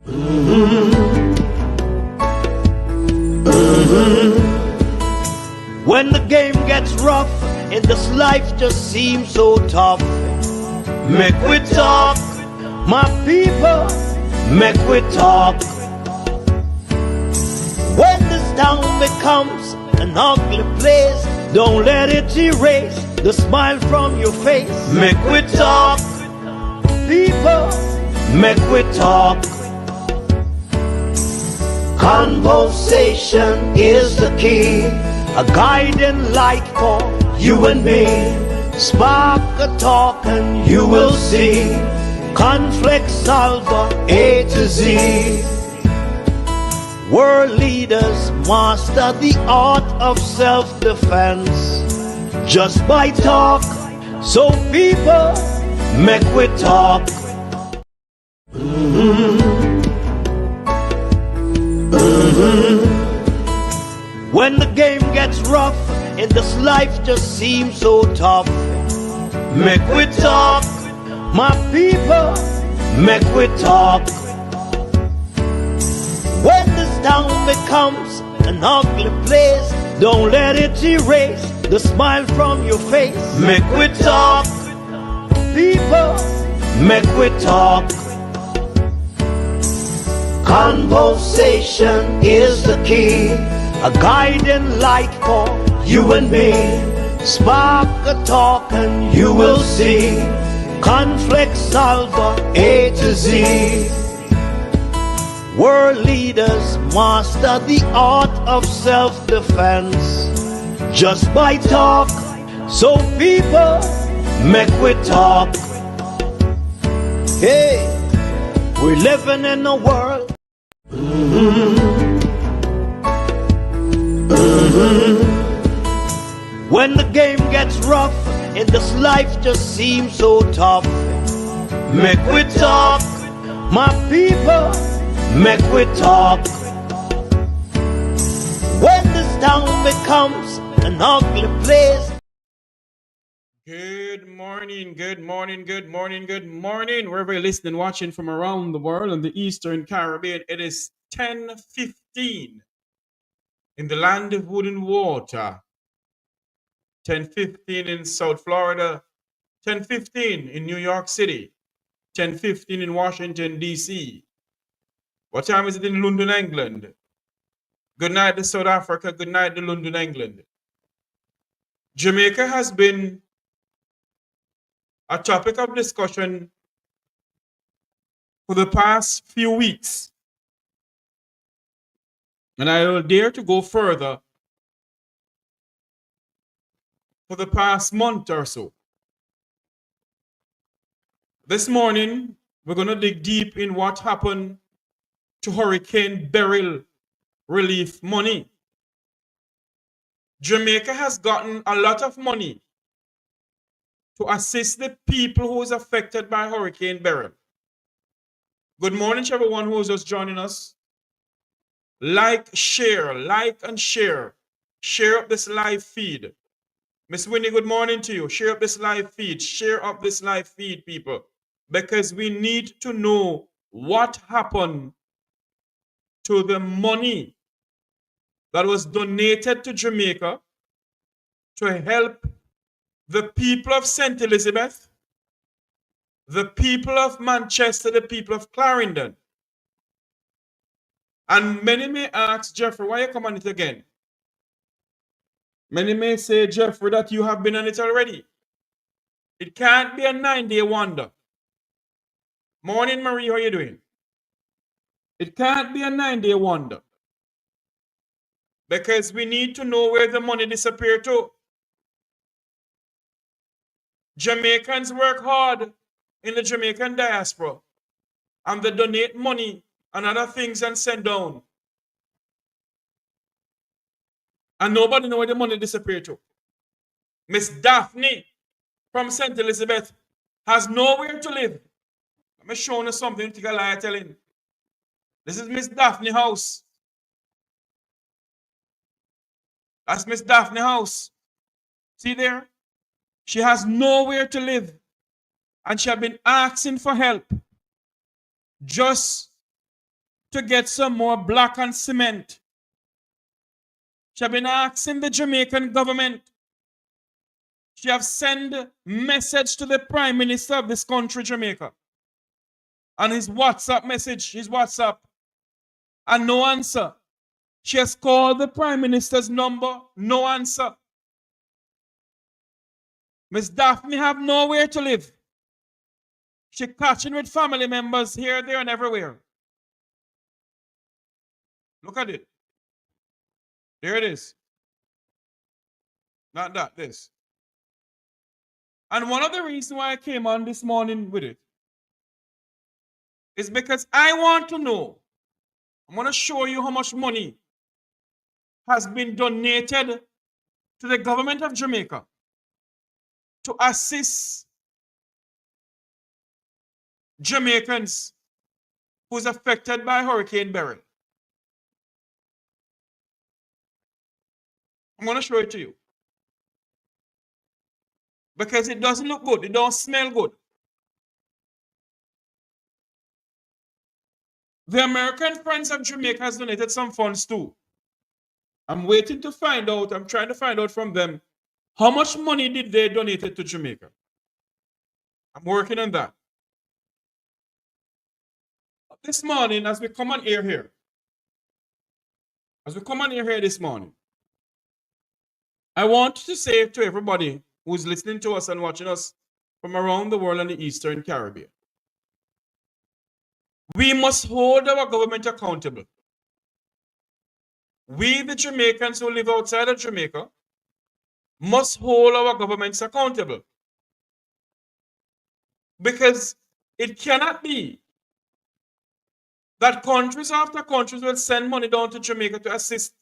When the game gets rough and this life just seems so tough, Mek Wi Talk, my people, Mek Wi Talk. When this town becomes an ugly place, don't let it erase the smile from your face. Mek Wi Talk, people, Mek Wi Talk. Conversation is the key, a guiding light for you and me. Spark a talk and you will see. Conflict solver A to Z. World leaders master the art of self-defense just by talk. So people, Mek Wi Talk. When the game gets rough and this life just seems so tough, Mek Wi Talk, my people, Mek Wi Talk. When this town becomes an ugly place, don't let it erase the smile from your face. Mek Wi Talk, people, Mek Wi Talk. Conversation is the key, a guiding light for you and me. Spark a talk and you will see. Conflict solver A to Z. World leaders master the art of self-defense just by talk. So people, Mek Wi Talk. Hey, we're living in a world. When the game gets rough and this life just seems so tough, Mek Wi Talk, my people, Mek Wi Talk. When this town becomes an ugly place. Good morning, good morning, good morning, good morning. Wherever you're listening, watching from around the world in the Eastern Caribbean, it is 10:15 in the land of wood and water. 10:15 in South Florida, 10:15 in New York City, 10:15 in Washington, D.C. What time is it in London, England? Good night to South Africa, good night to London, England. Jamaica has been a topic of discussion for the past few weeks. And I will dare to go further for the past month or so. This morning, we're going to dig deep in what happened to Hurricane Beryl relief money. Jamaica has gotten a lot of money to assist the people who was affected by Hurricane Beryl. Good morning to everyone who is just joining us. Like and share. Share up this live feed. Miss Winnie, good morning to you. Share up this live feed. Share up this live feed, people. Because we need to know what happened to the money that was donated to Jamaica to help the people of St. Elizabeth, the people of Manchester, the people of Clarendon. And many may ask, Jeffrey, why you come on it again? Many may say, Jeffrey, that you have been on it already. It can't be a 9-day wonder. Morning, Marie, how are you doing? It can't be a 9-day wonder. Because we need to know where the money disappeared to. Jamaicans work hard in the Jamaican diaspora. And they donate money and other things and send down. And nobody knows where the money disappeared to. Miss Daphne from St. Elizabeth has nowhere to live. I'm showing you something to take a lie telling. This is Miss Daphne house. That's Miss Daphne house. See there? She has nowhere to live. And she has been asking for help just to get some more block and cement. She have been asking the Jamaican government. She have sent message to the Prime Minister of this country, Jamaica. And his WhatsApp message, and no answer. She has called the Prime Minister's number, no answer. Miss Daphne have nowhere to live. She catching with family members here, there, and everywhere. Look at it. There it is. Not that, this. And one of the reasons why I came on this morning with it is because I want to know, I'm going to show you how much money has been donated to the government of Jamaica to assist Jamaicans who's affected by Hurricane Beryl. I'm going to show it to you. Because it doesn't look good. It don't smell good. The American Friends of Jamaica has donated some funds too. I'm waiting to find out. I'm trying to find out from them how much money did they donate to Jamaica. I'm working on that. This morning, as we come on air here, this morning, I want to say to everybody who's listening to us and watching us from around the world and the Eastern Caribbean, we must hold our government accountable. We, the Jamaicans who live outside of Jamaica, must hold our governments accountable. Because it cannot be that countries after countries will send money down to Jamaica to assist,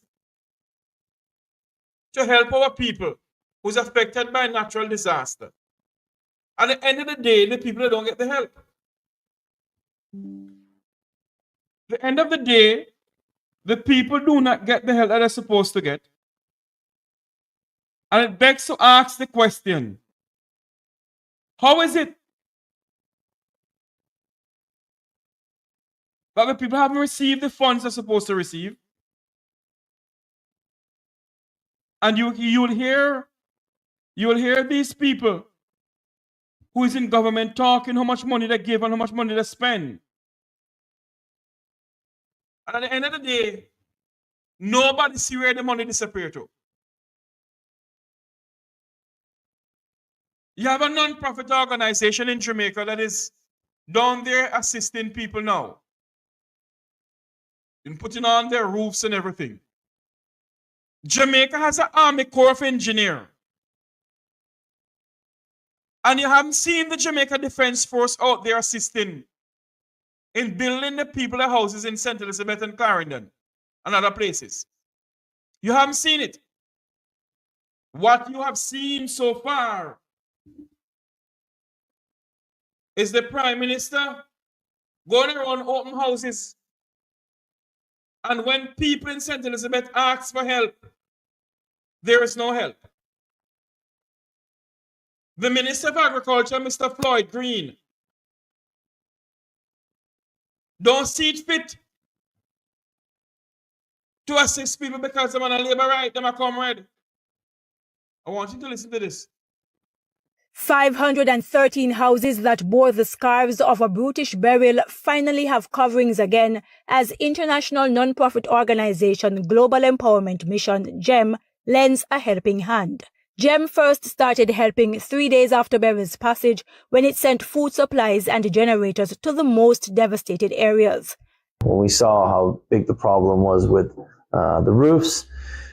to help our people who's affected by natural disaster. At the end of the day, the people don't get the help. At the end of the day, the people do not get the help that they're supposed to get. And it begs to ask the question, how is it that the people haven't received the funds they're supposed to receive? And you will hear these people who is in government talking how much money they give and how much money they spend. And at the end of the day, nobody see where the money disappears to. You have a non-profit organization in Jamaica that is down there assisting people now. And putting on their roofs and everything. Jamaica has an Army Corps of Engineers. And you haven't seen the Jamaica Defense Force out there assisting in building the people their houses in St. Elizabeth and Clarendon and other places. You haven't seen it. What you have seen so far is the Prime Minister going around open houses. And when people in St. Elizabeth ask for help, there is no help. The Minister of Agriculture, Mr. Floyd Green, don't see it fit to assist people because they're on a labor right, they're a comrade. I want you to listen to this. 513 houses that bore the scarves of a brutish burial finally have coverings again as international non-profit organization Global Empowerment Mission, GEM, lends a helping hand. GEM first started helping 3 days after Beryl's passage when it sent food supplies and generators to the most devastated areas. When we saw how big the problem was with the roofs,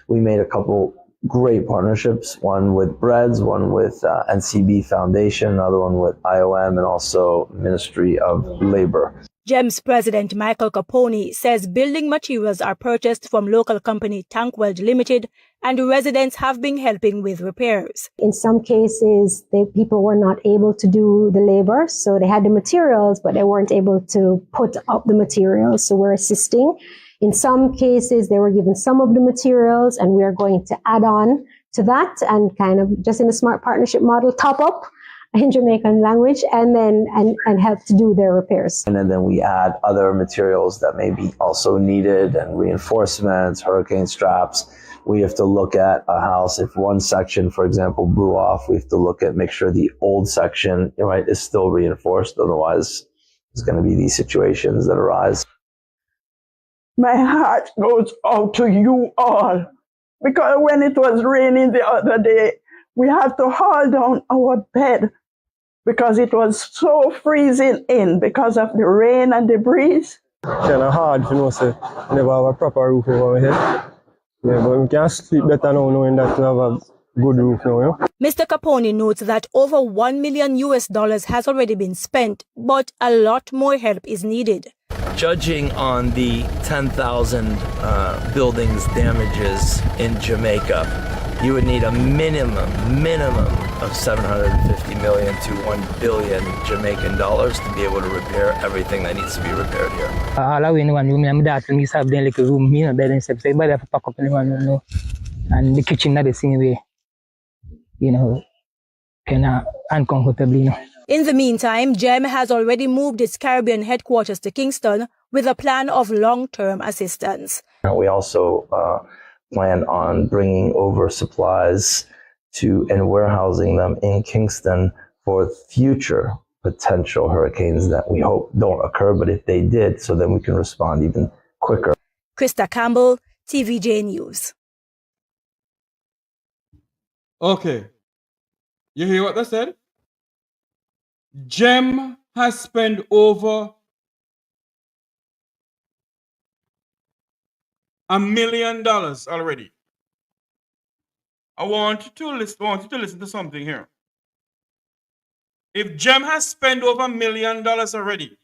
we made a couple great partnerships, one with Breads, one with NCB Foundation, another one with IOM, and also Ministry of Labor. GEM's president, Michael Capone, says building materials are purchased from local company Tankweld Limited, and residents have been helping with repairs. In some cases, the people were not able to do the labor, so they had the materials, but they weren't able to put up the materials, so we're assisting. In some cases, they were given some of the materials, and we are going to add on to that and kind of just in a smart partnership model, top up in Jamaican language, and then and help to do their repairs. And then we add other materials that may be also needed, and reinforcements, hurricane straps. We have to look at a house. If one section, for example, blew off, we have to look at, make sure the old section, right, is still reinforced. Otherwise, there's going to be these situations that arise. My heart goes out to you all, because when it was raining the other day, we had to haul down our bed because it was so freezing in because of the rain and the breeze. Kind of hard for us to never have a proper roof over our head. Yeah, but we can sleep better now knowing that we have a good roof now. Yeah? Mr. Capone notes that over $1 million has already been spent, but a lot more help is needed. Judging on the 10,000 buildings damages in Jamaica, you would need a minimum of 750 million to 1 billion Jamaican dollars to be able to repair everything that needs to be repaired here. All I in one room, my dad and me have the little room, me and bed and stuff. So everybody have to pack up in one room, and the kitchen not the same way, kind of uncomfortably, In the meantime, GEM has already moved its Caribbean headquarters to Kingston with a plan of long-term assistance. We also plan on bringing over supplies and warehousing them in Kingston for future potential hurricanes that we hope don't occur, but if they did, so then we can respond even quicker. Krista Campbell, TVJ News. Okay. You hear what I said? GEM has spent over $1 million already. I want you to listen to something here. If GEM has spent over $1 million already,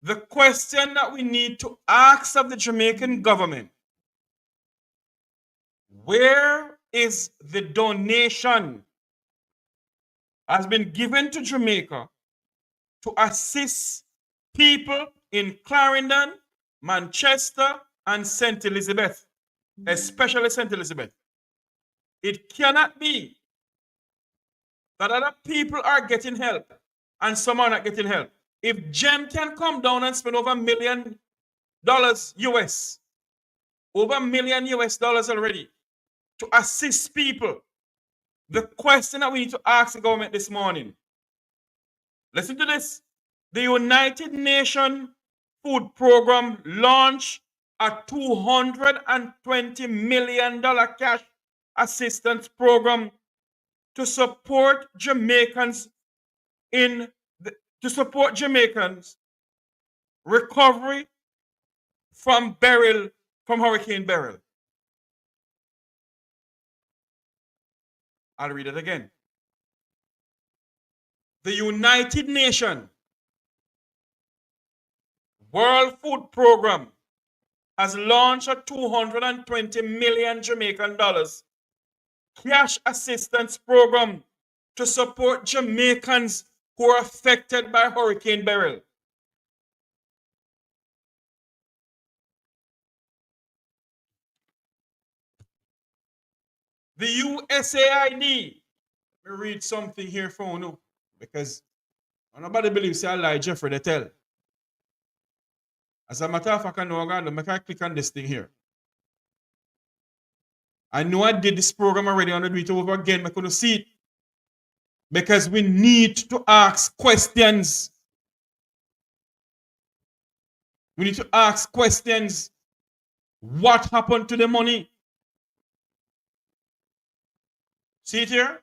the question that we need to ask of the Jamaican government, where is the donation has been given to Jamaica to assist people in Clarendon, Manchester, and St. Elizabeth, especially St. Elizabeth? It cannot be that other people are getting help and some are not getting help. If GEM can come down and spend over $1 million US, over $1 million US already to assist people, the question that we need to ask the government this morning, listen to this. The United Nations Food Program launched a $220 million cash assistance program to support Jamaicans recovery from Hurricane Beryl. I'll read it again. The United Nations World Food Program has launched a $220 million Jamaican dollars cash assistance program to support Jamaicans who are affected by Hurricane Beryl. The USAID, let me read something here for you, because nobody believes I lie, Jeffrey, they tell. As a matter of fact, I know I'm going to click on this thing here. I know I did this program already, I'm going to do it over again, I couldn't see it. Because we need to ask questions. We need to ask questions. What happened to the money? See it here?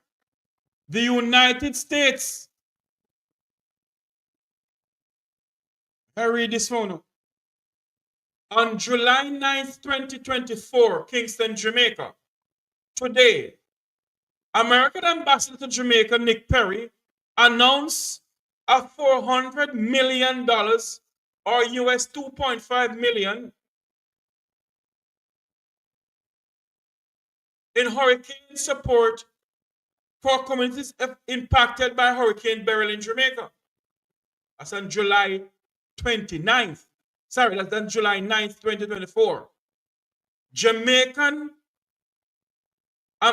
The United States. I read this one. On July 9th, 2024, Kingston, Jamaica. Today, American Ambassador to Jamaica, Nick Perry, announced a $400 million or US 2.5 million in hurricane support for communities impacted by Hurricane Beryl in Jamaica. That's on July 29th. Sorry, that's on July 9th, 2024.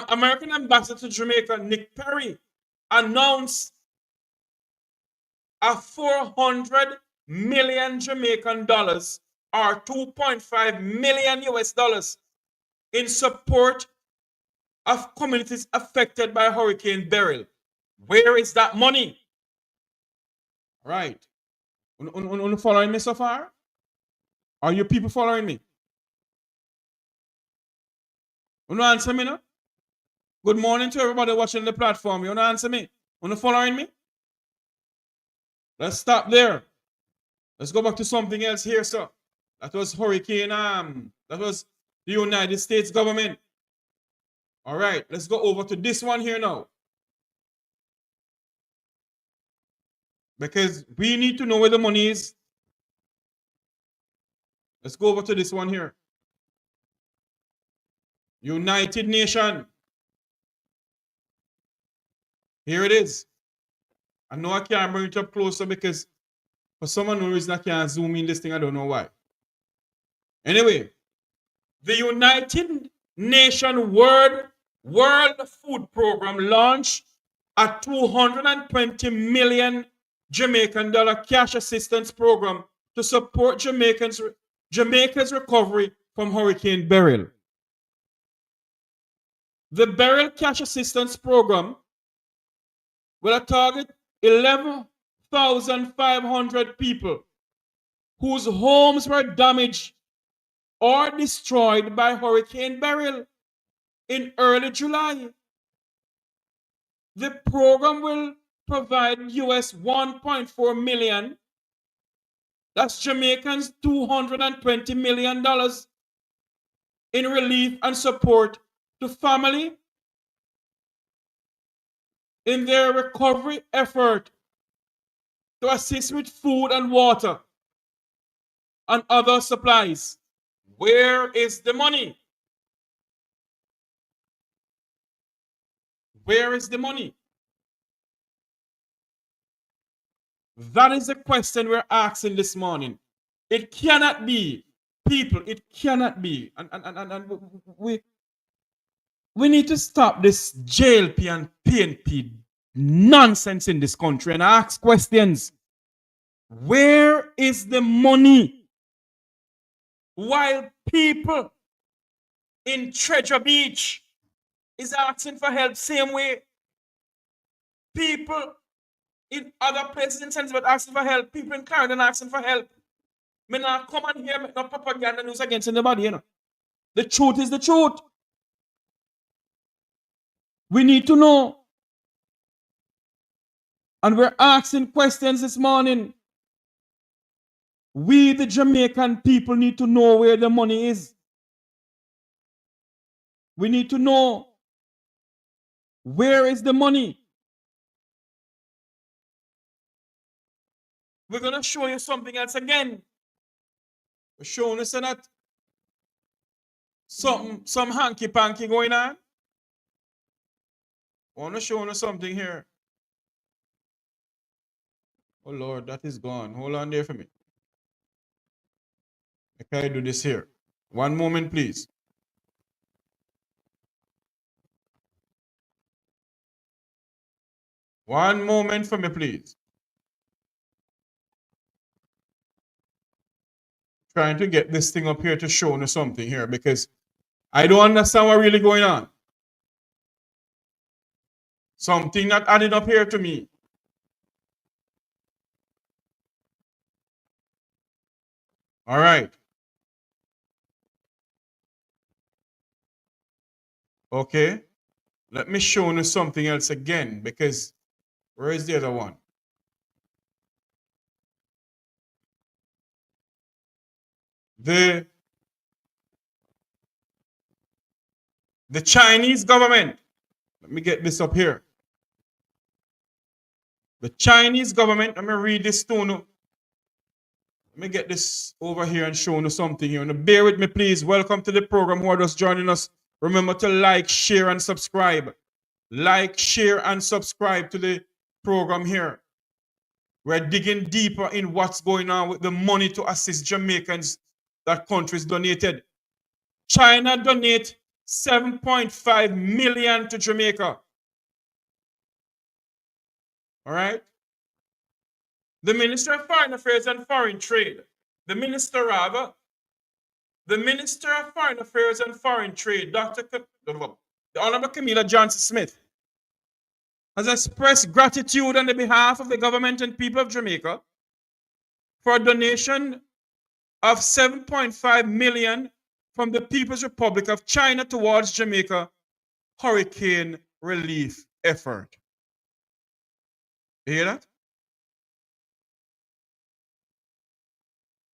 American Ambassador to Jamaica, Nick Perry, announced a 400 million Jamaican dollars or 2.5 million US dollars in support of communities affected by Hurricane Beryl. Where is that money? Right. Following me so far? Are you people following me? You answer me now? Good morning to everybody watching the platform. You answer me? You following me? Let's stop there. Let's go back to something else here, sir. That was Hurricane, that was the United States government. All right, let's go over to this one here now. Because we need to know where the money is. Let's go over to this one here. United Nations. Here it is. I know I can't bring it up closer because for some unknown reason I can't zoom in this thing. I don't know why. Anyway, the United Nations World Food Program launched a 220 million Jamaican dollar cash assistance program to support Jamaica's recovery from Hurricane Beryl. The Beryl Cash Assistance Program will target 11,500 people whose homes were damaged or destroyed by Hurricane Beryl in early July. The program will provide US 1.4 million, that's Jamaicans $220 million in relief and support to family in their recovery effort to assist with food and water and other supplies. Where is the money? Where is the money? That is the question we're asking this morning. It cannot be, people, it cannot be. And we need to stop this JLP and PNP nonsense in this country and ask questions. Where is the money? While people in Treasure Beach is asking for help same way. People in other places in Zanzibar asking for help. People in Clarendon asking for help. Me not come and hear no propaganda news against anybody, you know. The truth is the truth. We need to know. And we're asking questions this morning. We, the Jamaican people, need to know where the money is. We need to know where is the money. We're going to show you something else again. We're showing us that some hanky-panky going on. I want to show you something here. Oh, Lord, that is gone. Hold on there for me. Can I do this here? One moment, please. One moment for me, please. Trying to get this thing up here to show you something here because I don't understand what's really going on. Something not adding up here to me. All right. Okay. Let me show you something else again because where is the other one? The Chinese government. Let me get this up here. The Chinese government, let me read this to you. Let me get this over here and show you something here. And bear with me, please. Welcome to the program who are just joining us. Remember to like, share, and subscribe. Like, share, and subscribe to the program here. We're digging deeper in what's going on with the money to assist Jamaicans that countries donated. China donated 7.5 million to Jamaica. All right? The Minister of Foreign Affairs and Foreign Trade, the Minister of Foreign Affairs and Foreign Trade, the Honorable Camilla Johnson-Smith, has expressed gratitude on the behalf of the government and people of Jamaica for a donation of $7.5 million from the People's Republic of China towards Jamaica hurricane relief effort. You hear that?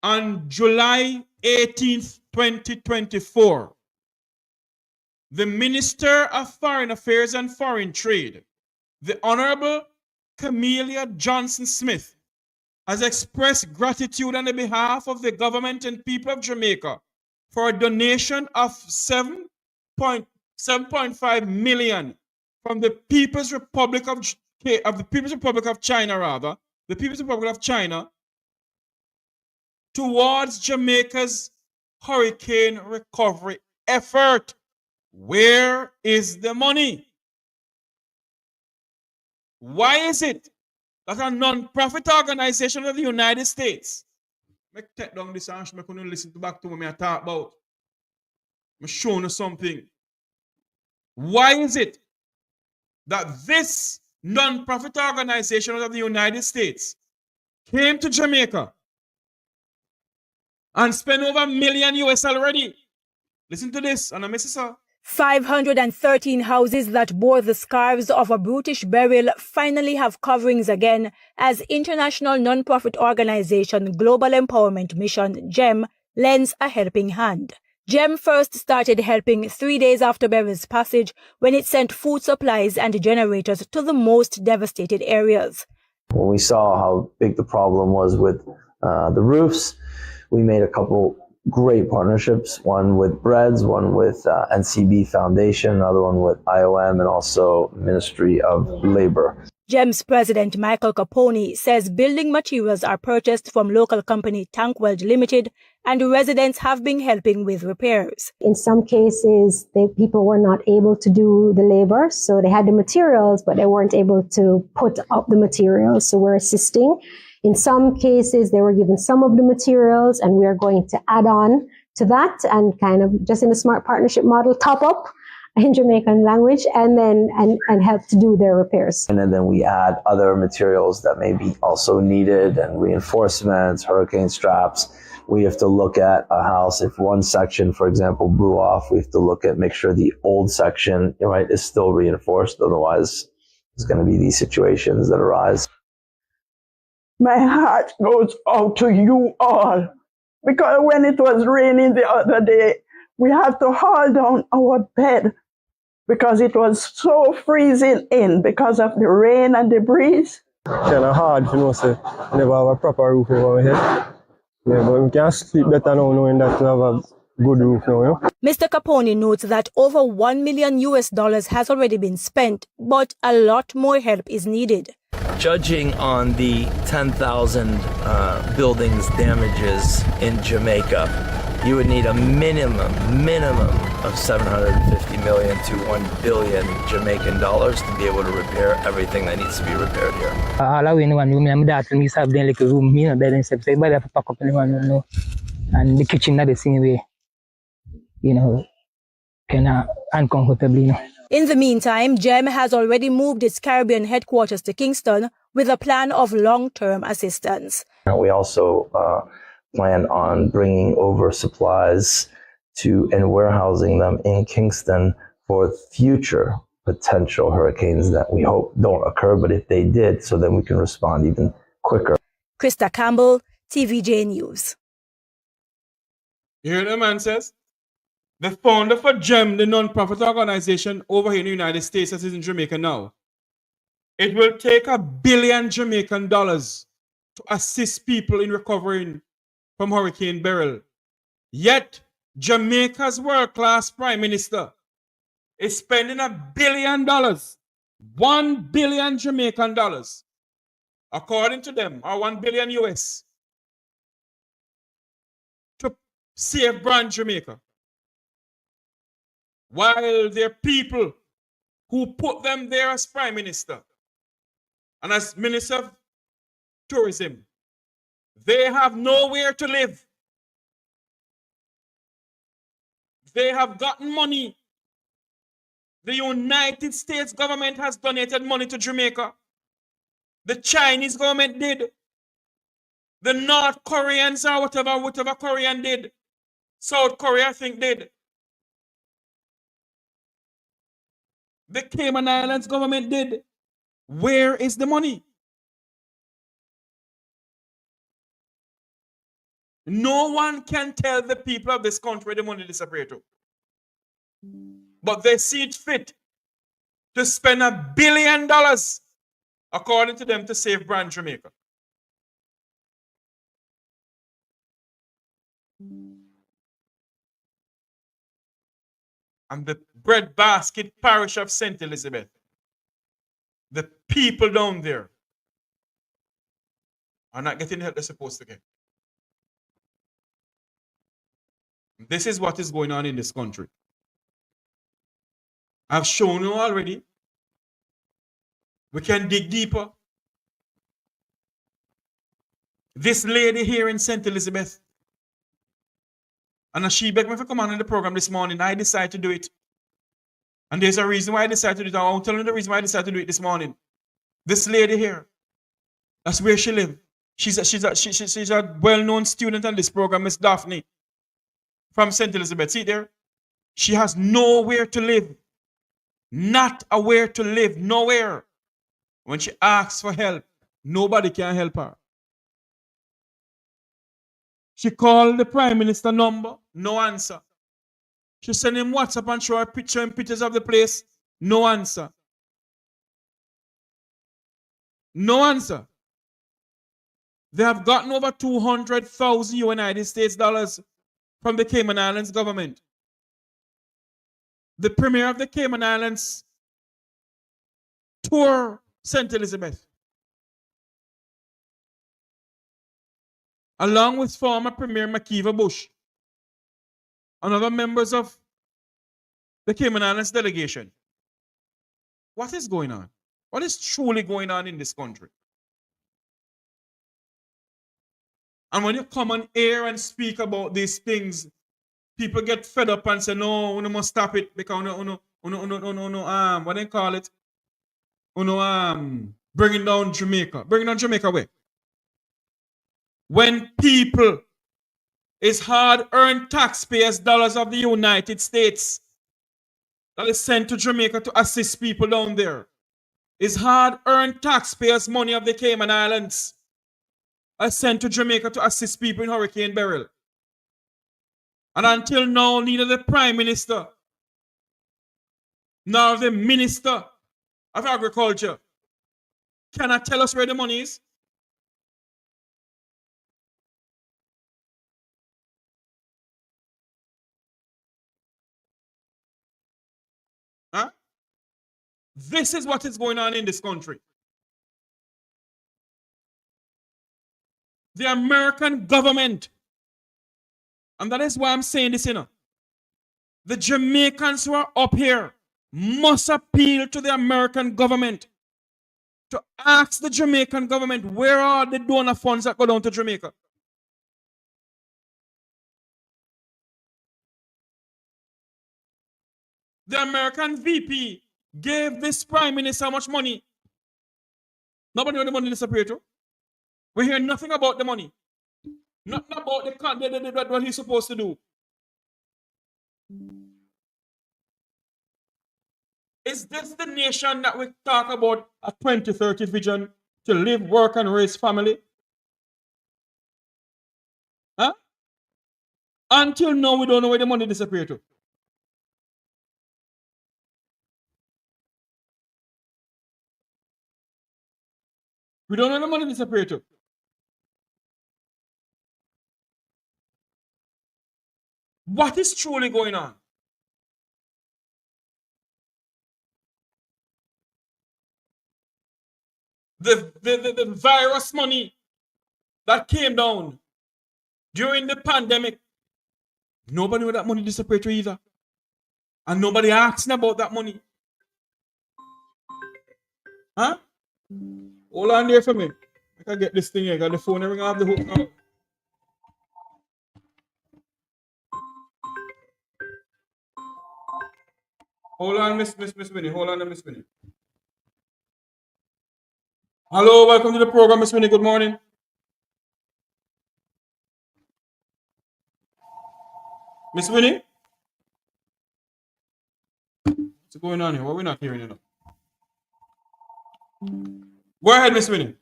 On July 18th, 2024, the Minister of Foreign Affairs and Foreign Trade, the Honorable Camilla Johnson-Smith, has expressed gratitude on the behalf of the government and people of Jamaica for a donation of $7.5 million from the People's Republic of China, towards Jamaica's hurricane recovery effort. Where is the money? Why is it that a non-profit organization of the United States, I take down this and I couldn't listen back to me I talk about, I'm showing you something. Why is it that this non-profit organization of the United States came to Jamaica and spent over $1 million US already? Listen to this, and I miss it, 513 houses that bore the scars of a brutish burial finally have coverings again as international non-profit organization Global Empowerment Mission, GEM, lends a helping hand. GEM first started helping 3 days after Beryl's passage when it sent food supplies and generators to the most devastated areas. When we saw how big the problem was with the roofs, we made a couple great partnerships, one with Breads, one with NCB Foundation, another one with IOM, and also Ministry of Labor. GEM's president Michael Capone says building materials are purchased from local company Tankweld Limited and residents have been helping with repairs. In some cases, people were not able to do the labor, so they had the materials, but they weren't able to put up the materials, so we're assisting. In some cases, they were given some of the materials, and we are going to add on to that and kind of just in a smart partnership model, top up in Jamaican language, and then and help to do their repairs. And then we add other materials that may be also needed, and reinforcements, hurricane straps. We have to look at a house. If one section, for example, blew off, we have to look at, make sure the old section, right, is still reinforced. Otherwise, there's going to be these situations that arise. My heart goes out to you all, because when it was raining the other day, we had to haul down our bed because it was so freezing in because of the rain and the breeze. Kind of hard, you know, say, never have a proper roof over my head. Yeah, but we can sleep better now knowing that we have a good roof now, you know? Mr. Capone notes that over $1 million has already been spent, but a lot more help is needed. Judging on the 10,000 buildings damages in Jamaica, you would need a minimum of 750 million to 1 billion Jamaican dollars to be able to repair everything that needs to be repaired here. All I know, my dad and me have the little room, me and bed and stuff, so everybody have to pack up anyone, and the kitchen not the same way, kind of uncomfortably, In the meantime, GEM has already moved its Caribbean headquarters to Kingston with a plan of long-term assistance. We also plan on bringing over supplies and warehousing them in Kingston for future potential hurricanes that we hope don't occur, but if they did, so then we can respond even quicker. Krista Campbell, TVJ News. You hear what the man says? The founder for GEM, the non-profit organization over here in the United States that is in Jamaica now, it will take $1 billion Jamaican dollars to assist people in recovering from Hurricane Beryl. Yet, Jamaica's world-class Prime Minister is spending $1 billion, 1 billion Jamaican dollars, according to them, or 1 billion US, to save brand Jamaica. While their people who put them there as Prime Minister and as Minister of Tourism, they have nowhere to live. They have gotten money. The United States government has donated money to Jamaica. The Chinese government did. The North Koreans or whatever Korean did. South Korea, I think, did. The Cayman Islands government did. Where is the money? No one can tell the people of this country the money disappeared to. But they see it fit to spend $1 billion, according to them, to save brand Jamaica. And the breadbasket parish of St. Elizabeth, the people down there are not getting the help they're supposed to get. This is what is going on in this country. I've shown you already. We can dig deeper. This lady here in St. Elizabeth, and as she begged me to come on in the program this morning, I decided to do it. And there's a reason why I decided to do it. I won't tell you the reason why I decided to do it this morning. This lady here, that's where she lives. She's a well-known student on this program, Miss Daphne, from St. Elizabeth. See there? She has nowhere to live. Not a where to live, nowhere. When she asks for help, nobody can help her. She called the Prime Minister number, no answer. She sent him WhatsApp and show her pictures of the place, no answer. No answer. They have gotten over 200,000 United States dollars from the Cayman Islands government. The Premier of the Cayman Islands toured St. Elizabeth, along with former Premier Mek Wi and other members of the Cayman Islands delegation. What is going on? What is truly going on in this country? And when you come on air and speak about these things, people get fed up and say, no, we must stop it because what they call it? Bringing down Jamaica. Bringing down Jamaica where? When people is hard-earned taxpayers' dollars of the United States that is sent to Jamaica to assist people down there. Is hard-earned taxpayers' money of the Cayman Islands are sent to Jamaica to assist people in Hurricane Beryl. And until now, neither the Prime Minister nor the Minister of Agriculture cannot tell us where the money is. Huh? This is what is going on in this country. The American government, and that is why I'm saying this, the Jamaicans who are up here must appeal to the American government to ask the Jamaican government, where are the donor funds that go down to Jamaica? The American VP gave this Prime Minister how much money? Nobody knows the money disappeared to. We hear nothing about the money. Nothing about what he's supposed to do. Is this the nation that we talk about a 2030 vision to live, work, and raise family? Huh? Until now, we don't know where the money disappeared to. We don't know where the money disappeared to. What is truly going on? The virus money that came down during the pandemic, nobody knew that money disappeared to either. And nobody asking about that money. Huh? Hold on there for me. I can get this thing here. Got the phone ring off the hook now. Hold on, Miss Winnie. Hold on, Miss Winnie. Hello, welcome to the program, Miss Winnie. Good morning. Miss Winnie? What's going on here? Why are we not hearing you now? Go ahead, Miss Winnie.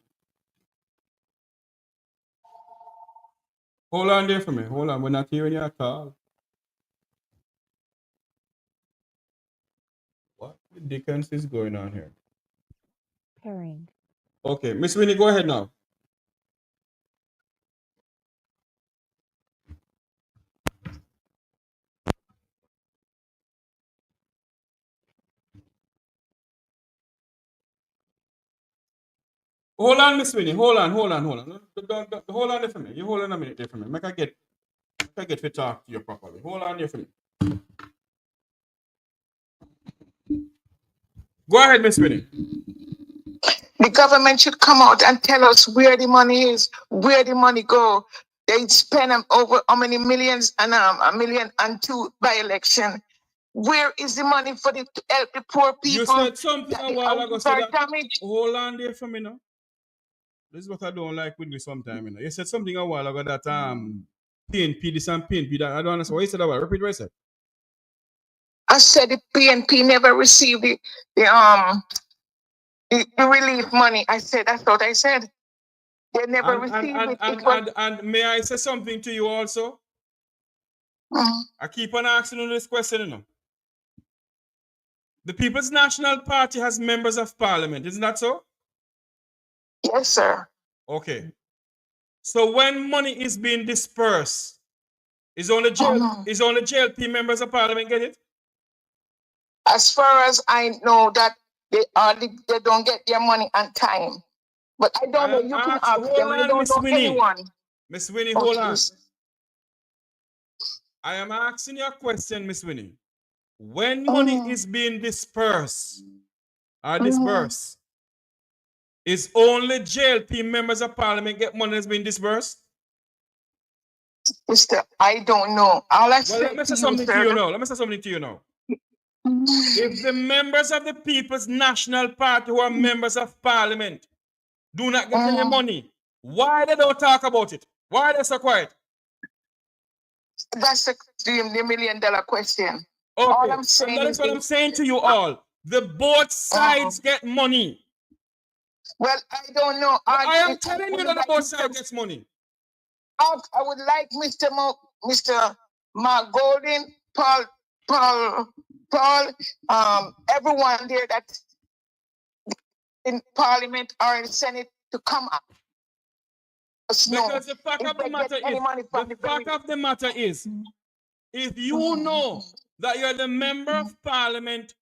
Hold on there for me. Hold on. We're not hearing you at all. What the dickens is going on here? Pairing. Okay, Miss Winnie, go ahead now. Hold on, Miss Winnie. Hold on. Hold on there for me. You hold on a minute there for me. Make I get to talk to you properly. Hold on there for me. Go ahead, Miss Winnie. The government should come out and tell us where the money is, where the money go. They spend over how many millions and $1.2 million by election. Where is the money for to help the poor people? You said something a while ago. So hold on there for me now. This is what I don't like with you sometimes. You know. You said something a while ago that PNP this and PNP that. I don't understand what you said about. Repeat what you said. I said the PNP never received the relief money. I said that's what I said. They never received it. And may I say something to you also? I keep on asking you this question, you know. The People's National Party has members of parliament, isn't that so? Yes, sir. Okay. So when money is being dispersed, is only JLP members of parliament get it? As far as I know, that they don't get their money on time. But I don't know. You can ask them. I don't know anyone. Miss Winnie, hold on. I am asking you a question, Miss Winnie. When money is being dispersed, is only JLP members of parliament get money that's being dispersed? Mister, I don't know. Let me say something to you now. If the members of the People's National Party who are members of parliament do not get any money, why they don't talk about it? Why are they so quiet? That's the million-dollar question. Okay. All I'm saying that is what I'm saying to you all. The both sides get money. Well, I don't know. I am telling you that the both sides get money. I would like Mr. Mark Golden, Paul, everyone there that in Parliament or in the Senate to come up. Because the fact of the matter is, if you know that you're the member of Parliament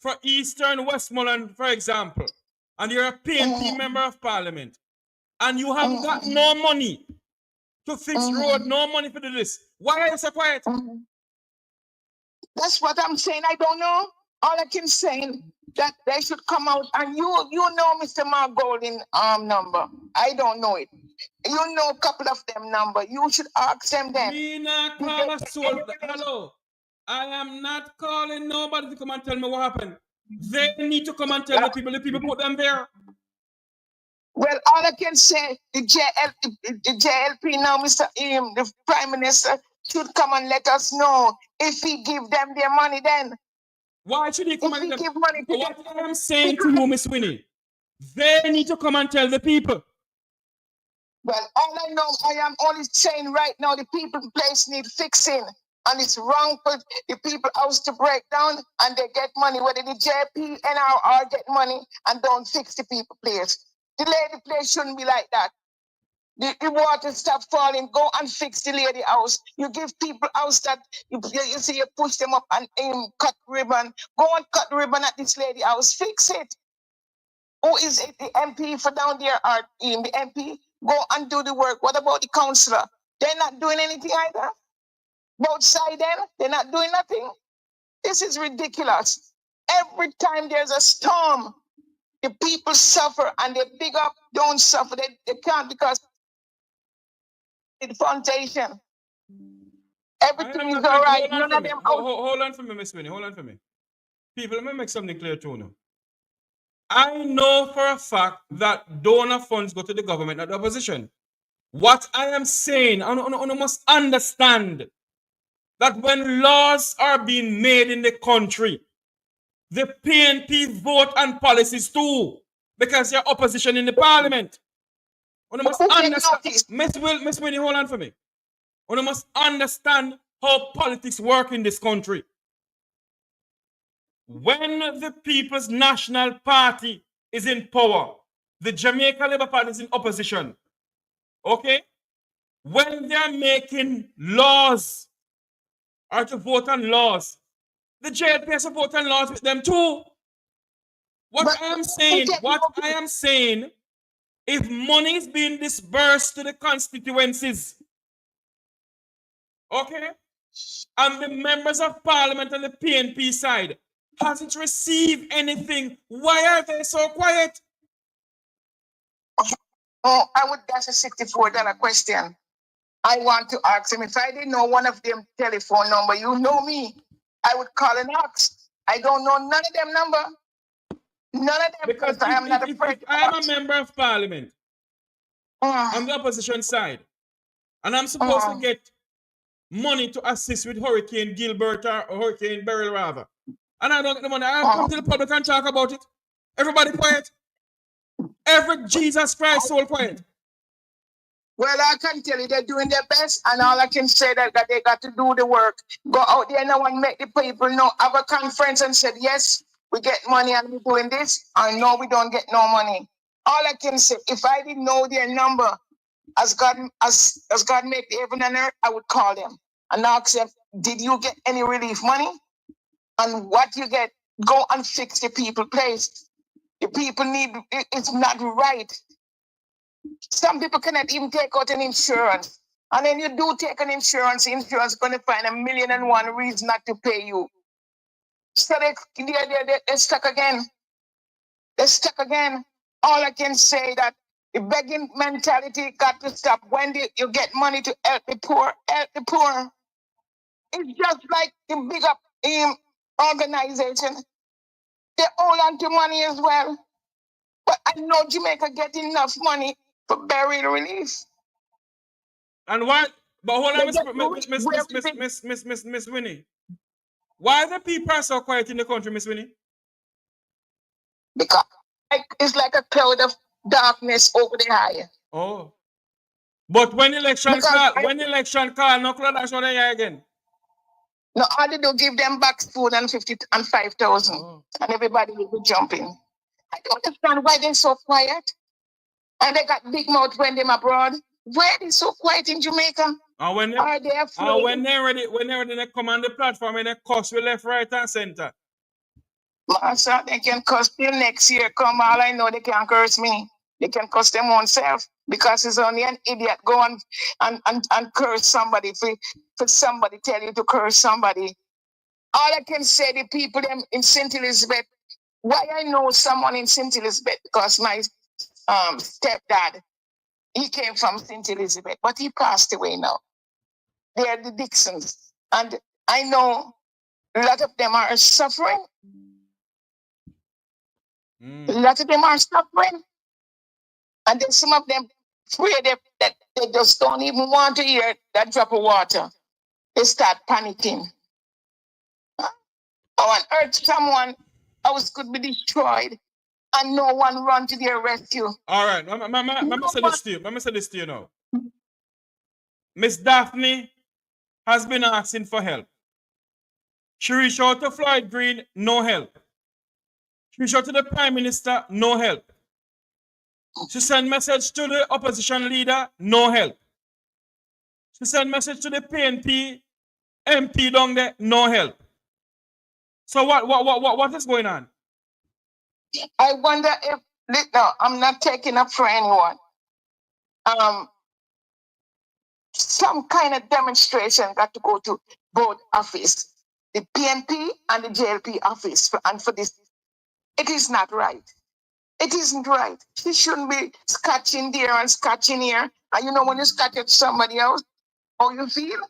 for Eastern Westmoreland, for example, and you're a PNP member of Parliament, and you haven't got no money to fix road, no money for this, why are you so quiet? That's what I'm saying. I don't know. All I can say that they should come out, and you know Mr. Mark Golden number. I don't know it. You know a couple of them number. You should ask them then. Me not call a soul. Hello. I am not calling nobody to come and tell me what happened. They need to come and tell the people put them there. Well, all I can say, the JLP now, the Prime Minister, should come and let us know if he give them their money then. Why should he come and give money to what I am saying to you, Miss Winnie, they need to come and tell the people. Well, all I know, I am only saying right now, the people place need fixing. And it's wrong for the people house to break down and they get money, whether the JP, NRR get money and don't fix the people place. The lady place shouldn't be like that. The water stop falling, go and fix the lady house. You give people house that you see you push them up and cut ribbon. Go and cut ribbon at this lady house, fix it. Who is it, the MP for down there or the MP? Go and do the work. What about the councillor? They're not doing anything either. Both sides then, they're not doing nothing. This is ridiculous. Every time there's a storm, the people suffer and the big up don't suffer. They can't because the foundation. Everything is all right. None of them out. Hold on for me, Miss Winnie. Hold on for me. People, let me make something clear to you. I know for a fact that donor funds go to the government, not the opposition. What I am saying, you must understand that when laws are being made in the country, the PNP vote on policies too, because you're opposition in the parliament. You must understand. Miss Winnie, hold on for me. You must understand how politics work in this country. When the People's National Party is in power, the Jamaica Labour Party is in opposition. Okay? When they're making laws or to vote on laws, the JLP has to vote on laws with them too. What I am saying, if money is being disbursed to the constituencies, okay, and the members of parliament on the PNP side hasn't received anything, why are they so quiet? Oh, that's a $64 question. I want to ask him. If I didn't know one of them telephone number, you know me, I would call and ask. I don't know none of them number. None of them, because I am not afraid. I am a member of parliament on the opposition side, and I'm supposed to get money to assist with Hurricane Gilbert or Hurricane Beryl rather. And I don't get the money. I come to the public and talk about it. Everybody quiet. Every Jesus Christ soul quiet. Well, I can tell you they're doing their best, and all I can say that they got to do the work. Go out there now and make the people know. Have a conference and said, yes, we get money and we're doing this, or no, we don't get no money. All I can say, if I didn't know their number, as God made the heaven and earth, I would call them and ask them, did you get any relief money? And what you get, go and fix the people place. The people need, it's not right. Some people cannot even take out an insurance. And then you do take an insurance is going to find 1,000,001 reasons not to pay you. So they're stuck again. They're stuck again. All I can say that the begging mentality got to stop. When you get money to help the poor, help the poor. It's just like the big up organization. They hold on to money as well. But I know Jamaica get enough money for burial relief. And why? But hold on, Miss Winnie. Why the people are so quiet in the country, Miss Winnie? Because it's like a cloud of darkness over the high. Oh. But when election call, no cloud that's what they are again. No, all they do give them back food and 50 and 5,000. And everybody will be jumping. I don't understand why they're so quiet. And they got big mouth when they're abroad. Why are they so quiet in Jamaica? And when they're ready, they come on the platform and they cuss with left, right, and center. Master, they can cuss till next year. Come, all I know, they can't curse me. They can cuss them own self because it's only an idiot go on and curse somebody for somebody tell you to curse somebody. All I can say, the people them in St. Elizabeth, why I know someone in St. Elizabeth, because my stepdad, he came from St. Elizabeth, but he passed away now. They are the Dixons. And I know a lot of them are suffering. A lot of them are suffering. And then some of them afraid that they just don't even want to hear that drop of water. They start panicking. On earth, someone else could be destroyed and no one run to their rescue. All right. Let me say this to you now. Miss Daphne has been asking for help. She reached out to Floyd Green, no help. She reached out to the Prime Minister, no help. She sent message to the opposition leader, no help. She sent message to the PNP MP down there, no help. So what is going on? I wonder if, no, I'm not taking up for anyone. Some kind of demonstration got to go to both office, the PNP and the JLP office, and for this, it is not right. It isn't right. She shouldn't be scratching there and scratching here. And you know when you scratch at somebody else, how you feel?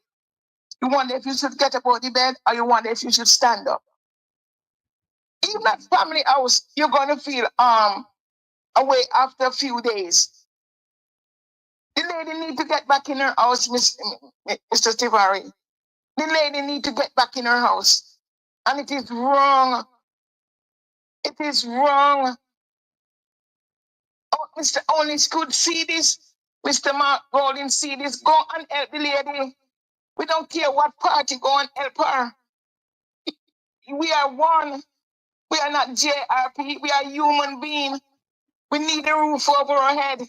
You wonder if you should get up out of the bed or you wonder if you should stand up. Even at family house, you're gonna feel away after a few days. The lady need to get back in her house, Mr. Tivari. The lady need to get back in her house. And it is wrong. It is wrong. Oh, Mr. Only could see this. Mr. Mark Golden see this. Go and help the lady. We don't care what party, go and help her. We are one. We are not JRP. We are human beings. We need a roof over our head.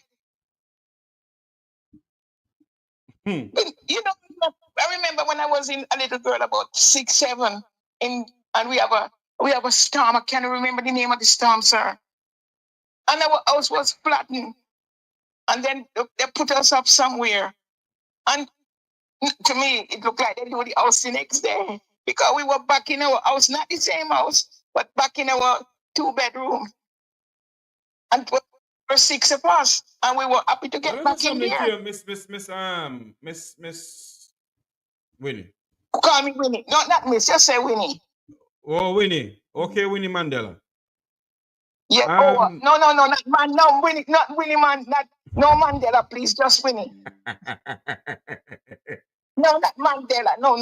You know, I remember when I was a little girl, about 6, 7, and we have a storm. I can't remember the name of the storm, sir. And our house was flattened. And then they put us up somewhere. And to me, it looked like they do the house the next day. Because we were back in our house, not the same house, but back in our 2-bedroom. And there were 6 of us. And we were happy to get back in there. Miss Winnie. Call me Winnie. No, not Miss. Just say Winnie. Oh, Winnie. Okay, Winnie Mandela. Yeah. No, not man. No, Winnie, not Winnie man. No Mandela, please. Just Winnie. No, not Mandela. No.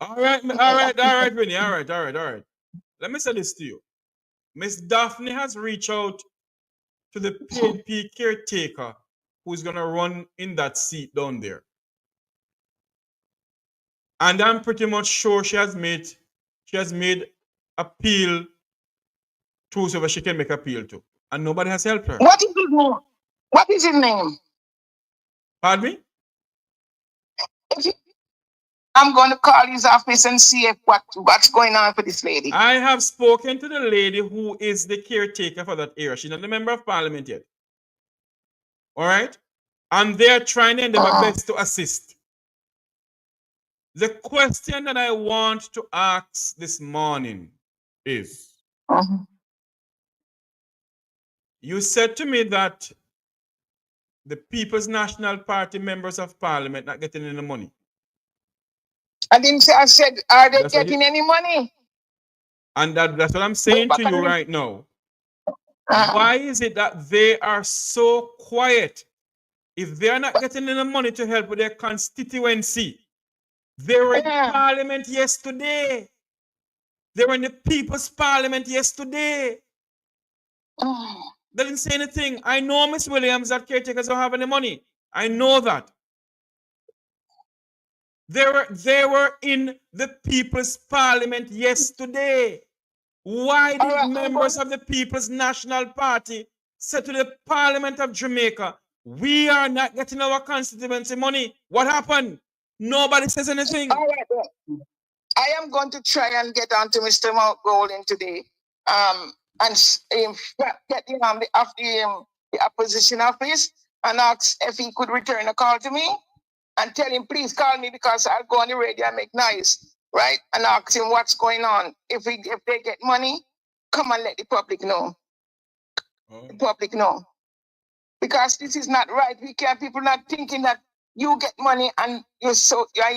All right, Winnie. All right. Let me say this to you. Miss Daphne has reached out to the PNP caretaker who's gonna run in that seat down there. And I'm pretty much sure she has made appeal to whoever she can make appeal to. And nobody has helped her. What is his name? What is his name? Pardon me? I'm going to call his office and see what's going on for this lady. I have spoken to the lady who is the caretaker for that area. She's not a member of parliament yet. All right? And they're trying their best to assist. The question that I want to ask this morning is, you said to me that the People's National Party members of parliament not getting any money. I didn't say, I said, are they getting any money? And that's what I'm saying to you right now. Why is it that they are so quiet? If they're not getting any money to help with their constituency, they were in parliament yesterday. They were in the People's Parliament yesterday. They didn't say anything. I know, Miss Williams, that caretakers don't have any money. I know that. They were in the People's Parliament yesterday. Why did members of the People's National Party say to the Parliament of Jamaica, we are not getting our constituency money? What happened? Nobody says anything. All right. I am going to try and get on to Mr. Mount Golden today and get the opposition office and ask if he could return a call to me and tell him, please call me because I'll go on the radio and make noise, right? And ask him what's going on. If they get money, come and let the public know. The public know. Because this is not right. We can't, people not thinking that you get money and you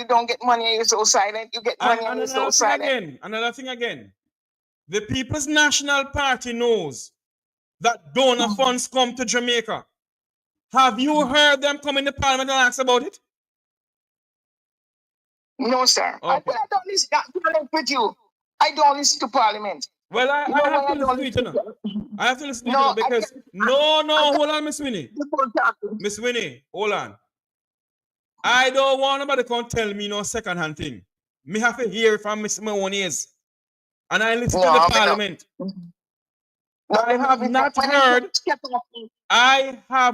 don't get money and you're so silent. You get money and you're so silent. Another thing again. The People's National Party knows that donor funds come to Jamaica. Have you heard them come in the parliament and ask about it? No, sir. Okay. I don't listen with you. I don't listen to parliament. Well, I have to listen to you. I have to listen to you because hold on, Miss Winnie. Miss Winnie, hold on. I don't want nobody to come tell me no second-hand thing. Me have to hear from my own ears. And I listen to the parliament. I have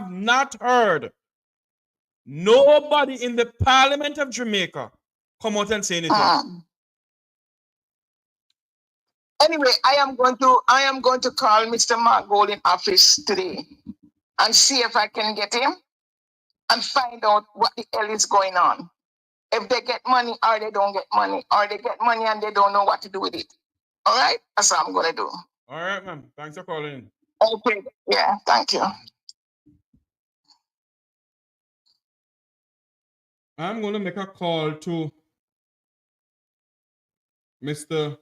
not heard nobody in the Parliament of Jamaica come out and say anything. Anyway, I am going to call Mr. Mark Golden office today and see if I can get him and find out what the hell is going on. If they get money or they don't get money, or they get money and they don't know what to do with it. All right? That's what I'm going to do. All right, ma'am. Thanks for calling. Okay. Yeah, thank you. I'm going to make a call to Mr.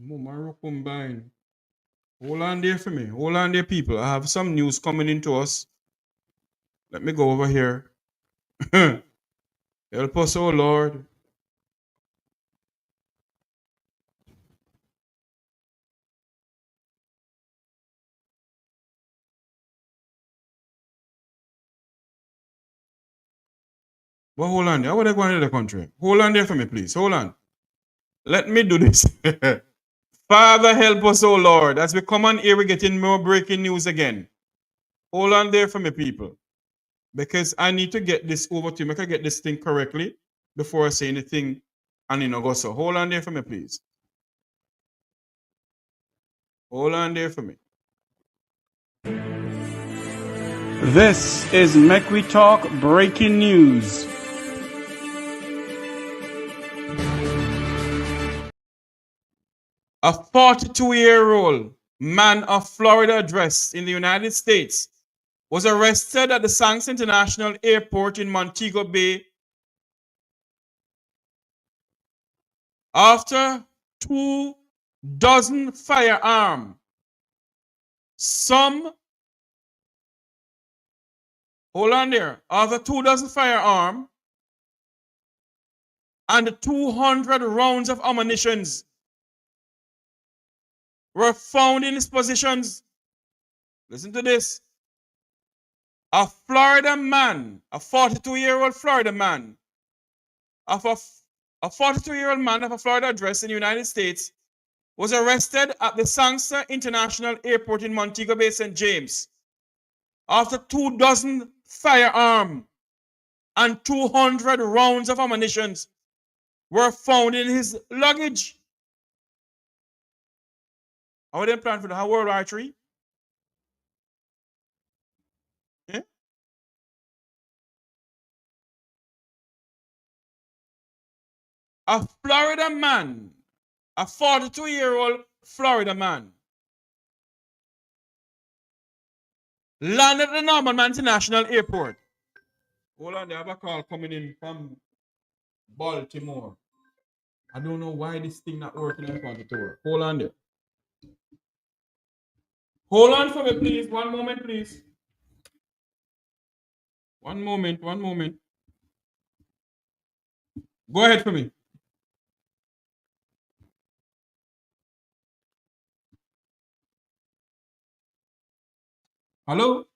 Mumaro Combine. Hold on there for me. Hold on there, people. I have some news coming into us. Let me go over here. Help us, oh Lord. But hold on there. How would I go into the country? Hold on there for me, please. Hold on. Let me do this. Father, help us, oh Lord. As we come on here, we're getting more breaking news again. Hold on there for me, people. Because I need to get this over to you. I can get this thing correctly before I say anything and in August. So hold on there for me, please. Hold on there for me. This is Mek Wi Talk breaking news. A 42-year-old man of Florida address in the United States was arrested at the Sanks International Airport in Montego Bay after 2 dozen firearms. Hold on there. After 2 dozen firearms and 200 rounds of ammunition were found in his possessions. Listen to this. A Florida man, a 42-year-old Florida man, a 42-year-old man of a Florida address in the United States was arrested at the Sanks International Airport in Montego Bay, St. James, after 2 dozen firearms and 200 rounds of ammunition were found in his luggage. How they plan for the World War III? Yeah? A Florida man, a 42-year-old Florida man, landed at the Norman International Airport. Hold on, they have a call coming in from Baltimore. I don't know why this thing not working in front of the door. Hold on there. Hold on for me, please. One moment, please. One moment. Go ahead for me. Hello?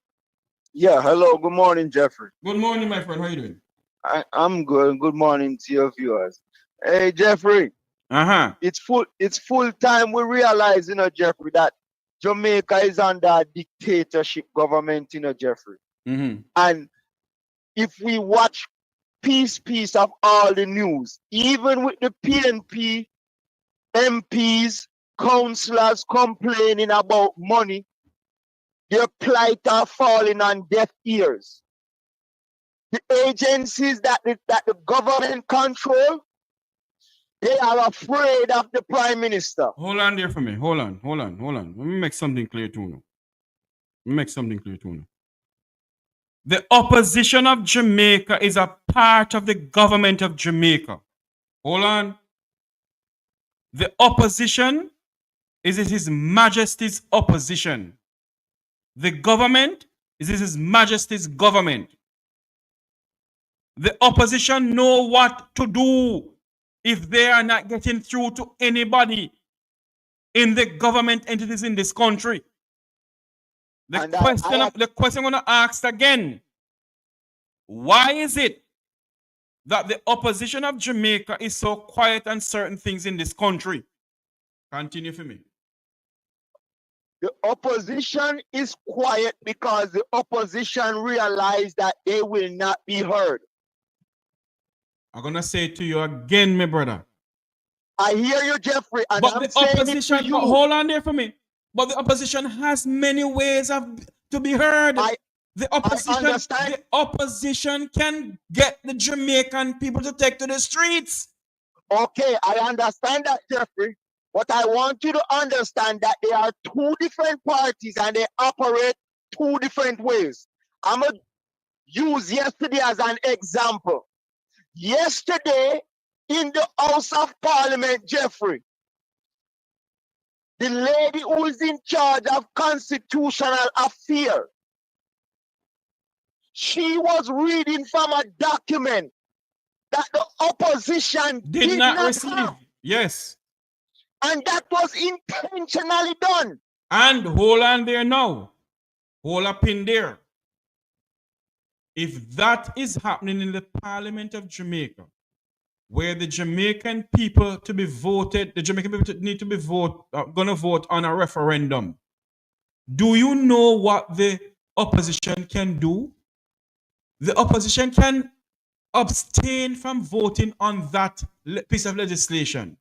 Yeah, hello. Good morning, Jeffrey. Good morning, my friend. How are you doing? I'm good. Good morning to your viewers. Hey, Jeffrey. It's full time we realize, Jeffrey, that Jamaica is under a dictatorship government, Jeffrey. And if we watch piece of all the news, even with the PNP, MPs, councillors complaining about money, their plight are falling on deaf ears. The agencies that the government control, they are afraid of the Prime Minister. Hold on there for me. Hold on. Let me make something clear to you. The opposition of Jamaica is a part of the government of Jamaica. Hold on. The opposition is His Majesty's opposition. The government is His Majesty's government. The opposition know what to do if they are not getting through to anybody in the government entities in this country. The question I'm going to ask again, why is it that the opposition of Jamaica is so quiet on certain things in this country? Continue for me. The opposition is quiet because the opposition realize that they will not be heard. I'm going to say it to you again, my brother. I hear you, Jeffrey, and but I'm the saying opposition, it to you. Hold on there for me. But the opposition has many ways to be heard. The opposition can get the Jamaican people to take to the streets. Okay, I understand that, Jeffrey. But I want you to understand that there are two different parties and they operate two different ways. I'm going to use yesterday as an example. Yesterday, in the House of Parliament, Jeffrey, the lady who is in charge of constitutional affairs, she was reading from a document that the opposition did not receive. Have. Yes. And that was intentionally done. And hold on there now. Hold up in there. If that is happening in the Parliament of Jamaica, where the Jamaican people to be voted, the Jamaican people need to be gonna vote on a referendum. Do you know what the opposition can do? The opposition can abstain from voting on that piece of legislation.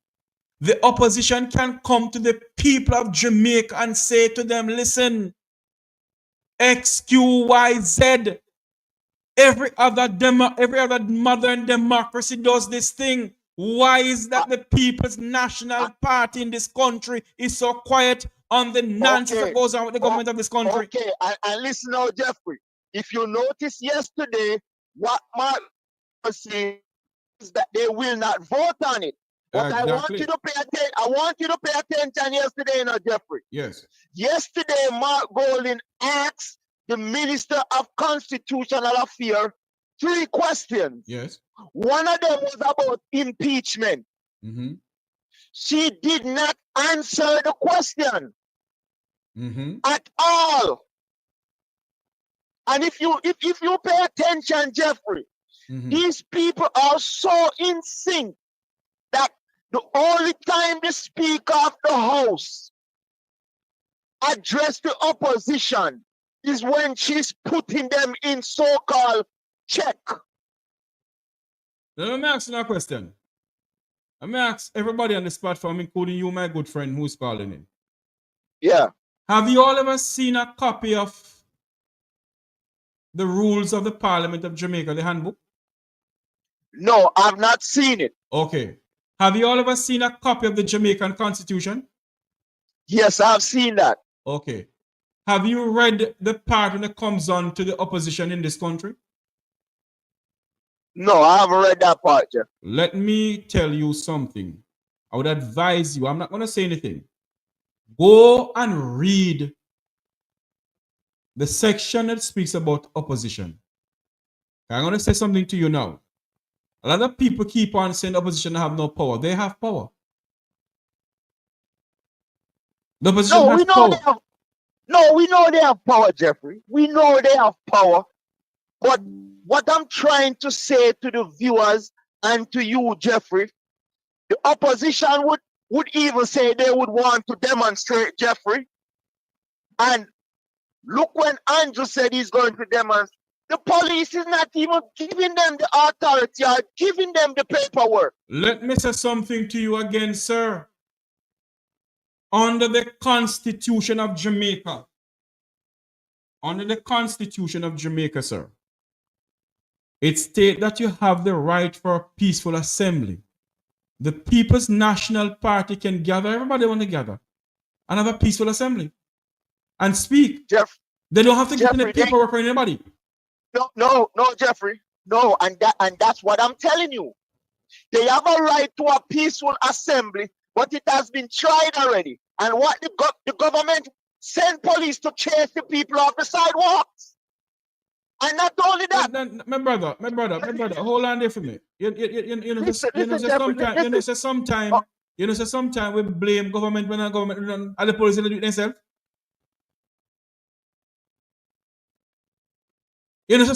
The opposition can come to the people of Jamaica and say to them, listen, X, Q, Y, Z, every other modern democracy does this thing. Why is that the People's National Party in this country is so quiet on the nonsense that goes on with the government of this country? Okay, and listen now, Jeffrey. If you notice yesterday, what Mark was saying is that they will not vote on it. But exactly. I want you to pay attention yesterday, you know, Jeffrey. Yes. Yesterday, Mark Golding asked the Minister of Constitutional Affairs 3 questions. Yes. One of them was about impeachment. Mm-hmm. She did not answer the question at all. And if you pay attention, Jeffrey, these people are so in sync that the only time the Speaker of the House address the opposition is when she's putting them in so-called check. Let me ask you a question. Let me ask everybody on this platform, including you, my good friend, who's calling in. Yeah. Have you all ever seen a copy of the rules of the Parliament of Jamaica, the handbook? No, I've not seen it. Okay. Have you all ever seen a copy of the Jamaican Constitution? Yes, I've seen that. Okay. Have you read the part when it comes on to the opposition in this country? No, I haven't read that part, Jeff. Let me tell you something. I would advise you, I'm not going to say anything. Go and read the section that speaks about opposition. I'm going to say something to you now. A lot of people keep on saying the opposition have no power. They have power. The opposition has power. We know they have power, Jeffrey. We know they have power. But what I'm trying to say to the viewers and to you, Jeffrey, the opposition would even say they would want to demonstrate, Jeffrey. And look, when Andrew said he's going to demonstrate, the police is not even giving them the authority or giving them the paperwork. Let me say something to you again, sir. Under the Constitution of Jamaica, sir, it states that you have the right for a peaceful assembly. The People's National Party can gather, everybody want to gather, and have a peaceful assembly and speak. They don't have to get any paperwork for anybody. No, Jeffrey. No, and that's what I'm telling you. They have a right to a peaceful assembly, but it has been tried already. And what the government sent police to chase the people off the sidewalks. And not only that. My brother, hold on there for me. Sometimes we blame government when the government and the police do it themselves.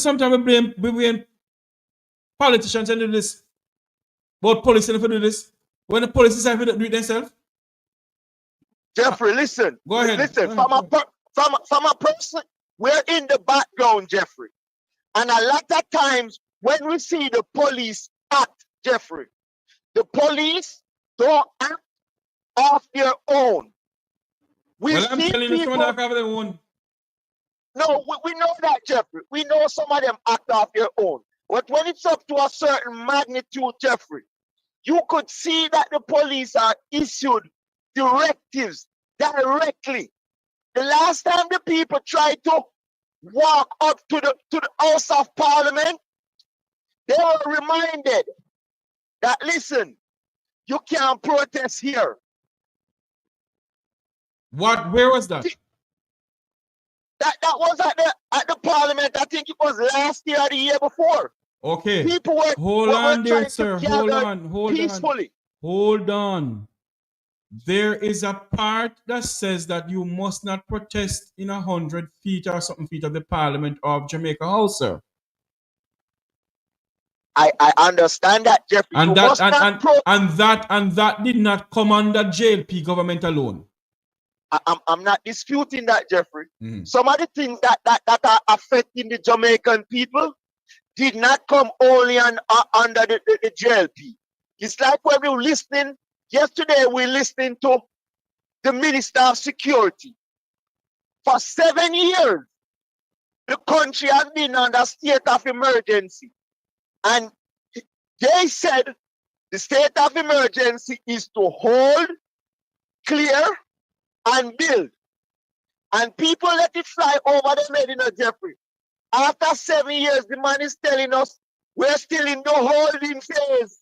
Sometimes we blame politicians and do this, but police and do this when the police decide to do it themselves. Jeffrey, listen. Go ahead. Listen, from a person, we're in the background, Jeffrey. And a lot of times when we see the police act, Jeffrey, the police don't act off their own. I'm telling you, some of them have their own. No, we know that, Jeffrey. We know some of them act off their own. But when it's up to a certain magnitude, Jeffrey, you could see that the police are issued directives directly. The last time the people tried to walk up to the House of Parliament, they were reminded that, listen, you can't protest here. Where was that? That was at the Parliament. I think it was last year or the year before. Okay. People were hold on there, sir. Hold on. There is a part that says that you must not protest in 100 feet or something feet of the Parliament of Jamaica House, sir. I understand that, Jeffrey. And that did not come under JLP government alone. I'm not disputing that, Jeffrey. Some of the things that are affecting the Jamaican people did not come only under the JLP. It's like when we were listening, yesterday we listening to the Minister of Security. For 7 years, the country has been under state of emergency. And they said the state of emergency is to hold, clear, and build. And people let it fly over the head, Jeffrey. After 7 years, the man is telling us we're still in the holding phase.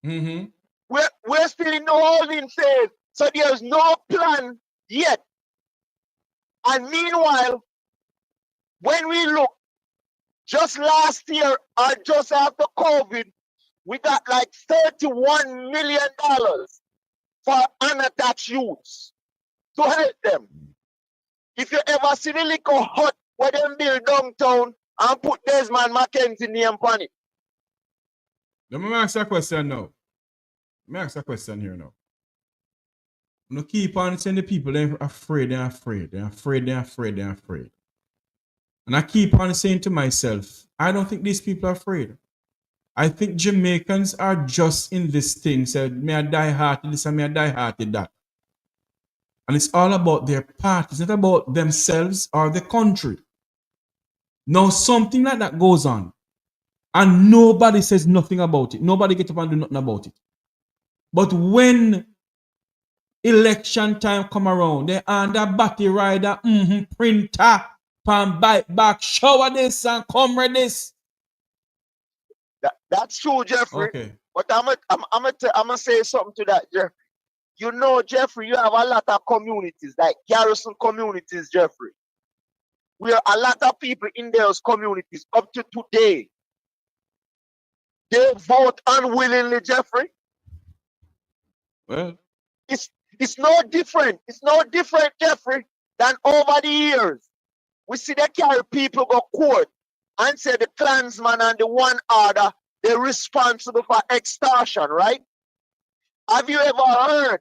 We're still in the holding phase. So there's no plan yet. And meanwhile, when we look, just last year or just after COVID, we got like $31 million for unattached youths to help them. If you ever see the liquor hut where them build downtown and put Desmond Mackenzie name on it. Let me ask a question now. Let me ask a question here now. You keep on saying the people they're afraid. And I keep on saying to myself, I don't think these people are afraid. I think Jamaicans are just in this thing, said, may I die hearted this and may I die hearted that. And it's all about their part. It's not about themselves or the country. Now, something like that goes on. And nobody says nothing about it. Nobody gets up and do nothing about it. But when election time come around, they under batty rider, printer, pan bite back, shower this and come read this. That's true, Jeffrey. Okay. But I'm gonna say something to that, Jeffrey. You know, Jeffrey, you have a lot of communities, like garrison communities, Jeffrey. We are a lot of people in those communities up to today. They vote unwillingly, Jeffrey. Well, it's no different. It's no different, Jeffrey, than over the years. We see they carry people go court and say the Klansman and the one order, they're responsible for extortion, right? Have you ever heard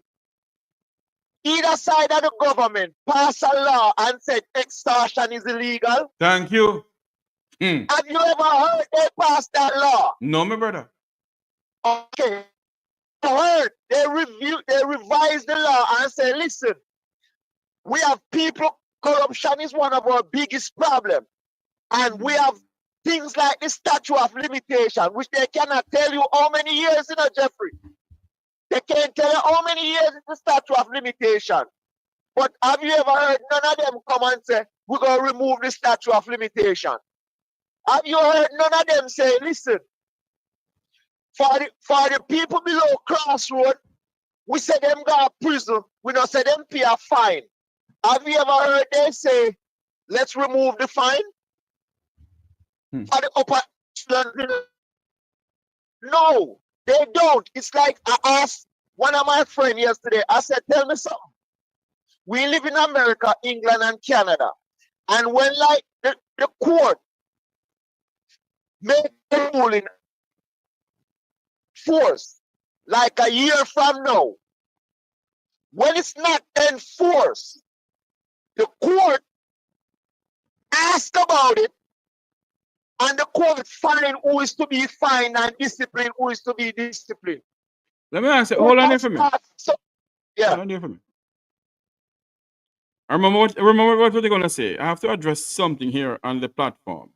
either side of the government pass a law and said extortion is illegal? Thank you. Have you ever heard they pass that law? No, my brother. Okay. I heard they revised the law and said, listen, we have people, corruption is one of our biggest problems. And we have things like the statute of limitation, which they cannot tell you how many years, Jeffrey. They can't tell you how many years is the statute of limitation. But have you ever heard none of them come and say, we're going to remove the statute of limitation? Have you heard none of them say, listen, for the people below Crossroad, we say them go to prison, we don't say them pay a fine. Have you ever heard they say, let's remove the fine? For the upper, no, they don't. It's like I asked one of my friends yesterday, I said, tell me something. We live in America, England, and Canada. And when like the court make a ruling force, like a year from now, when it's not enforced, the court ask about it, and the court find who is to be fined and discipline who is to be disciplined. Let me ask you, hold on there for me. Yeah. Hold on there for me. Remember what they're going to say. I have to address something here on the platform.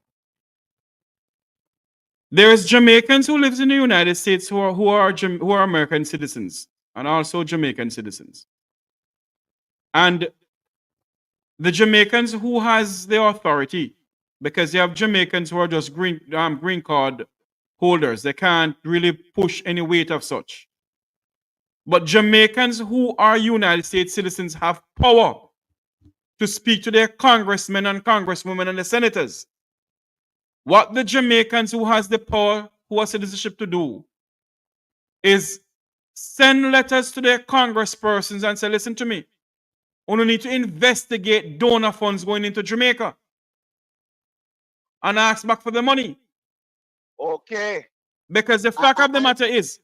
There is Jamaicans who lives in the United States who are American citizens and also Jamaican citizens. And the Jamaicans who has the authority, because you have Jamaicans who are just green card holders. They can't really push any weight of such. But Jamaicans who are United States citizens have power to speak to their congressmen and congresswomen and the senators. What the Jamaicans who has the power, who has citizenship to do, is send letters to their congresspersons and say, listen to me, we need to investigate donor funds going into Jamaica and ask back for the money. Okay. Because the fact of the matter is,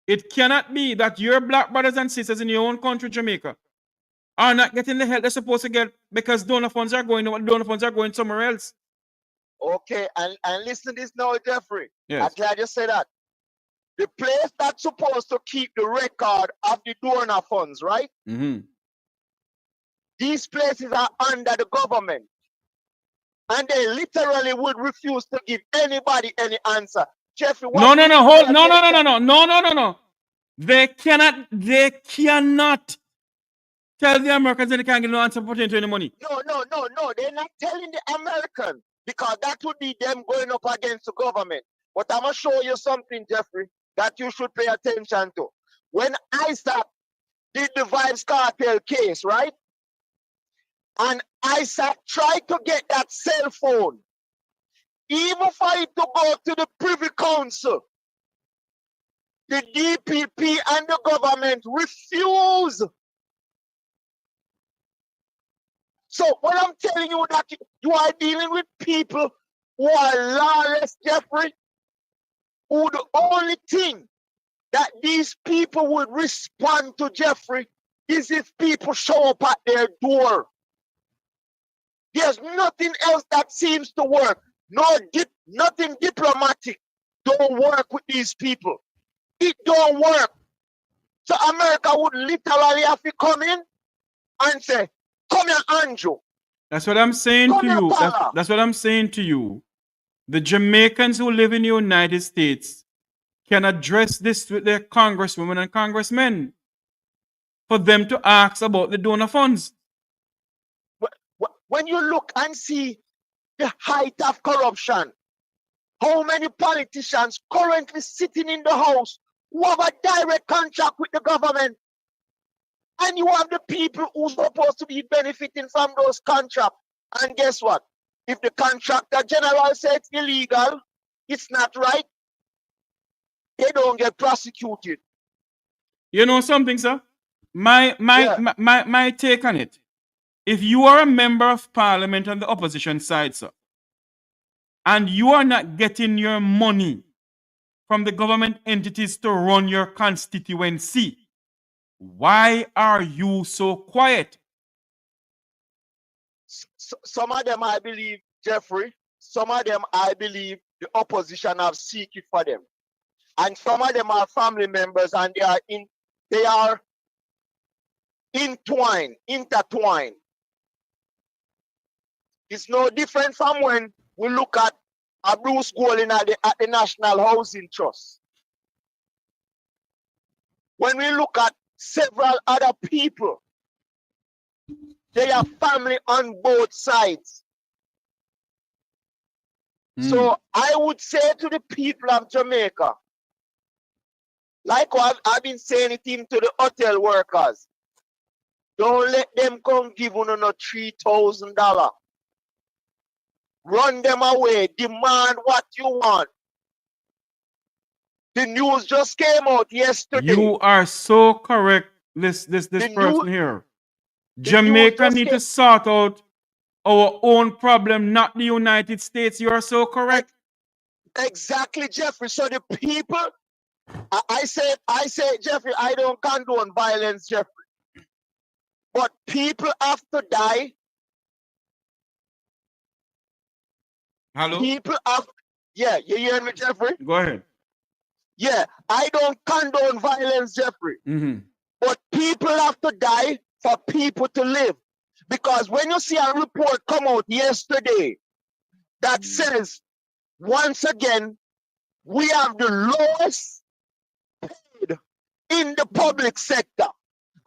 it cannot be that your black brothers and sisters in your own country, Jamaica, are not getting the help they're supposed to get because donor funds are going somewhere else. Okay, and listen to this now, Jeffrey. Yes. I'm glad you said that. The place that's supposed to keep the record of the donor funds, right? Mm-hmm. These places are under the government. And they literally would refuse to give anybody any answer. Jeffrey, No. They cannot tell the Americans that they can't get no answer pertaining to any money. No. They're not telling the American because that would be them going up against the government. But I'm going to show you something, Jeffrey, that you should pay attention to. When ISAP did the Vibes Cartel case, right? And ISAP tried to get that cell phone, even for it to go to the Privy Council, the DPP and the government refused. So what I'm telling you that you are dealing with people who are lawless, Jeffrey, who the only thing that these people would respond to, Jeffrey, is if people show up at their door. There's nothing else that seems to work. Nothing diplomatic don't work with these people. It don't work. So America would literally have to come in and say, come here, Andrew. That's what I'm saying to you. That's what I'm saying to you. The Jamaicans who live in the United States can address this with their congresswomen and congressmen for them to ask about the donor funds. When you look and see the height of corruption, how many politicians currently sitting in the House who have a direct contract with the government, and you have the people who are supposed to be benefiting from those contracts. And guess what? If the contractor general says it's illegal, it's not right, they don't get prosecuted. You know something, sir? My take on it. If you are a member of parliament on the opposition side, sir, and you are not getting your money from the government entities to run your constituency, why are you so quiet? Some of them, I believe, Jeffrey, some of them, I believe, the opposition have seeked for them. And some of them are family members and they are intertwined. It's no different from when we look at a Bruce Golding at the National Housing Trust. When we look at several other people, they have family on both sides. So I would say to the people of Jamaica, like what I've been saying it to the hotel workers, don't let them come give you no $3,000. Run them away. Demand what you want. The news just came out yesterday. You are so correct, this person here. Jamaica need to sort out our own problem, not the United States. You are so correct. Exactly, Jeffrey. So the people, I say, Jeffrey, I don't condone violence, Jeffrey. But people have to die. Hello? People have, yeah, you hear me, Jeffrey? Go ahead. Yeah, I don't condone violence, Jeffrey. But people have to die for people to live. Because when you see a report come out yesterday that says, once again, we have the lowest paid in the public sector,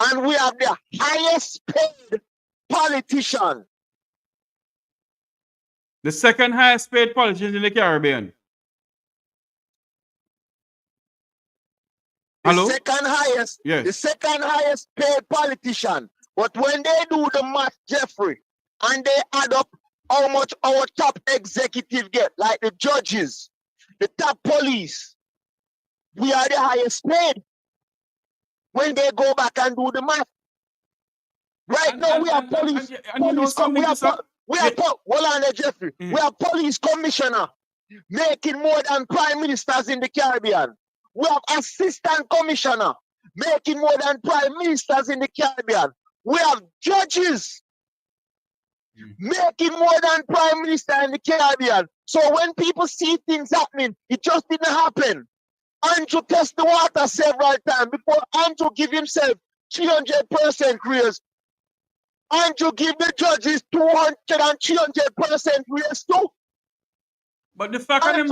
and we have the highest paid politician. The second highest paid politician in the Caribbean. Hello? The second highest, yes. The second highest paid politician. But when they do the math, Jeffrey, and they add up how much our top executive get, like the judges, the top police, we are the highest paid. When they go back and do the math. Right now, we have police. We have Jeffrey. We have police commissioner making more than prime ministers in the Caribbean. We have assistant commissioner making more than prime ministers in the Caribbean. We have judges making more than prime minister in the Caribbean. So when people see things happening, it just didn't happen. Andrew test the water several times before Andrew give himself 300% raise. Andrew give the judges 200 and 300% raise too. But the fact of the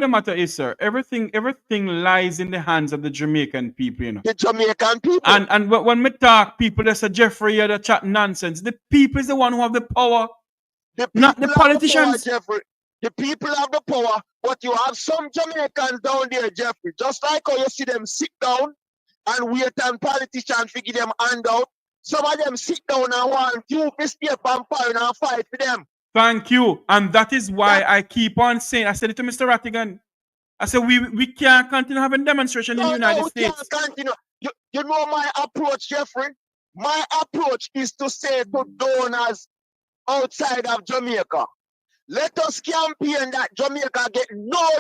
matter is, sir, everything lies in the hands of the Jamaican people, you know. The Jamaican people. And when we talk, people that say Jeffrey here that chat nonsense. The people is the one who have the power, not the politicians. The power, Jeffrey. The people have the power, but you have some Jamaicans down there, Jeffrey. Just like how you see them sit down and wait and politicians figure them hand out. Some of them sit down and want you to step and fight for them. Thank you. And that is why I keep on saying, I said it to Mr. Rattigan. I said, we can't continue having demonstration in the United States. Can't continue. You know my approach, Jeffrey? My approach is to say to donors outside of Jamaica, let us campaign that Jamaica get no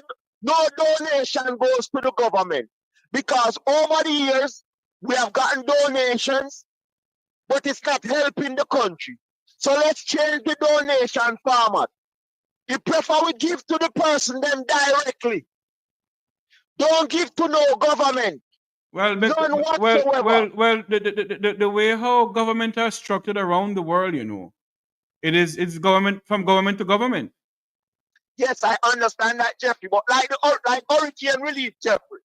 donation goes to the government. Because over the years, we have gotten donations, but it's not helping the country. So let's change the donation format. You prefer we give to the person them directly. Don't give to no government. Well, the way how government are structured around the world, you know, it's government from government to government. Yes, I understand that, Jeffrey. But like hurricane relief, Jeffrey.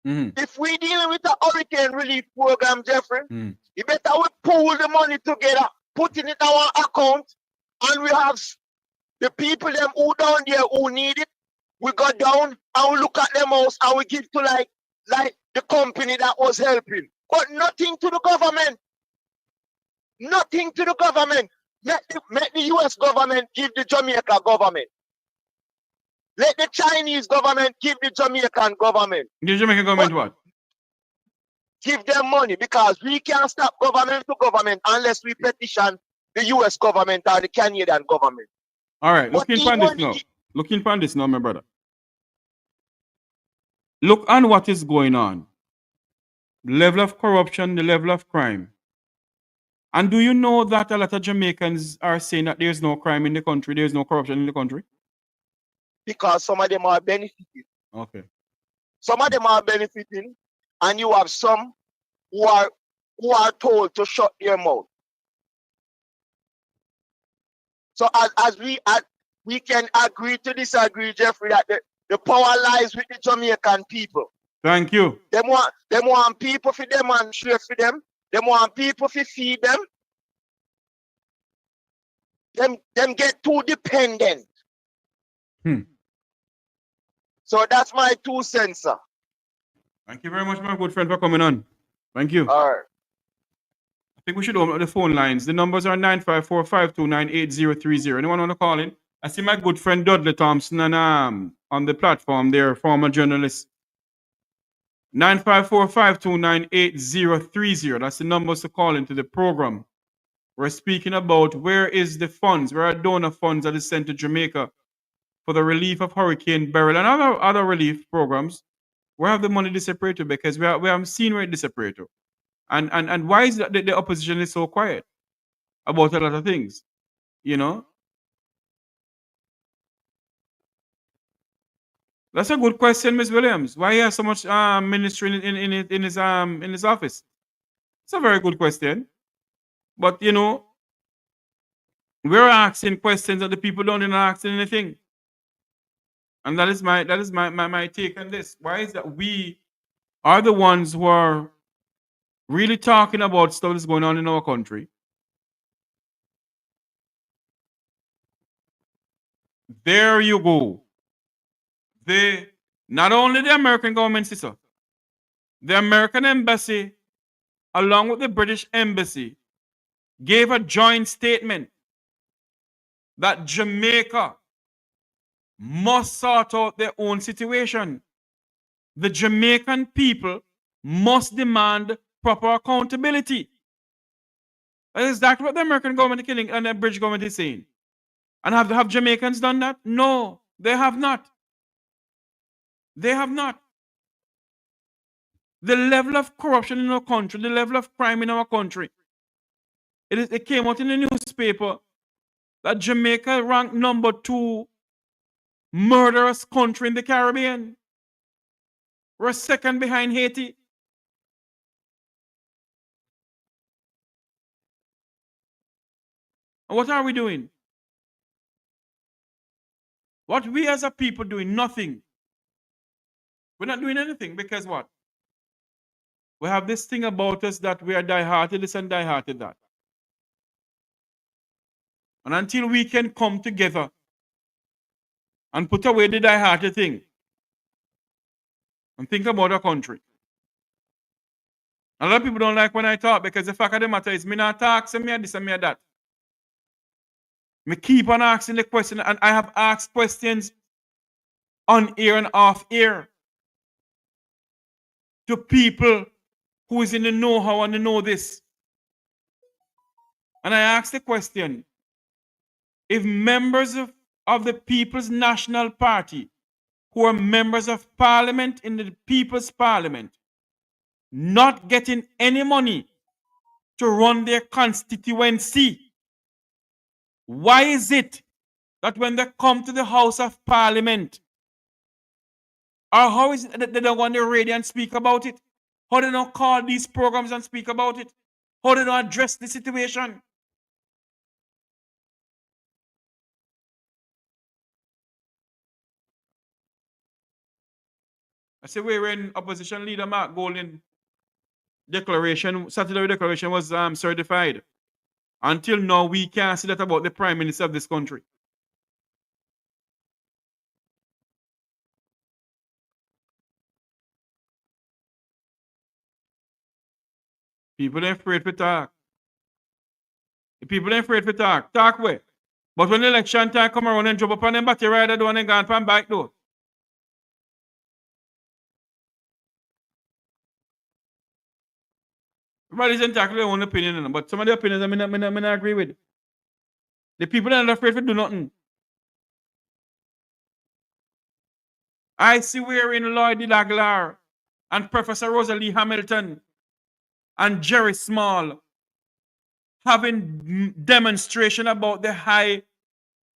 If we dealing with the hurricane relief program, Jeffrey, you better we pool the money together, put it in our account, and we have the people them who down there who need it. We go down and we look at them house and we give to like the company that was helping. But nothing to the government. Nothing to the government. Let the US government give the Jamaica government. Let the Chinese government give the Jamaican government. The Jamaican government what? Give them money, because we can't stop government to government unless we petition the US government or the Canadian government. All right, looking upon this now. Looking upon this now, my brother. Look on what is going on. The level of corruption, the level of crime. And do you know that a lot of Jamaicans are saying that there's no crime in the country, there's no corruption in the country? Because some of them are benefiting. Okay. Some of them are benefiting, and you have some who are told to shut their mouth. So as we can agree to disagree, Jeffrey, that the power lies with the Jamaican people. Thank you. Them want people for demonstrate for them. Them want people to feed them. Them get too dependent. So that's my 2 cents, sir. Thank you very much, my good friend, for coming on. Thank you. All right. I think we should open up the phone lines. The numbers are 954-529-8030. Anyone want to call in? I see my good friend Dudley Thompson and on the platform there, former journalist. 954-529-8030. That's the numbers to call into the program. We're speaking about where is the funds, where are donor funds that is sent to Jamaica for the relief of Hurricane Beryl and other relief programs. Where have the money disappeared? Because we haven't seen where it disappeared. And why is that the opposition is so quiet about a lot of things? You know? That's a good question, Ms. Williams. Why he has so much ministry in his office? It's a very good question. But you know, we're asking questions that the people don't even ask anything. And that is my take on this. Why is that we are the ones who are really talking about stuff that's going on in our country? There you go. Not only the American government, sister, the American embassy, along with the British embassy, gave a joint statement that Jamaica must sort out their own situation. The Jamaican people must demand proper accountability. That is exactly what the American government and the British government is saying. And have Jamaicans done that? No, they have not. They have not. The level of corruption in our country, the level of crime in our country, it came out in the newspaper that Jamaica ranked number 2 murderous country in the Caribbean. We're second behind Haiti. And what are we doing? What we as a people doing? Nothing. We're not doing anything because what? We have this thing about us that we are die-hearted this and die-hearted that. And until we can come together and put away the die-hearted thing and think about our country. A lot of people don't like when I talk because the fact of the matter is me not talk, so me this and me that. Me keep on asking the question, and I have asked questions on air and off air to people who is in the know-how and the know this. And I asked the question, if members of the People's National Party, who are members of parliament in the People's Parliament, not getting any money to run their constituency, why is it that when they come to the House of Parliament, or how is it that they don't go on the radio and speak about it? How they don't call these programs and speak about it? How they don't address the situation? I say when opposition leader Mark Golding declaration, Saturday declaration was certified. Until now, we can't see that about the Prime Minister of this country. People ain't afraid to talk. The people ain't afraid to talk. Talk where? But when election time come around and drop up on them battery rider door and gone pan bike door. Everybody's entitled to their own opinion, but some of the opinions I not agree with. The people are not afraid to do nothing. I see we're in Lloyd Aguilar and Professor Rosalie Hamilton and Jerry Small having demonstration about the high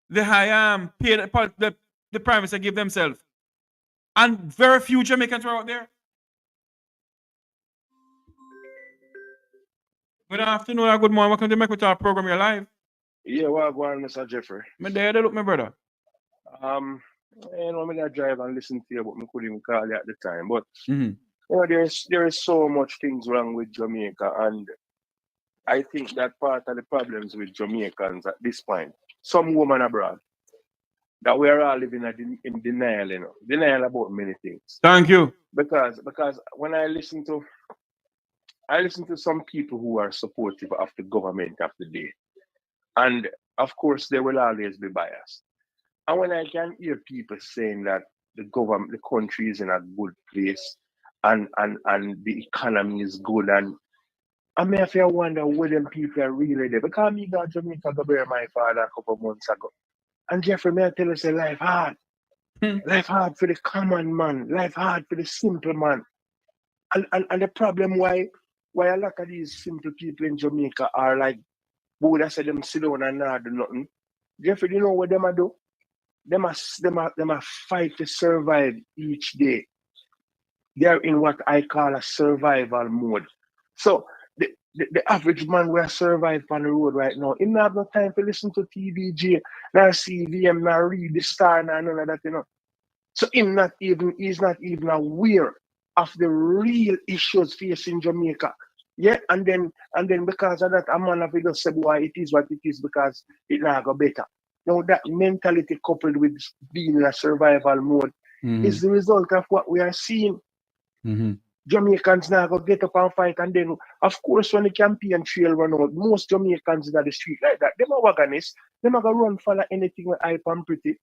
pay the Prime Minister give themselves. And very few Jamaicans were out there. Good afternoon or good morning. Welcome to Mek Wi Talk program. You're live. Yeah, well, go on, Mr. Jeffrey. My dad, look, my brother. You know, I drive and listen to you, but I couldn't call you at the time. But you know, there is so much things wrong with Jamaica, and I think that part of the problems with Jamaicans at this point, some women abroad, that we are all living in denial, you know, denial about many things. Thank you. Because when I listen to some people who are supportive of the government of the day, and of course they will always be biased. And when I can hear people saying that the country is in a good place, and the economy is good, and I may have to wonder where them people are really there. Because me got Jamaica go bury my father a couple of months ago. And Jeffrey, may I tell you, say life hard. Life hard for the common man. Life hard for the simple man. And the problem why a lot of these simple people in Jamaica are like, who would I say them sit down and not do nothing? Jeffrey, do you know what them do? They must fight to survive each day. They're in what I call a survival mode. So the average man will survive on the road right now. He not have no time to listen to TVG, nor CVM, nor read the Star, nor none of that, you know. So he's not even aware of the real issues facing Jamaica. Yeah, and then because of that, a man have to just say why it is what it is because it not go better. Now that mentality coupled with being in a survival mode is the result of what we are seeing. Jamaicans now go get up and fight, and then of course when the campaign trail run out, most Jamaicans in the street like that, them are wagonists, them are gonna run for anything with hype and pretty.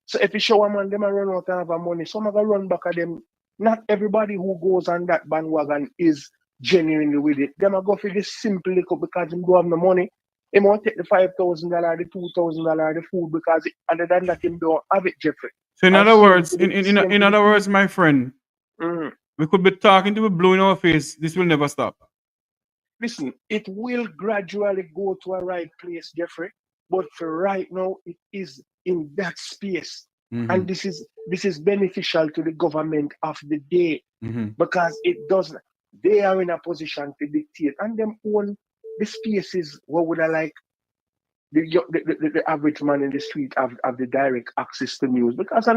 So if you show a man, them a run out and have money, some are gonna run back at them. Not everybody who goes on that bandwagon is genuinely with it. Them a go for this simple little because them don't have no money. They want to take the $5,000, the $2,000, the food because other than that, them don't have it, Jeffrey. So in other words, my friend, we could be talking to be blue in our face. This will never stop. Listen, it will gradually go to a right place, Jeffrey. But for right now, it is in that space. And this is beneficial to the government of the day because it doesn't. They are in a position to dictate and them own the spaces. What would I like? The average man in the street have the direct access to news because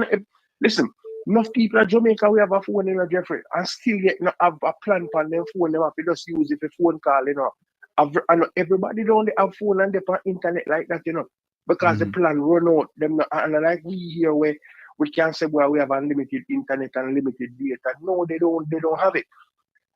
listen, enough people at Jamaica we have a phone in a Jeffrey and still yet not have a plan on their phone. They have to just use it for phone call, you know. And everybody don't have phone and they on internet like that, you know, because the plan run out. Them not, and like we here where we can't say well we have unlimited internet and limited data. No, they don't have it.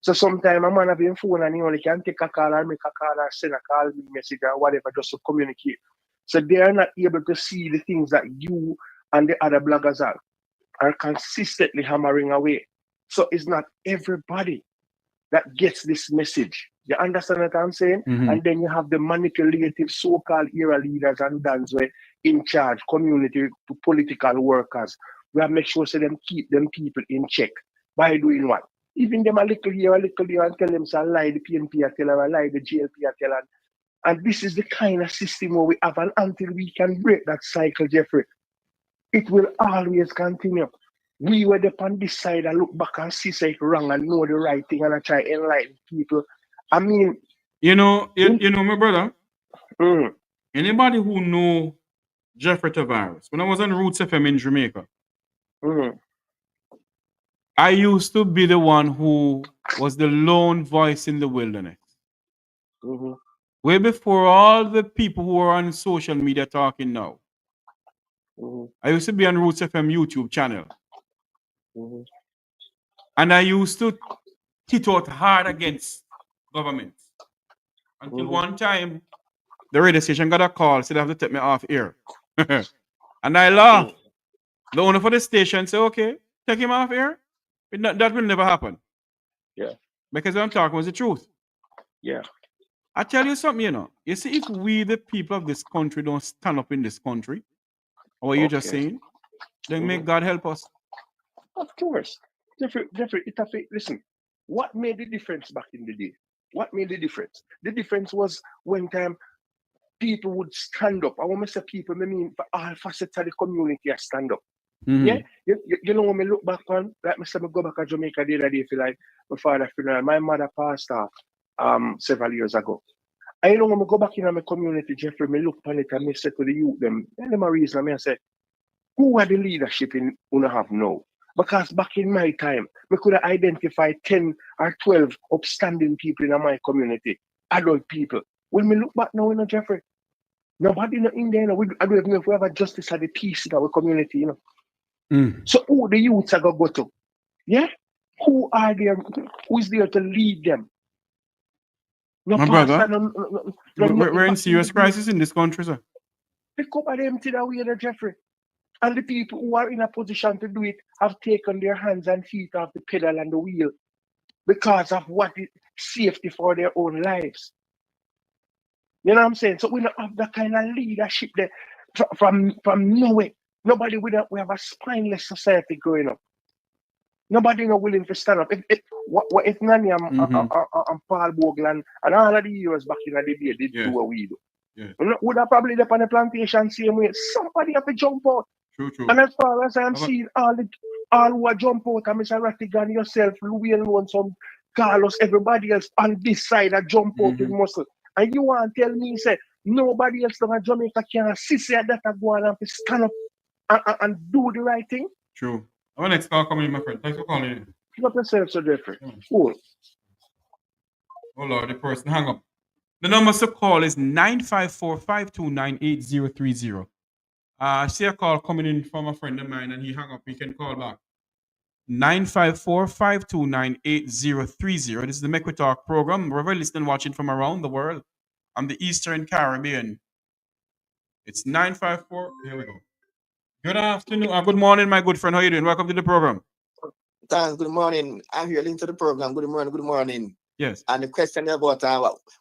So sometimes a man have a phone and he only can take a call or make a call or send a call message or whatever just to communicate. So they are not able to see the things that you and the other bloggers are consistently hammering away. So it's not everybody that gets this message. You understand what I'm saying? And then you have the manipulative so-called era leaders and dons where in charge, community to political workers. We have to make sure so them keep them people in check by doing what? Even them a little here and tell them so lie the PNP tell or lie the GLP tell and this is the kind of system where we have and until we can break that cycle, Jeffrey, it will always continue. We were on this side and look back and see say it's wrong and know the right thing and I try to enlighten people. I mean, you know, my brother. Anybody who know Jeffrey Tavares, when I was on Roots FM in Jamaica, I used to be the one who was the lone voice in the wilderness. Way before all the people who are on social media talking now. I used to be on Roots FM YouTube channel. And I used to tit out hard against government. Until one time, the radio station got a call, said they have to take me off air. And I laughed. The owner for the station said, okay, take him off air. That will never happen. Yeah. Because what I'm talking was the truth. Yeah. I tell you something, you know. You see, if we, the people of this country, don't stand up in this country, or what you're just saying, then may God help us. Of course. Jeffrey, listen, what made the difference back in the day? What made the difference? The difference was when people would stand up. I want to say people, I mean, for all facets of the community, I stand up. Yeah, you know when I look back on, like I said, I go back to Jamaica the other day for like my father's funeral. My mother passed off several years ago. I know when I go back in my community, Jeffrey, I look on it and I say to the youth, them a reason, I say, who are the leadership in we have now? Because back in my time, we could identify 10 or 12 upstanding people in my community, adult people. When we look back now, you know, Jeffrey, nobody in there, you know, I don't even know if we have a justice or the peace in our community, you know. So who the youths are going to go to? Yeah? Who are there? Who is there to lead them? No, my brother, we're in serious crisis in this country, sir. Pick up at empty that way, Jeffrey. And the people who are in a position to do it have taken their hands and feet off the pedal and the wheel because of what is safety for their own lives. You know what I'm saying? So we don't have that kind of leadership there from nowhere. Nobody we have a spineless society growing up. Nobody not willing to stand up. If Nani and Paul Bogle and all of the years back in the day did do what we do. Would have probably up on the plantation same way. Somebody have to jump out. True, true. And as far as I'm seeing, all who are jump out, and Mr. Rattigan, yourself, Louis and some Carlos, everybody else on this side are jump out with muscle. And you want to tell me, say, nobody else in Jamaica can assist you that are going to stand up and do the right thing? True. Our next call coming in, my friend. Thanks for calling in. Keep up yourself, Sir Jeffrey. Cool. Oh, Lord, the person hang up. The number to call is 954-529-8030. I see a call coming in from a friend of mine and he hung up. He can call back. 954-529-8030. This is the Mek Wi Talk program. Wherever listening, watching from around the world on the Eastern Caribbean. It's 954. Here we go. Good afternoon. Good morning, my good friend. How are you doing? Welcome to the program. Thanks. Good morning. I'm here listening to the program. Good morning. Good morning. Yes. And the question about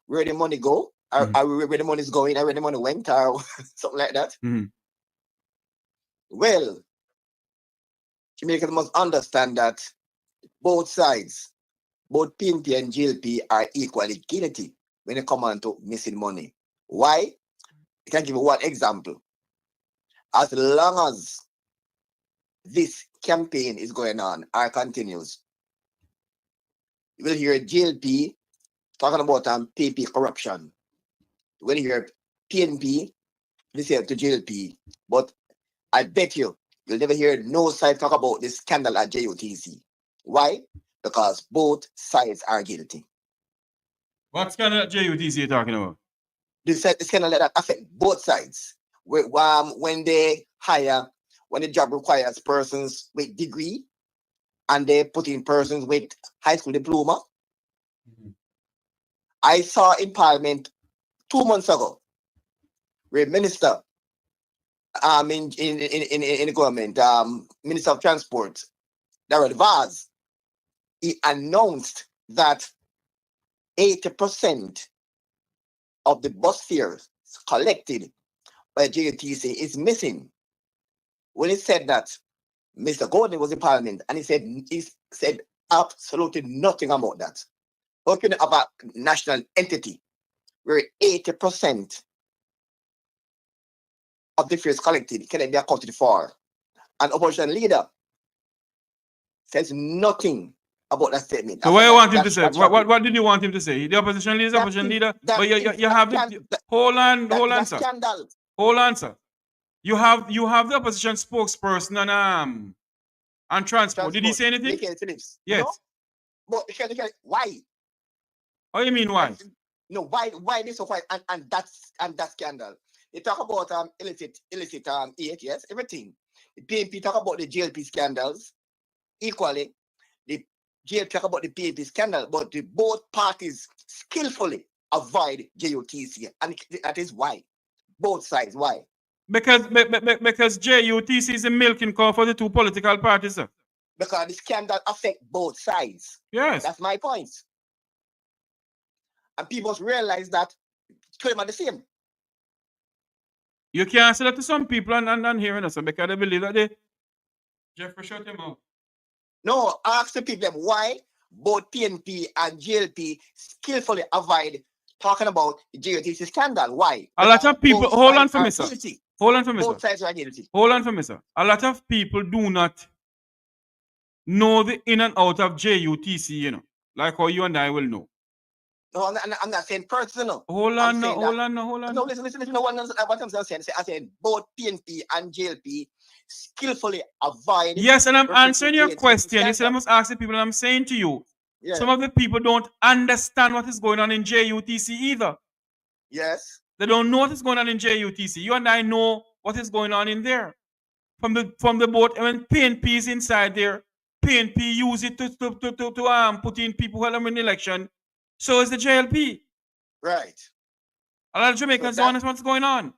where the money go? Where the money is going? Where the money went? Or something like that. Well, Jamaicans must understand that both sides, both PNP and GLP, are equally guilty when it comes to missing money. Why? I can give you one example. As long as this campaign is going on or continues, you will hear GLP talking about PP corruption. You will hear PNP listen to GLP, but I bet you'll never hear no side talk about this scandal at JUTC. Why? Because both sides are guilty. What scandal at JUTC you're talking about? The scandal that affect both sides. When they hire, when the job requires persons with degree, and they put in persons with high school diploma. I saw in Parliament 2 months ago, where Minister in the government, Minister of Transport, Darrell Vaz, he announced that 80% of the bus fares collected by JUTC is missing. When he said that, Mr. Gordon was in Parliament and he said absolutely nothing about that. How can you have a national entity where 80% of the fares collected can be accounted for? An opposition leader says nothing about that statement. So what you want him to say? What did you want him to say? The opposition leader is opposition leader. But you have the hold on, sir. Hold on, sir. You have the opposition spokesperson and transport. Did he say anything? Yes. But why? How you mean why? No, why this so quiet and that scandal? They talk about illicit aid, yes, everything. The PNP talk about the GLP scandals. Equally, the GLP talk about the PNP scandal, but both parties skillfully avoid JUTC, and that is why. Both sides, why? Because JUTC is a milking cow for the two political parties, sir. Because the scandal affect both sides. Yes. That's my point. And people must realize that claim are the same. You can't say that to some people and hearing us because they believe that Jeffrey shut him out. No, ask the people why both PNP and GLP skillfully avoid talking about the JUTC scandal. Why? A lot of people, hold on for me, sir. Hold on for me, both sir. sides are guilty. Hold on for me, sir. A lot of people do not know the in and out of JUTC, you know, like how you and I will know. No, I'm not saying personal. Hold on. No, listen. No, what I'm saying. I said both PNP and JLP skillfully avoid. Yes, and I'm answering your question. You said I must ask the people, and I'm saying to you, some of the people don't understand what is going on in JUTC either. Yes. They don't know what is going on in JUTC. You and I know what is going on in there. From the boat, when PNP is inside there, PNP use it to put in people who are in the election. So is the JLP. Right. A lot of Jamaicans don't understand what's going on.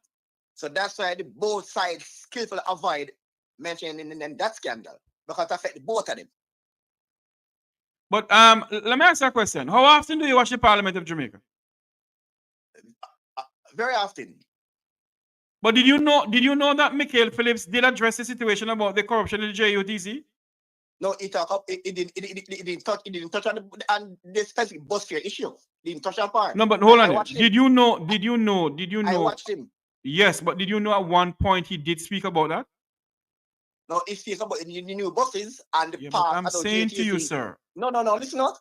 So that's why the both sides skillfully avoid mentioning in that scandal, because it affects both of them. But let me ask you a question. How often do you watch the Parliament of Jamaica? Very often. But did you know that Michael Phillips did address the situation about the corruption in the JUTC? No, it didn't touch on the specific bus fare issue. It didn't touch on part. No, but hold on. Did you know? I watched him. Yes, but did you know at one point he did speak about that? Now, it speaks about the new buses and the but part. I'm saying to you, sir. No. Listen, not.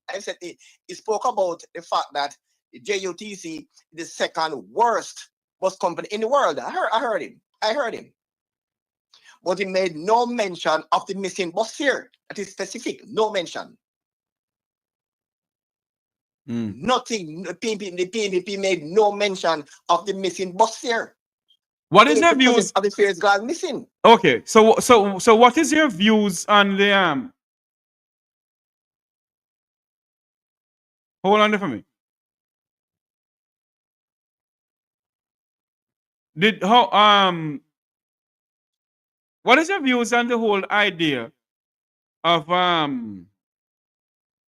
I said it spoke about the fact that the JUTC is the second worst bus company in the world. I heard him. But he made no mention of the missing bus here. That is specific. No mention. Nothing. The PNP made no mention of the missing bus here. What is your views of the fares gone missing? Okay, so what is your views on the Hold on there for me. What is your views on the whole idea of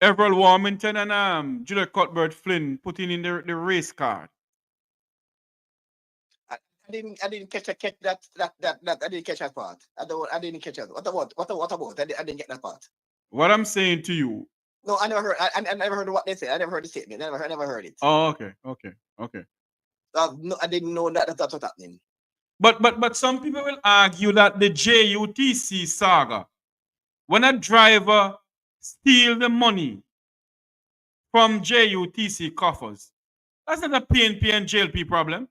Everett Warmington and Julia Cuthbert Flynn putting in the race card? I didn't catch that. I didn't catch that part. I didn't catch that. What about? I didn't get that part. What I'm saying to you. No, I never heard. I never heard what they said. I never heard the statement. I never heard it. Oh, okay. No, I didn't know that's what's happening. But some people will argue that the JUTC saga, when a driver steals the money from JUTC coffers, that's not a PNP and JLP problem.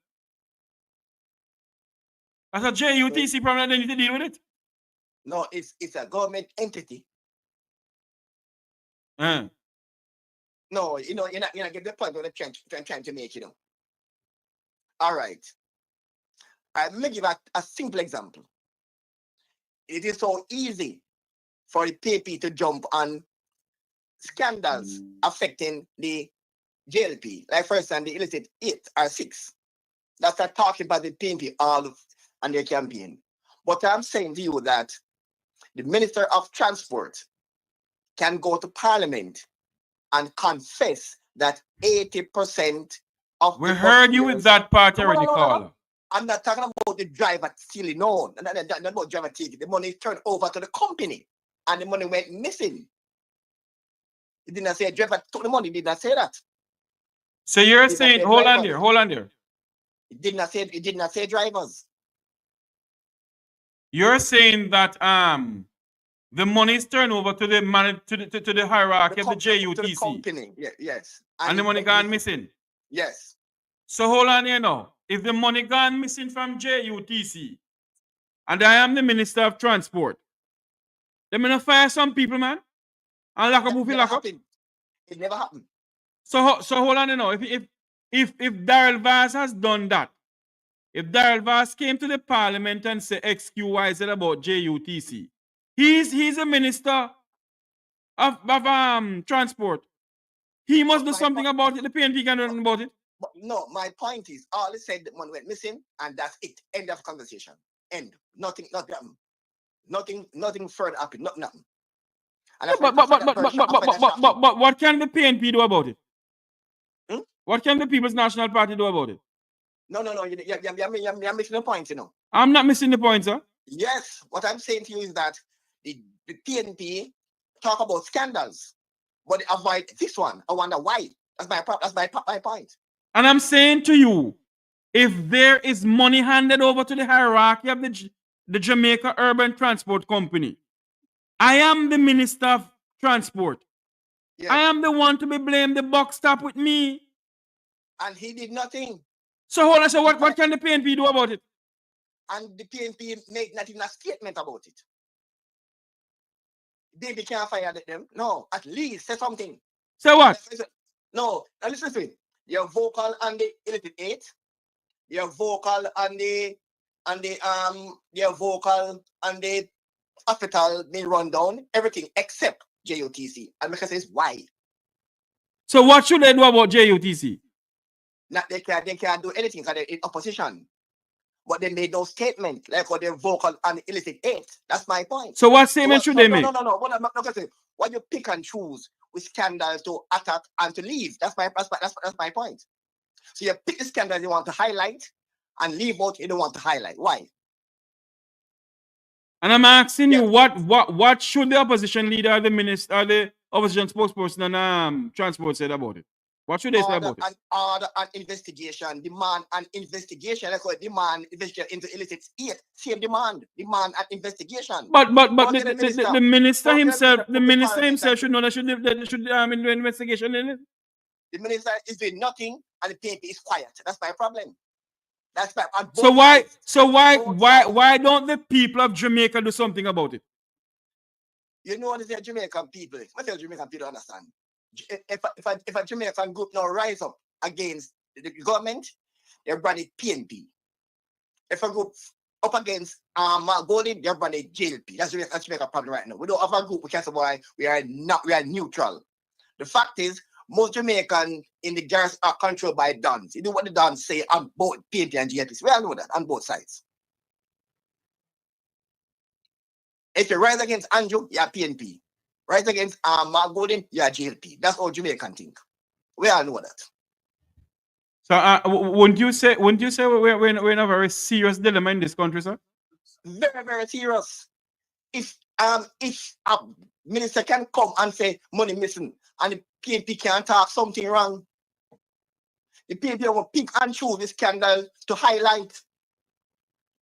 That's a JUTC problem. They need to deal with it. No, it's a government entity. No, you're not getting the point what I'm trying to make, All right. Let me give a simple example. It is so easy for the PNP to jump on scandals affecting the JLP, like first and the illicit 8 or 6. That's not talking about the PNP all on their campaign. But I'm saying to you that the Minister of Transport can go to Parliament and confess that 80% of we heard you with that part already, caller. I'm not talking about the driver stealing, no. Not about driver taking. The money turned over to the company and the money went missing. He did not say driver took the money, he did not say that. So you're saying, hold on there. It did not say drivers. You're saying that the money is turned over to the hierarchy of the JUTC. To the company, yes. And the money gone missing. Yes. So hold on here now. If the money gone missing from JUTC, and I am the Minister of Transport, they're gonna fire some people, man, and lock up who feel lock up. It never happened. So hold on here now. If Daryl Vaz has done that, if Daryl Vaz came to the Parliament and said XQYZ about JUTC, he's a Minister of Transport. He must do something about it. The PNP can do nothing about it. But no, my point is, all they said that money went missing, and that's it. End of conversation. End. Nothing further happened. Nothing. But what can the PNP do about it? What can the People's National Party do about it? No. You're missing the point, I'm not missing the point, sir. Yes. What I'm saying to you is that the PNP talk about scandals, but they avoid this one. I wonder why. That's my point. And I'm saying to you, if there is money handed over to the hierarchy of the Jamaica Urban Transport Company, I am the Minister of Transport. Yes. I am the one to be blamed. The buck stop with me. And he did nothing. So hold on. So what can the PNP do about it? And the PNP made not even a statement about it. They can't fire them. No, at least say something. Say what? No, now listen to it. You're vocal on the illicit 8. You're vocal on the hospital being run down. Everything except JUTC. And because says why. So what should they do about JUTC? Not they can't do anything because they're in opposition. But they made no statement like what they're vocal on the illicit 8. That's my point. So what statement should they make? No. What I'm not gonna say. Why you pick and choose with scandals to attack and to leave? That's my point. So you pick the scandals you want to highlight and leave out you don't want to highlight. Why? And I'm asking you, what should the opposition leader, the minister, or the opposition spokesperson and transport said about it? What should they say about it? Order an investigation, demand an investigation. That's what demand investigation into illicit state. Same demand an investigation. But the minister himself should know that should do investigation in it. The minister is doing nothing and the PNP is quiet. That's my problem. That's my why don't the people of Jamaica do something about it? You know what the Jamaican people? What the Jamaican people understand? If a Jamaican group now rise up against the government, they're branded PNP. If a group up against Golden, they're branded JLP. That's Jamaica problem right now. We don't have a group. We can't say why we are neutral. The fact is, most Jamaicans in the garrison are controlled by dons. You know what the dons say on both PNP and JLP. We all know that on both sides. If you rise against Andrew, you're PNP. Rise against Mark Golden, you're JLP. That's all Jamaican think. We all know that. So wouldn't you say we're in a very serious dilemma in this country, sir? Very, very serious. If a minister can come and say money missing and the PNP can't talk something wrong, the PNP will pick and choose the scandal to highlight.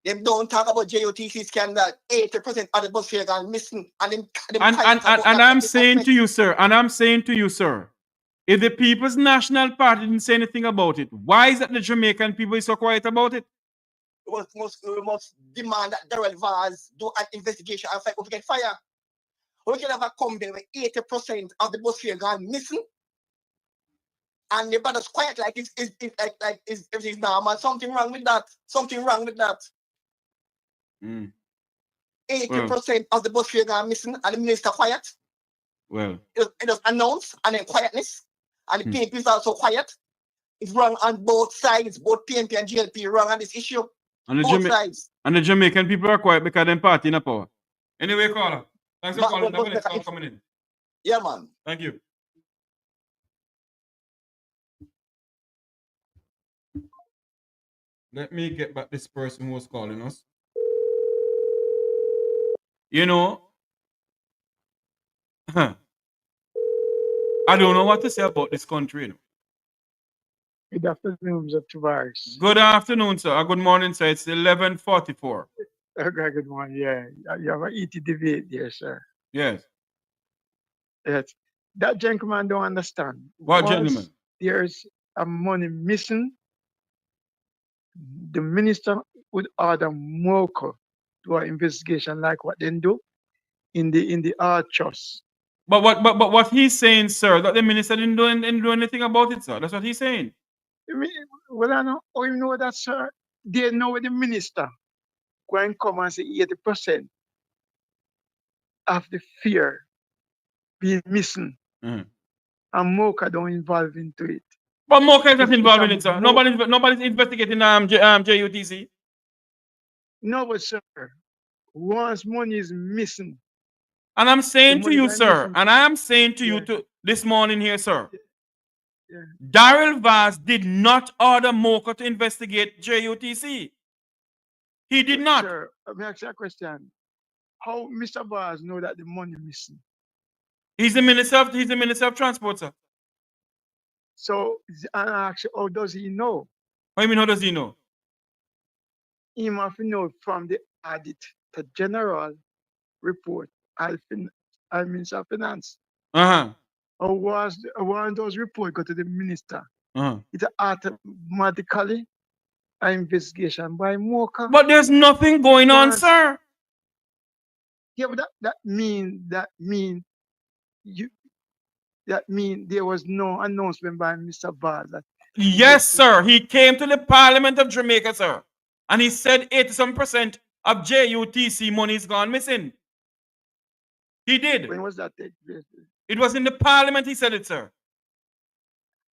They don't talk about JUTC scandal. 80% of the bus fare gone missing. And I'm saying to you, sir, if the People's National Party didn't say anything about it, why is that the Jamaican people is so quiet about it? We must demand that Daryl Vaz do an investigation and fight. We get fire. We can have a company with 80% of the bus fare gone missing. And the brothers quiet like everything's normal. Something wrong with that. 80% of the bus fare gone missing and the minister quiet. Well, it was announced and then quietness. And the PNP is also quiet. It's wrong on both sides. Both PNP and GLP wrong on this issue. Both sides. And the Jamaican people are quiet because they're party in a power. Anyway, caller. Thanks for calling. Thanks for coming in. Yeah, man. Thank you. Let me get back this person who was calling us. You know, I don't know what to say about this country. You know. Good afternoon, Mr. Tavares. Good afternoon, sir. Good morning, sir. It's 11:44. Okay, good morning. Yeah, you have an ET debate there, sir. Yes. Yes. That gentleman don't understand. What gentleman? There's a money missing. The minister would order Mocha to an investigation like what they do in the art trust. But what he's saying, sir, that the minister didn't do anything about it, sir. That's what he's saying. Well, I know. Oh, you know that, sir. They know where the minister go and come and say 80% of the fear being missing, and Mocha don't involve into it. But Mocha is not involved in it, sir. Nobody's investigating JUTC. No, but sir, once money is missing. And I'm saying to you, sir, and I am saying to you this morning here, sir, Daryl Vaz did not order Mocha to investigate JUTC. He did not. Sir, let me ask you a question. How Mr. Vaz know that the money missing? He's the minister of transport, sir. So I ask you, how does he know? What do you mean, how does he know? He must know from the Auditor General report, Minister of Finance. Or was those reports go to the minister? It's automatically an investigation by Mocha. But there's nothing going on, sir. Yeah, but that mean there was no announcement by Mr. Vaz. Yes, sir. He came to the Parliament of Jamaica, sir, and he said 87% of JUTC money is gone missing. He did. When was that take place? It was in the Parliament. He said it, sir.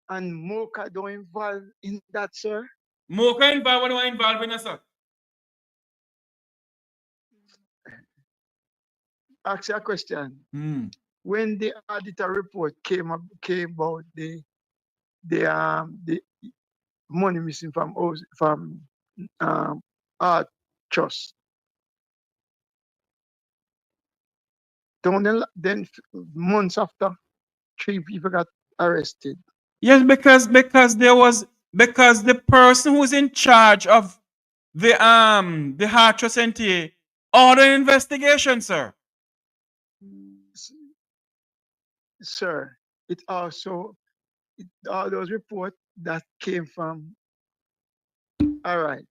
And Mocha don't involve in that, sir. Mocha involved when involved in it, sir. Ask you a question. When the auditor report came about the money missing from art trust, then months after, 3 people got arrested. Yes, because the person who's in charge of the hardship NTA ordered investigation, sir. Sir, it also all those reports that came from, all right,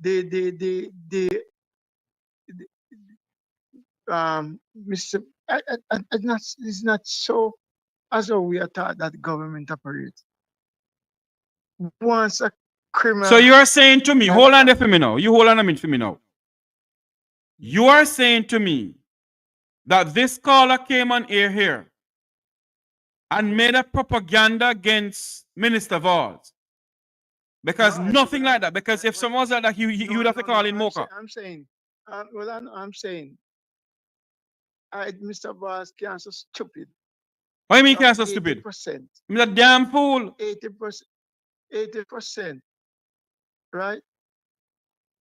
Mr. It's not so as though we are taught that government operates. Once a criminal. So you are saying to me, hold on there for me now. You hold on a minute for me now. You are saying to me that this caller came on air here and made a propaganda against Minister Valls. Because nothing like that. Because if someone was like that, you would have to call in Mocha. I'm saying, I'm saying, Mr. Valls can't so stupid. What do you mean can't so stupid? 80%. I'm a damn fool. 80%. Right?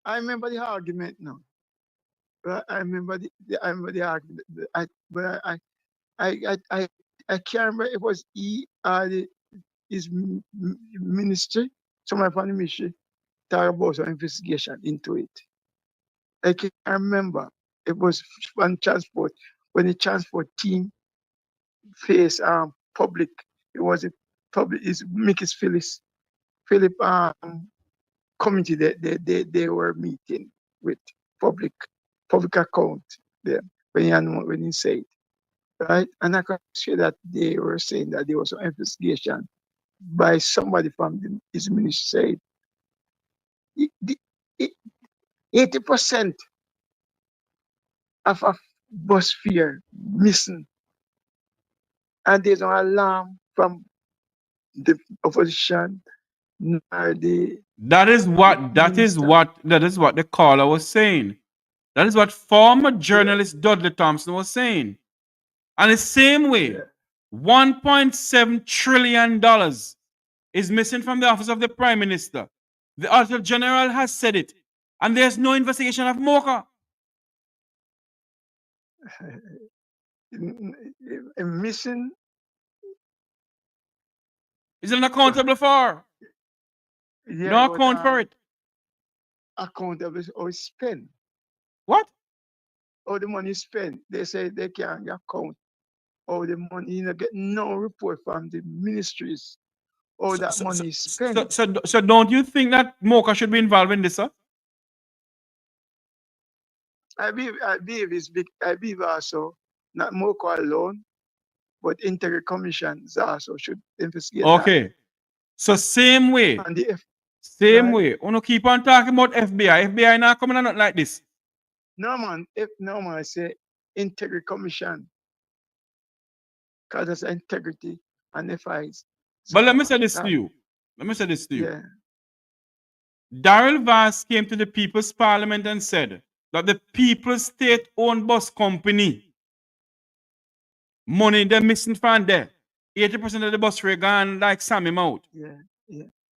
I remember the argument now. Right? I remember the argument. I can't remember if it was his ministry, somebody from the ministry, talk about some investigation into it. I can't remember. It was when the transport team faced public. It was a public. It's Mickey's Philip committee that they were meeting with public account there when he said, right? And I can see that they were saying that there was an investigation by somebody from his ministry said 80% of bus fare missing, and there's no alarm from the opposition. That is what the caller was saying. That is what former journalist Dudley Thompson was saying. And the same way, $1.7 trillion is missing from the office of the Prime Minister. The Auditor General has said it. And there's no investigation of Mocha. Missing. Is it accountable for? Yeah, no account for it. Accountable or spent. What? All the money spent. They say they can't account. All the money, you know, get no report from the ministries. All that money is spent. So don't you think that Mocha should be involved in this, sir? I believe it's big. I believe also not Mocha alone, but Integrity Commissions also should investigate. Okay. That. So same way. And the same way. You know, keep on talking about FBI. FBI not coming on like this. No man. I say Integrity Commission. Because it's integrity and FIs. But let me say this to you. Yeah. Daryl Vance came to the People's Parliament and said that the People's State-owned bus company money they're missing from there. 80% of the bus fare gone like Sammy Mouth. Yeah.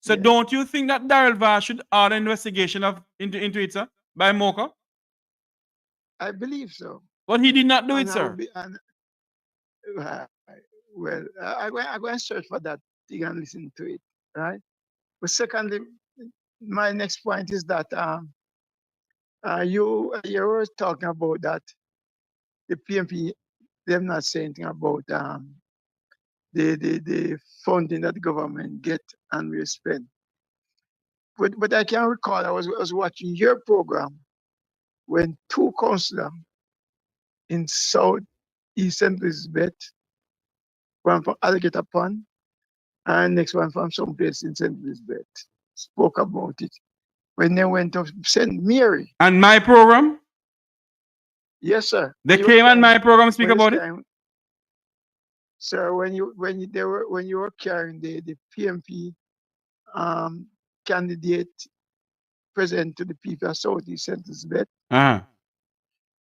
So don't you think that Daryl Vance should order investigation into it, sir, by Mocha? I believe so. But he did not do it, sir. Well, I'm going to search for that thing and listen to it, right? But secondly, my next point is that you were talking about that the PMP, they're not saying anything about the funding that the government get and we spend. But I can recall I was watching your program when two councillors in South East St. Elizabeth, one from Alligator Pond, and next one from someplace in St. Elizabeth, spoke about it when they went to St. Mary. And my program? Yes, sir. They came on my program to speak about it? Sir, when you were carrying the PMP candidate president to the people of South East St. Elizabeth,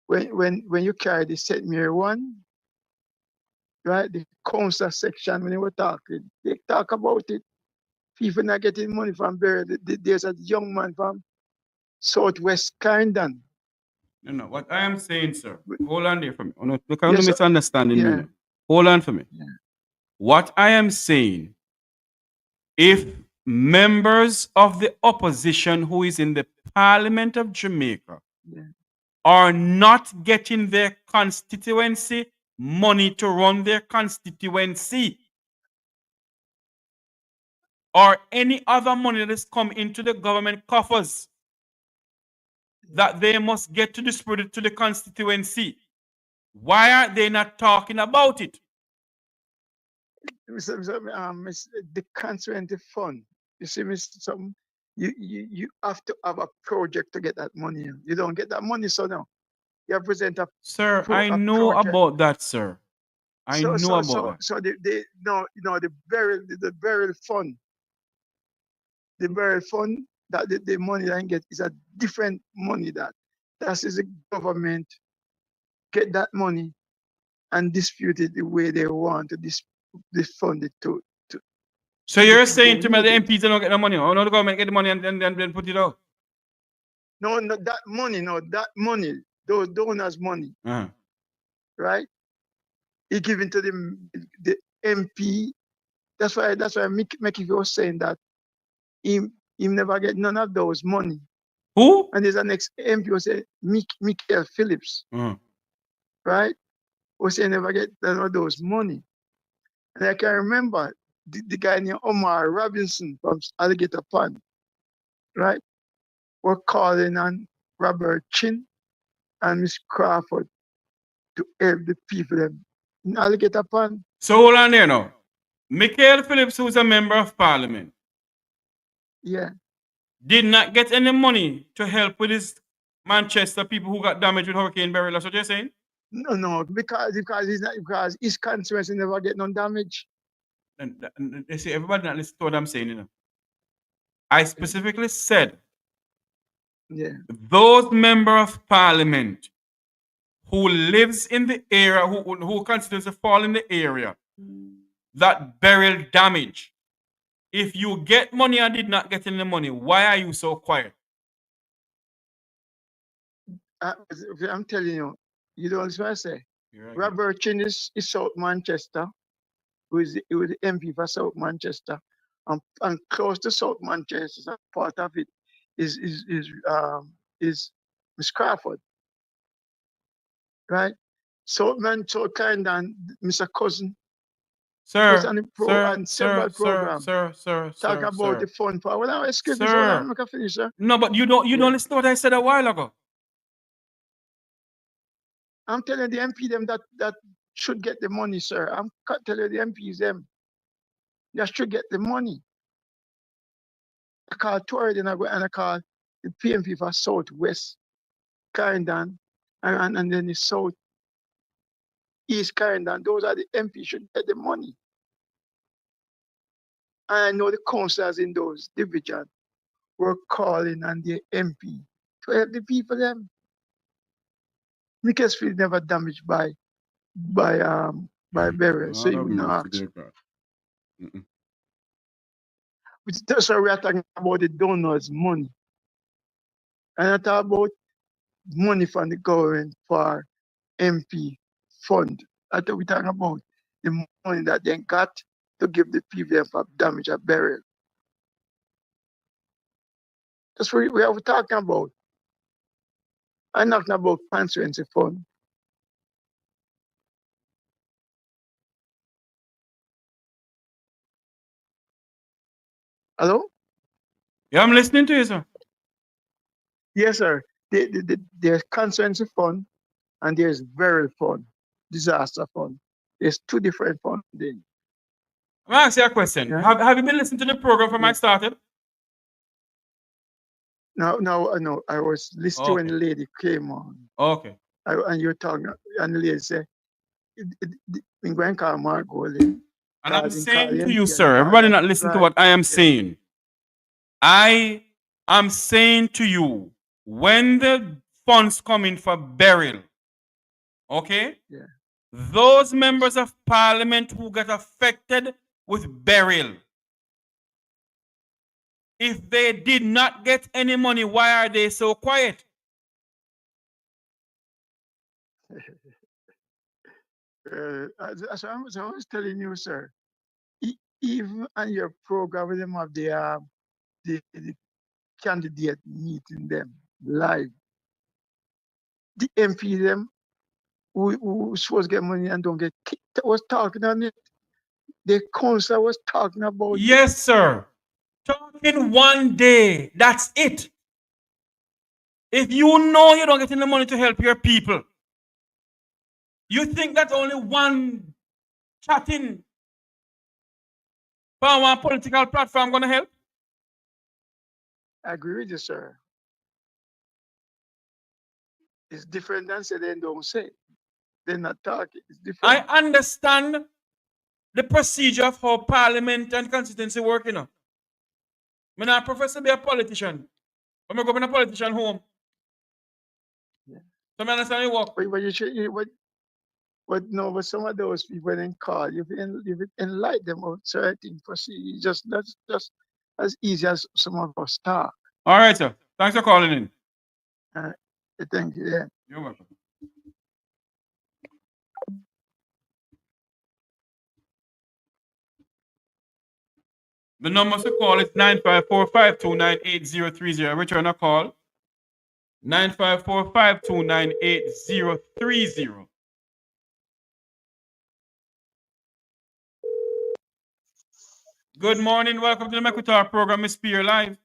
when you carried the St. Mary one, right, the council section, when they were talking, they talk about it. People not getting money from Beryl. There's a young man from Southwest Clarendon. No, what I am saying, sir, hold on there for me. Look, I'm misunderstanding me. Hold on for me. Yeah. What I am saying if members of the opposition who is in the Parliament of Jamaica are not getting their constituency money to run their constituency, or any other money that has come into the government coffers that they must get to distribute to the constituency, why are they not talking about it? The constituency fund. You see, Mr. You have to have a project to get that money. You don't get that money, so now you present a Sir, I know about that, sir. I know about that. So the burial fund. The burial fund, that the money that I get is a different money that is the government get that money and dispute it the way they want to fund it to. So you're saying to me the MPs don't get the money, or no, the government get the money and then put it out? No, that money, those donors' money, right? He given to the MP. That's why Mek was saying that he never get none of those money. Who? And there's an ex-MP who said Michael Phillips, right? Who say never get none of those money. And I can remember the guy named Omar Robinson from Alligator Pond, right? Were calling on Robert Chin and Miss Crawford to help the people in Alligator Pond. So hold on there now. Michael Phillips, who's a member of parliament, did not get any money to help with his Manchester people who got damaged with Hurricane Beryl. That's what you're saying? No, because his constituency never get no damage. And they say everybody not listen to what I'm saying, you know. I specifically said those member of parliament who lives in the area, who considers to fall in the area that Beryl damage. If you get money and did not get any money, why are you so quiet? I'm telling you, you don't listen what I say. Right. Robert Chin is South Manchester, who is the MP for South Manchester, and close to South Manchester, part of it is Miss Crawford, right? So Clarendon, Mr. Cousin, was on the several programs. Talk about the fund for. Well, excuse me, so I'm not finish, sir. No, but you don't listen to what I said a while ago. I'm telling the MP them that should get the money, sir. I'm telling the MPs them that should get the money. I call Tory, then I go and I call the PMP for Southwest Clarendon, and then the South East Clarendon. Those are the MPs should get the money. And I know the councillors in those divisions were calling on the MP to help the people them. Nickelsfield never damaged by Beryl, so you not ask. That's why we are talking about the donors' money. And I talk about money from the government for MP fund. That's what we're talking about. The money that they got to give the people for damage at Beryl. That's what we are talking about. I'm not talking about constituency fund. Hello? Yeah, I'm listening to you, sir. Yes, sir. There's constituency fund and there's Beryl fund, disaster fund. There's two different funds. I'm going to ask you a question. Yeah? Have you been listening to the program from I started? No. I was listening when the lady came on. Okay. And you're talking, and the lady said, I'm going to call Marco. And I'm saying to you, sir, everybody not listen to what I am saying. I am saying to you, when the funds come in for Beryl, okay? Yeah. Those members of parliament who got affected with Beryl, if they did not get any money, why are they so quiet? As I was telling you, sir, even on your program with them have the candidate meeting them live. The MP them who supposed to get money and don't get kicked was talking on it. The council was talking about it. Yes, sir. Talking one day. That's it. If you know you don't get any money to help your people, you think that only one chatting for one political platform gonna help? I agree with you, sir. It's different than say they don't say. They're not talking. It's different. I understand the procedure of how parliament and constituency work, you know. I'm not a professor, be a politician. I'm going to go in a politician home. Yeah. So I understand you work. But no, but some of those people then call, you've enlightened them of certain procedures. That's just as easy as some of us talk. All right, sir. Thanks for calling in. Thank you. Yeah. You're welcome. The number to call is 954-529-8030. Return a call. 954-529-8030. Good morning. Welcome to the Mek Wi Talk program. Miss Pierre live.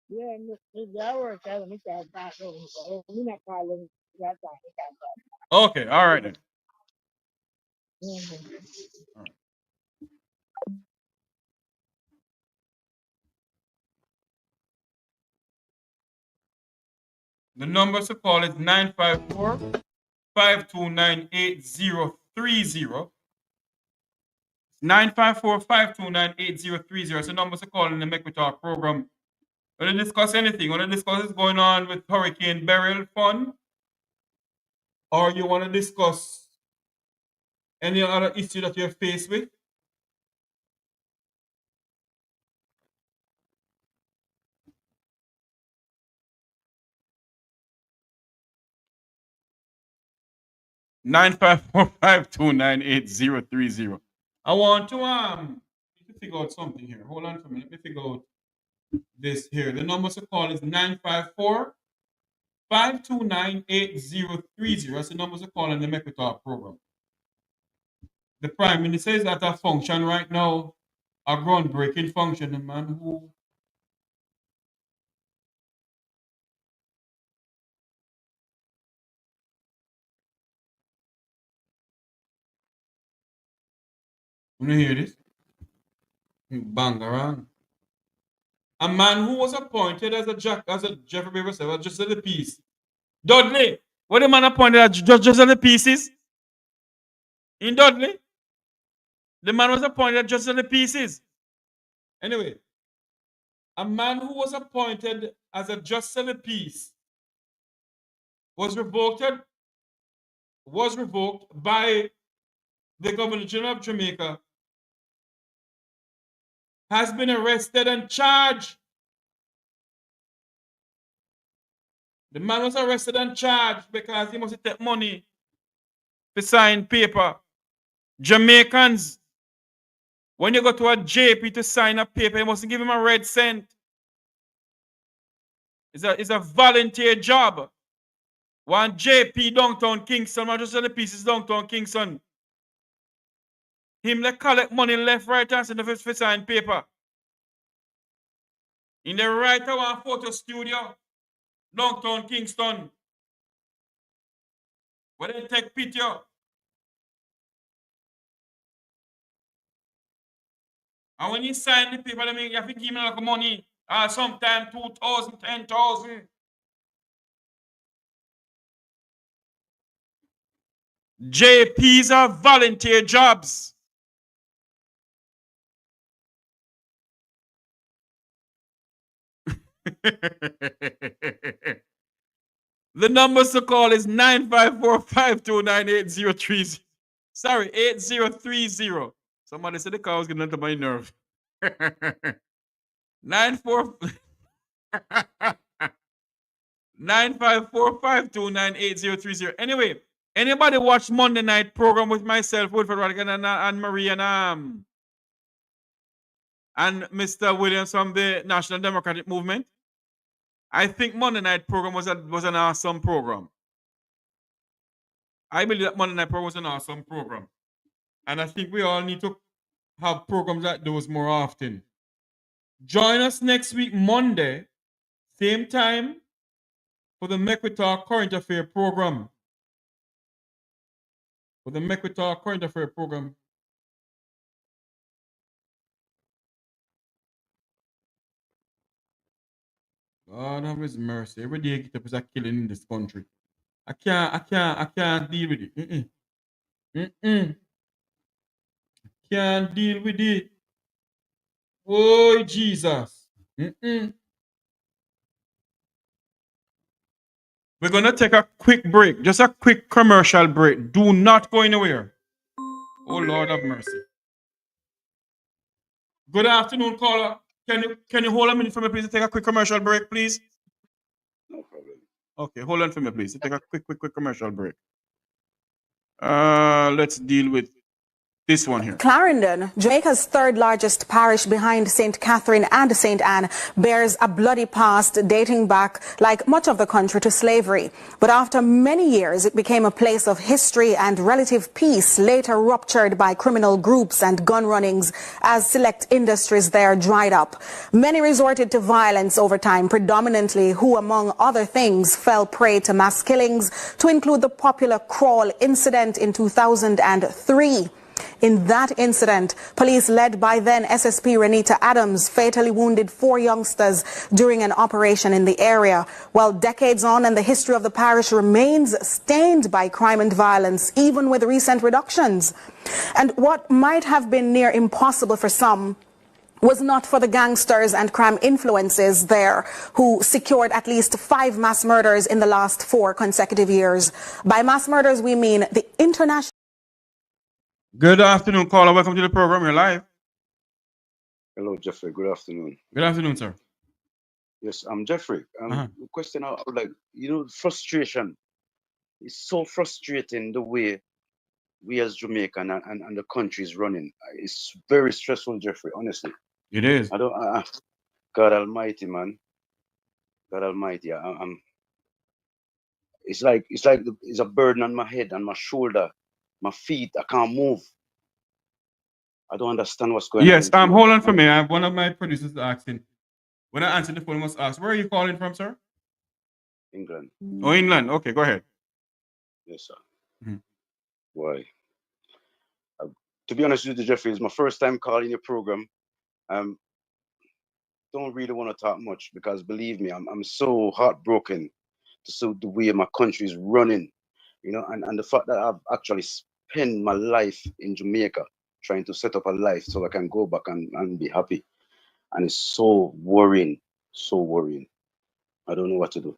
Yeah, okay, all right then. All right. The number to call is 954-529-8030. 954-529-8030. It's the number to call in the Mek Wi Talk program. Want to discuss anything? Want to discuss what's going on with Hurricane Beryl fund? Or you want to discuss any other issue that you're faced with? Nine 545298030. I want to figure out something here. Hold on for a minute. Let me figure out this here. The number to call is 954-529-8030. That's the number to call in the Mek Wi Talk program. The Prime Minister is at a function right now, a groundbreaking function. The man who you hear this? Bang around. A man who was appointed as a Jeffrey Beaver said, was just of the peace. Dudley, what the man appointed as just of the pieces? In Dudley? The man was appointed just of the pieces. Anyway, a man who was appointed as a justice of the peace was revoked by the Governor General of Jamaica, has been arrested and charged. The man was arrested and charged because he must take money to sign paper. Jamaicans, when you go to a JP to sign a paper, you must give him a red cent. It's a volunteer job. One JP downtown Kingston, just the pieces downtown Kingston. Him they collect money left, right, and center for sign paper. In the right of one photo studio, downtown Kingston, where they take picture. And when you sign the paper, you have to give me like money. Sometime 2,000, 10,000. JPs are volunteer jobs. The numbers to call is 954-529-8030. Sorry, 8030. Somebody said the car was getting under my nerve. 954-529-8030. Anyway, Anybody watch Monday night program with myself, Wilfred Radigan and Marie and Mr. Williams from the National Democratic Movement? I think Monday night program was an awesome program. I believe that Monday night program was an awesome program. And I think we all need to have programs like those more often. Join us next week, Monday, same time, for the Mek Wi Talk Current Affair program. For the Mek Wi Talk Current Affair program. God have his mercy. Every day get up is a killing in this country. I can't deal with it. Can't deal with it. Oh, Jesus. We're going to take a quick break. Just a quick commercial break. Do not go anywhere. Oh, Lord have mercy. Good afternoon, caller. Can you hold a minute for me, please, to take a quick commercial break, please? No problem. Okay, hold on for me, please. To take a quick commercial break. Let's deal with this one here. Clarendon, Jamaica's third largest parish behind St. Catherine and St. Anne, bears a bloody past dating back, like much of the country, to slavery. But after many years, it became a place of history and relative peace, later ruptured by criminal groups and gun runnings as select industries there dried up. Many resorted to violence over time, predominantly who, among other things, fell prey to mass killings, to include the popular Crawl incident in 2003. In that incident, police led by then SSP Renita Adams fatally wounded 4 youngsters during an operation in the area. While decades on and the history of the parish remains stained by crime and violence, even with recent reductions. And what might have been near impossible for some was not for the gangsters and crime influences there, who secured at least 5 mass murders in the last 4 consecutive years. By mass murders, we mean the international... Good afternoon, caller. Welcome to the program. You're live. Hello, Jeffrey. Good afternoon. Good afternoon, sir. Yes, I'm Jeffrey. The question I would like, frustration. It's so frustrating the way we as Jamaican and the country is running. It's very stressful, Jeffrey, honestly. It is. God Almighty, man. God Almighty. It's like it's a burden on my head, on my shoulder, my feet. I can't move. I don't understand what's going on. Yes, hold on for me. I have one of my producers asking. When I answer the phone, I must ask, where are you calling from, sir? England. Oh, England. Okay, go ahead. Yes, sir. Why? To be honest with you, Jeffrey, it's my first time calling your program. Don't really want to talk much because believe me, I'm so heartbroken to see the way my country is running, and the fact that I've actually spent my life in Jamaica trying to set up a life so I can go back and be happy. And it's so worrying, so worrying. I don't know what to do.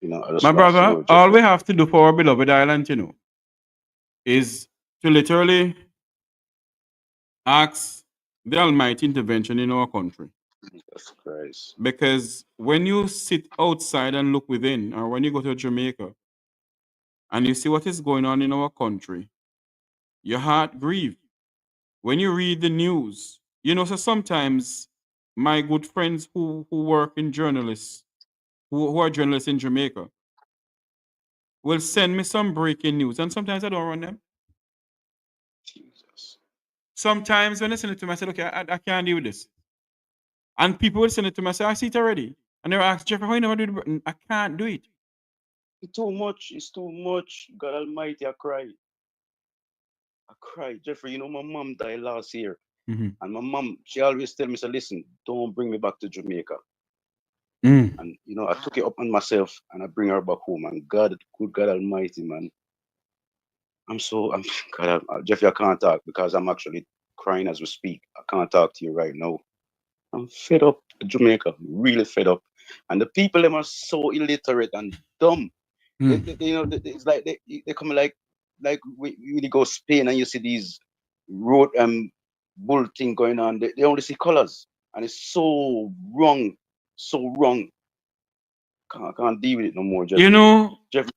My brother, all we have to do for our beloved island, is to literally ask the almighty intervention in our country. Jesus Christ. Because when you sit outside and look within, or when you go to Jamaica and you see what is going on in our country, your heart grieves. When you read the news, so sometimes my good friends who work in journalists, who are journalists in Jamaica, will send me some breaking news, and sometimes I don't run them. Jesus. Sometimes when they send it to me, I said, okay, I can't deal with this. And people will send it to me, I say, I see it already. And they'll ask, Jeffrey, how you never do it? I can't do it. It's too much. It's too much. God Almighty, I cry. Jeffrey, my mom died last year. And my mom, she always tell me, say, listen, don't bring me back to Jamaica. And, I took it up on myself and I bring her back home. And God, good God Almighty, man. God, Jeffrey, I can't talk because I'm actually crying as we speak. I can't talk to you right now. I'm fed up with Jamaica, really fed up. And the people, them are so illiterate and dumb. It's like they come like we really go Spain and you see these road bull thing going on. They only see colors, and it's so wrong, so wrong. I can't deal with it no more. Jeffrey. You know, Jeffrey,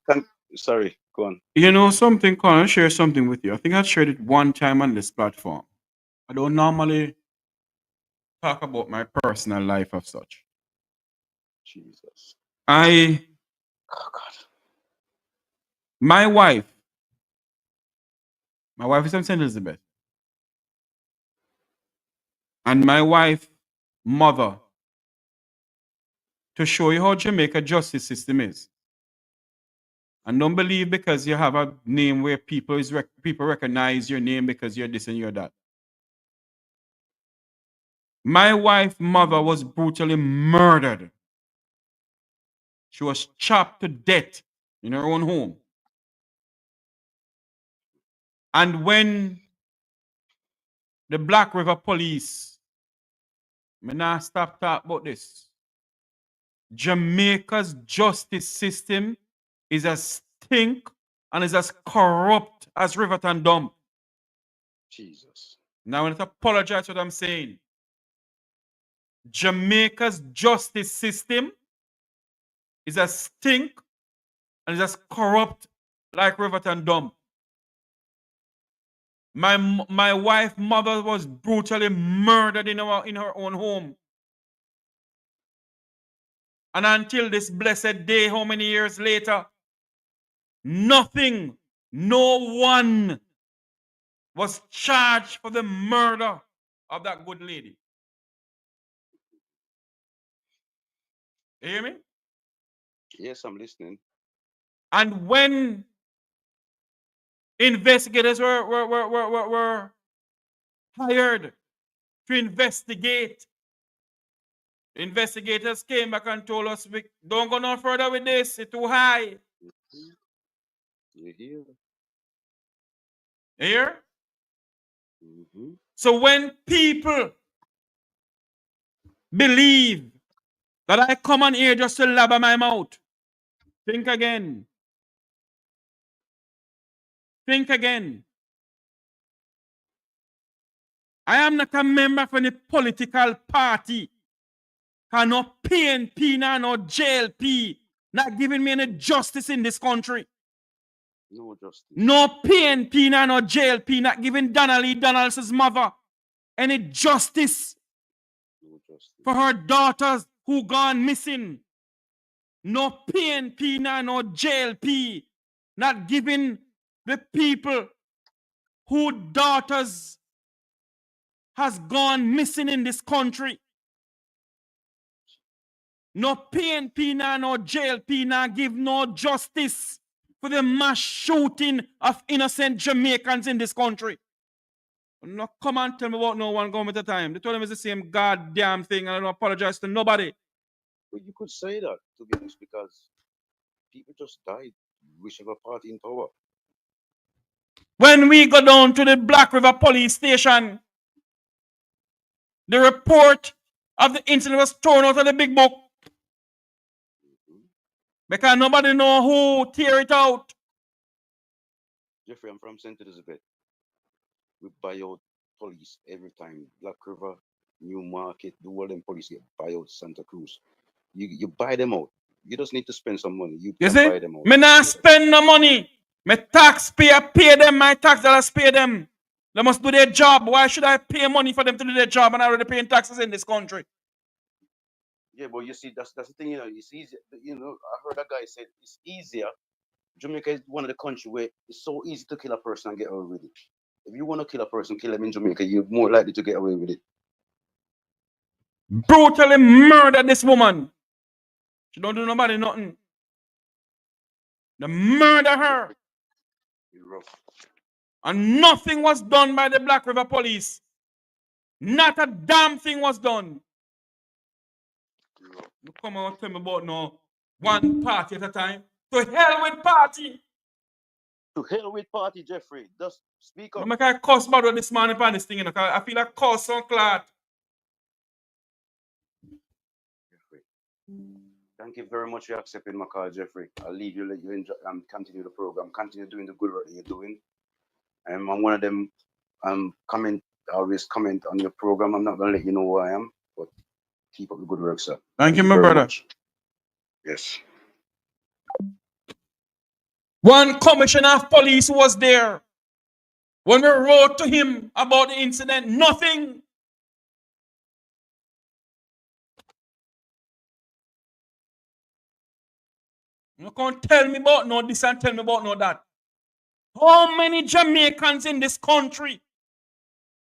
Sorry, go on. You know something, Colin, I'll share something with you. I think I shared it one time on this platform. I don't normally talk about my personal life of such. Jesus. My wife is from St. Elizabeth. And my wife, mother, to show you how Jamaica justice system is. And don't believe because you have a name where people recognize your name because you're this and you're that. My wife's mother was brutally murdered. She was chopped to death in her own home. And when the Black River Police, me not stop talking about this, Jamaica's justice system is as stink and is as corrupt as Riverton Dump. Jesus. Now I want to apologize for what I'm saying. Jamaica's justice system is as stink and is as corrupt like Riverton Dump. My wife's mother was brutally murdered in her own home. And until this blessed day, how many years later, nothing, no one was charged for the murder of that good lady. You hear me? Yes, I'm listening. And when investigators were hired to investigate, investigators came back and told us, we don't go no further with this, it's too high. You hear? You hear? So when people believe that I come on here just to labber my mouth, think again. Think again. I am not a member of any political party. No PNP, no JLP, not giving me any justice in this country. No justice. No PNP, no JLP, not giving Donnelly Donaldson's mother any justice. No justice for her daughters who gone missing. No PNP, no JLP, not giving the people whose daughters has gone missing in this country. No PNP, no JLP, not give no justice for the mass shooting of innocent Jamaicans in this country. No, come and tell me about no one government at a time. They told them it's the same goddamn thing, and I don't apologize to nobody. Well, you could say that, to be honest, because people just died, whichever party in power. When we go down to the Black River Police Station, the report of the incident was thrown out of the big book. Because nobody know who tear it out. Jeffrey, I'm from St. Elizabeth. We buy out police every time. Black River, New Market, the world and police get buy out Santa Cruz. You buy them out. You just need to spend some money. You can see? buy them out. Me not spend no money. My taxpayer pay them, my tax dollars pay them. They must do their job. Why should I pay money for them to do their job and I already paying taxes in this country? Yeah, but you see, that's the thing, you know, it's easy. You know, I heard a guy say it's easier. Jamaica is one of the countries where it's so easy to kill a person and get away with it. If you want to kill a person, kill them in Jamaica, you're more likely to get away with it. Brutally murdered this woman. She don't do nobody nothing. They murder her. And nothing was done by the Black River Police. Not a damn thing was done. You come out and tell me about no one party at a time. To hell with party. To hell with party, Jeffrey. Just speak up. I'm like I cuss about this morning upon this thing, you know, I feel like cuss on clot. Thank you very much for accepting my call, Jeffrey. I'll leave you, let you enjoy and continue the program. Continue doing the good work that you're doing. I'm one of them always comment on your program. I'm not gonna let you know who I am, but keep up the good work, sir. Thank you, my brother. Much. Yes. One commissioner of police was there. When we wrote to him about the incident, nothing. You can't tell me about no this and tell me about no that. How many Jamaicans in this country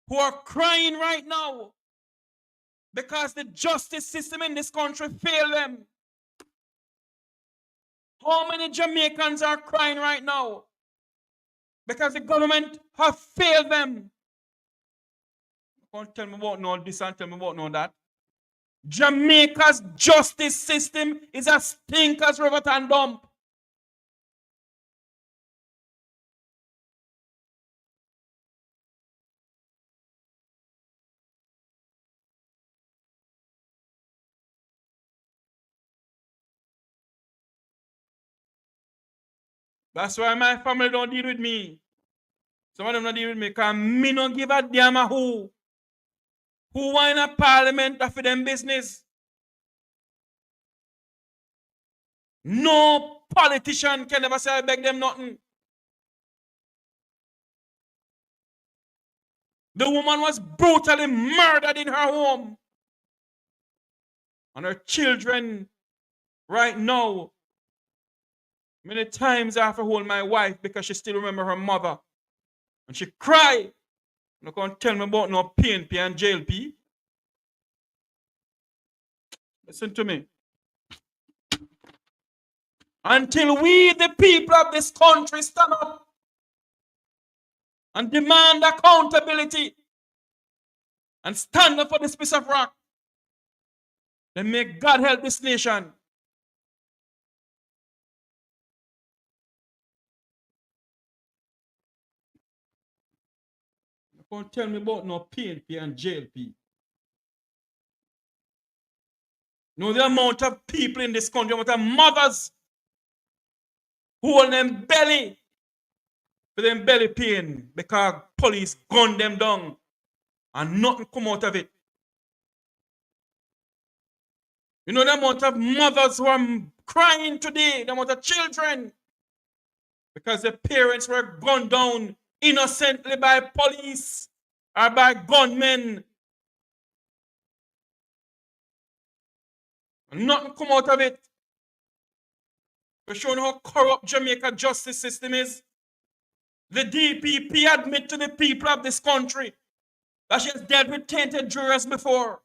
who are crying right now because the justice system in this country failed them? How many Jamaicans are crying right now because the government have failed them? You can't tell me about no this and tell me about no that. Jamaica's justice system is as stink as Riverton dump. That's why my family don't deal with me. Some of them don't deal with me because me don't give a damn a who. Who want a parliament for them business? No politician can ever say I beg them nothing. The woman was brutally murdered in her home. And her children right now, many times I have to hold my wife because she still remember her mother. And she cry. You can't tell me about no PNP and JLP. Listen to me. Until we, the people of this country, stand up and demand accountability and stand up for this piece of rock, then may God help this nation. You can't tell me about no PNP and JLP. Know the amount of people in this country, amount of mothers who hold them belly for them belly pain because police gun them down and nothing come out of it. You know the amount of mothers who are crying today, the amount of children, because the parents were gunned down innocently by police or by gunmen. And nothing come out of it. We're showing how corrupt Jamaica justice system is. The DPP admit to the people of this country that she has dealt with tainted jurors before.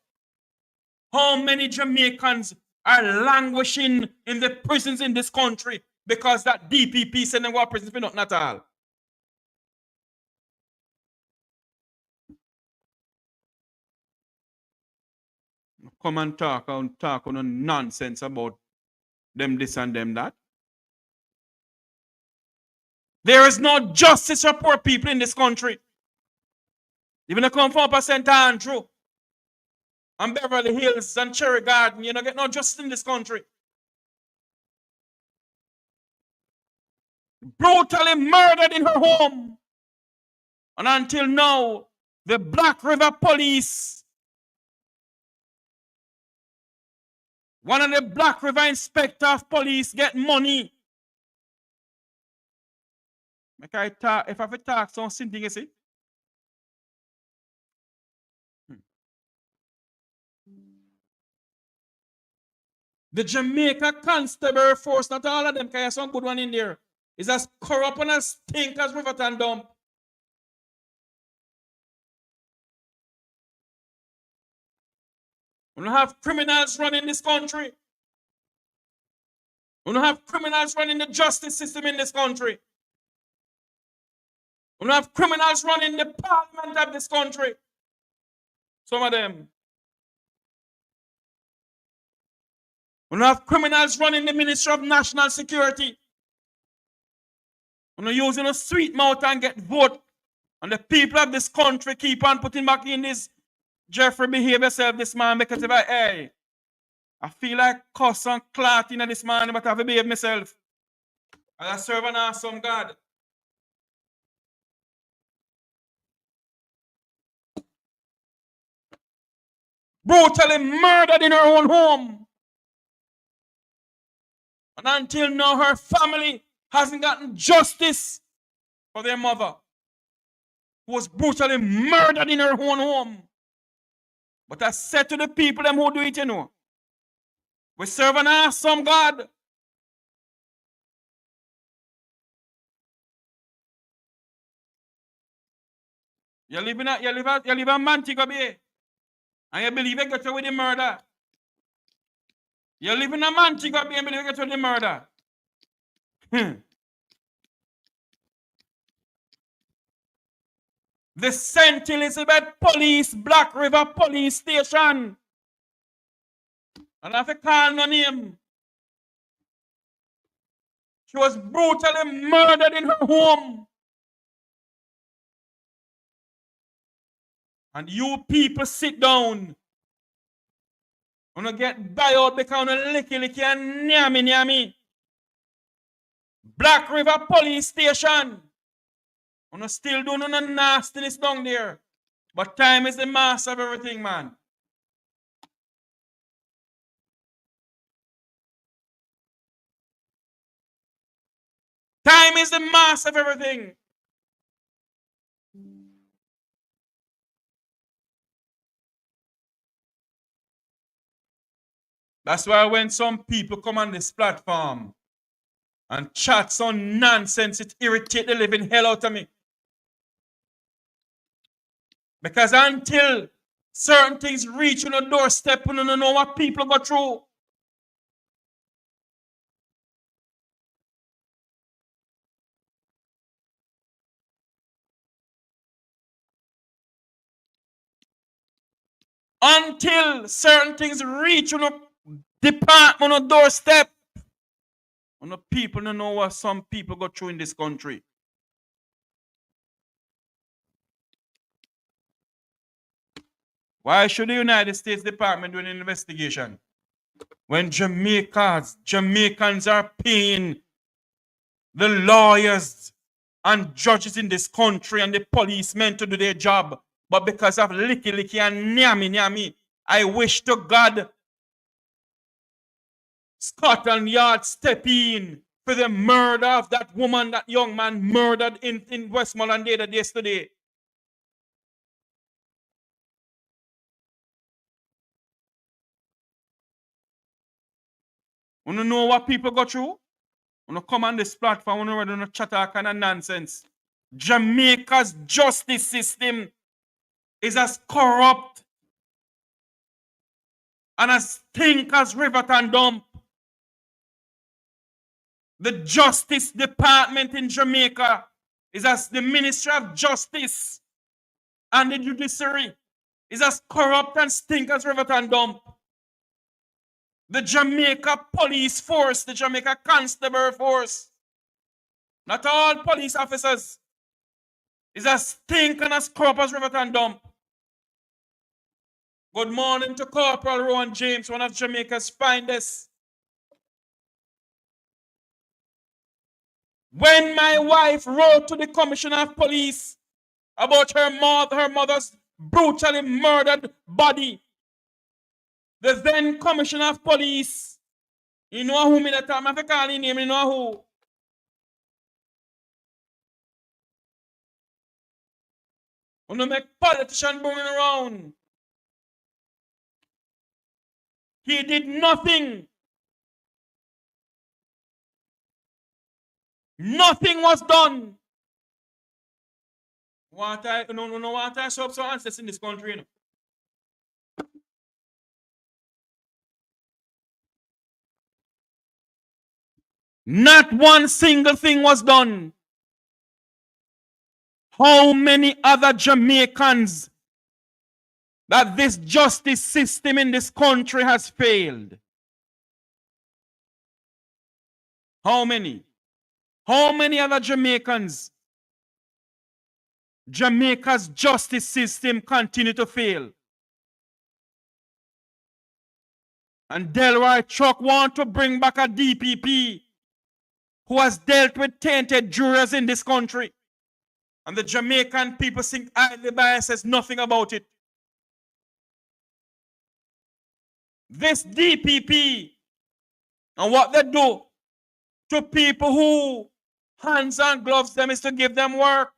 How many Jamaicans are languishing in the prisons in this country because that DPP send them to prison for nothing at all? Come and talk on nonsense about them this and them that. There is no justice for poor people in this country. Even if you come from St. Andrew and Beverly Hills and Cherry Garden, you don't get no justice in this country. Brutally murdered in her home. And until now, the Black River Police, one of the Black River Inspector of Police get money. If I talk something, you see? The Jamaica Constabulary Force, not all of them, because there's some good one in there, is as corrupt and as stink as Riverton dump. We don't have criminals running this country. We don't have criminals running the justice system in this country. We don't have criminals running the parliament of this country. Some of them. We don't have criminals running the Ministry of National Security. We're not using a sweet mouth and get vote. And the people of this country keep on putting back in this Jeffrey behave yourself this man because if I feel like cuss and clot in this man, but I have to behave myself. I serve an awesome God. Brutally murdered in her own home. And until now, her family hasn't gotten justice for their mother, who was brutally murdered in her own home. But I said to the people them who do it, you know, we serve an awesome God. You live in Montego Bay, and you believe you get away with the murder. You live in a Montego Bay and believe you get away with the murder. The St. Elizabeth Police, Black River Police Station. And I have to call no name. She was brutally murdered in her home. And you people sit down. Wanna get buyout because you licky and nyami. Black River Police Station. Wanna still do no nastiness down there. But time is the master of everything, man. Time is the master of everything. That's why when some people come on this platform and chat some nonsense, it irritates the living hell out of me. Because until certain things reach on the doorstep, you don't know what people go through. Until certain things reach on the department on the doorstep, and the people don't know what some people go through in this country. Why should the United States Department do an investigation when Jamaicans are paying the lawyers and judges in this country and the policemen to do their job? But because of licky and nyami, I wish to God Scotland Yard step in for the murder of that woman, that young man murdered in Westmoreland yesterday. Want to know what people go through? Want to come on this platform and want to chat all kind of nonsense. Jamaica's justice system is as corrupt and as stink as Riverton Dump. The Justice Department in Jamaica is as the Ministry of Justice and the Judiciary is as corrupt and stink as Riverton Dump. The Jamaica Police Force, the Jamaica Constable Force, not all police officers, is as stink and as corrupt as Riverton Dump. Good morning to Corporal Rowan James, one of Jamaica's finest. When my wife wrote to the Commissioner of Police about her mother's brutally murdered body, the then Commissioner of Police, you know who me that time, I have to call his name, you know who? Want to make politicians bring around. He did nothing. Nothing was done. Want I show up some answers in this country, you know? Not one single thing was done. How many other Jamaicans that this justice system in this country has failed? How many? How many other Jamaicans? Jamaica's justice system continue to fail. And Delroy Chuck want to bring back a DPP who has dealt with tainted jurors in this country. And the Jamaican people think idly by and says nothing about it. This DPP and what they do to people who hands and gloves them is to give them work.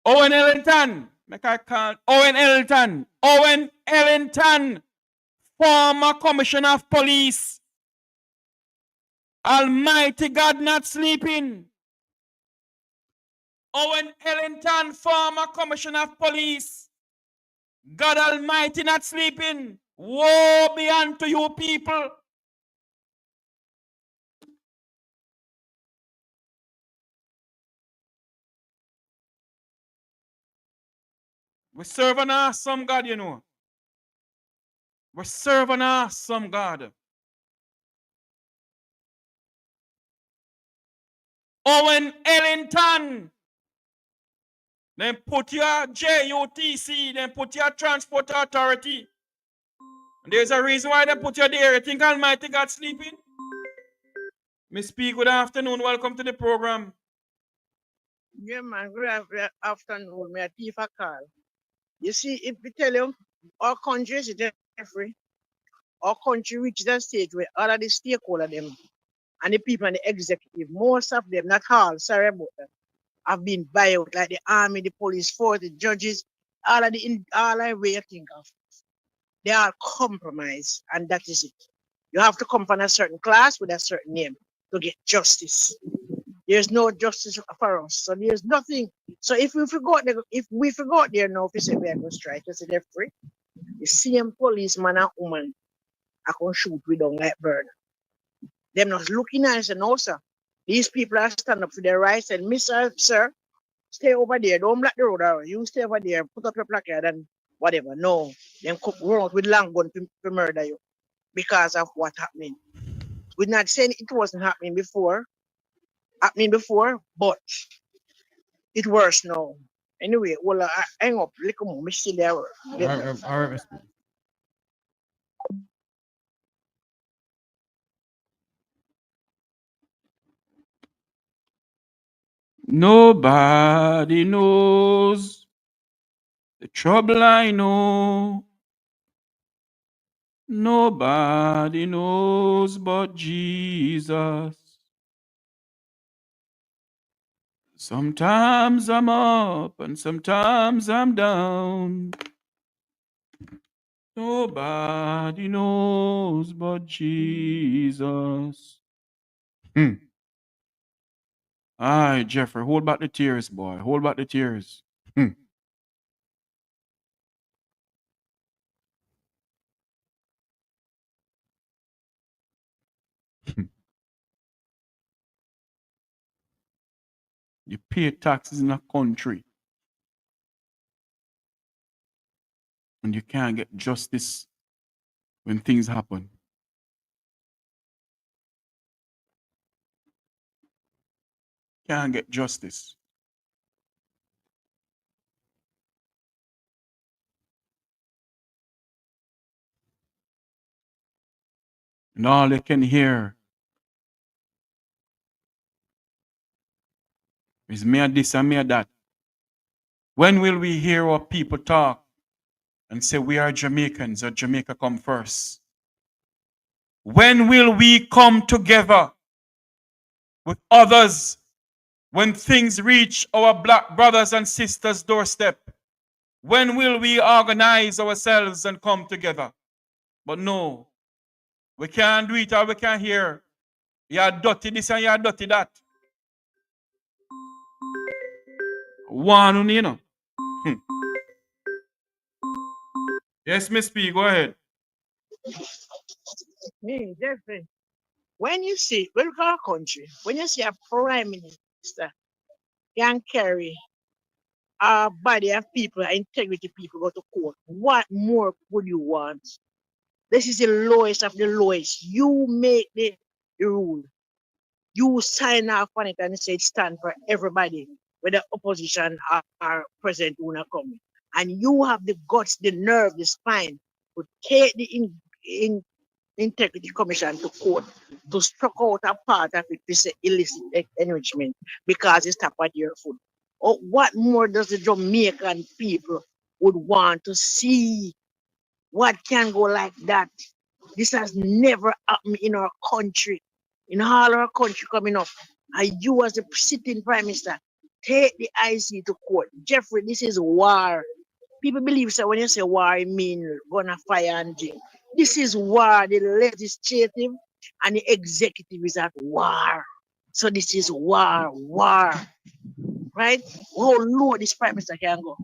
Owen Ellington, make I call Owen Ellington. Owen Ellington, former commissioner of police. Almighty God not sleeping. Owen Ellington, former commissioner of police. God Almighty not sleeping. Woe be unto you people. We serve an awesome God, you know. We serve an awesome God. Owen Ellington. Then put your JUTC, then put your transport authority. And there's a reason why they put you there. You think Almighty God sleeping? Miss P, good afternoon. Welcome to the program. Yeah, man. Good afternoon. Me a thief a call. You see, if we tell you, our country is free. Our country reaches a stage where all of the stakeholders them and the people in the executive, most of them, not all, sorry about that, have been buyout, like the army, the police force, the judges, all of the way you think of. They are compromised, and that is it. You have to come from a certain class with a certain name to get justice. There's no justice for us, so there's nothing. So if we forgot there now, if we say we are going to strike, you say they're free. The same policeman and woman I can shoot with them like bird. Them not looking nice and no, sir. These people are stand up for their rights and Mr. Sir, stay over there. Don't block the road out. You stay over there, put up your placard and whatever. No, them come run out with long gun to murder you because of what happening. We're not saying it wasn't happening before, but it's worse now. Anyway, well, I hang up. Look, I'm still there. All right, Miss P. Nobody knows the trouble I know. Nobody knows but Jesus. Sometimes I'm up and sometimes I'm down. Nobody knows but Jesus. Aye, Jeffrey, hold back the tears, boy. Hold back the tears. You pay taxes in a country and you can't get justice when things happen. Can't get justice. And all they can hear is me this and me that. When will we hear our people talk and say we are Jamaicans or Jamaica come first? When will we come together with others when things reach our black brothers and sisters' doorstep? When will we organize ourselves and come together? But no, we can't do it or we can't hear. You're dirty this and you're dirty that. One, you know. Yes, Miss P, go ahead. Me, Jeffrey. When you see, when our country, when you see a prime minister can carry a body of people, integrity people go to court, what more would you want? This is the lowest of the lowest. You make the rule. You sign off on it and say it stand for everybody, whether opposition or president who not coming. And you have the guts, the nerve, the spine to take the Integrity Commission to court to struck out a part of it to say illicit enrichment because it's tap at your foot. Or what more does the Jamaican people would want to see? What can go like that? This has never happened in our country. in all our country coming up. And you as the sitting prime minister, take the IC to court. Jeffrey, this is war. People believe that when you say war, it means gonna fire and drink. This is war. The legislative and the executive is at war. So this is war, right? How low this prime minister can go.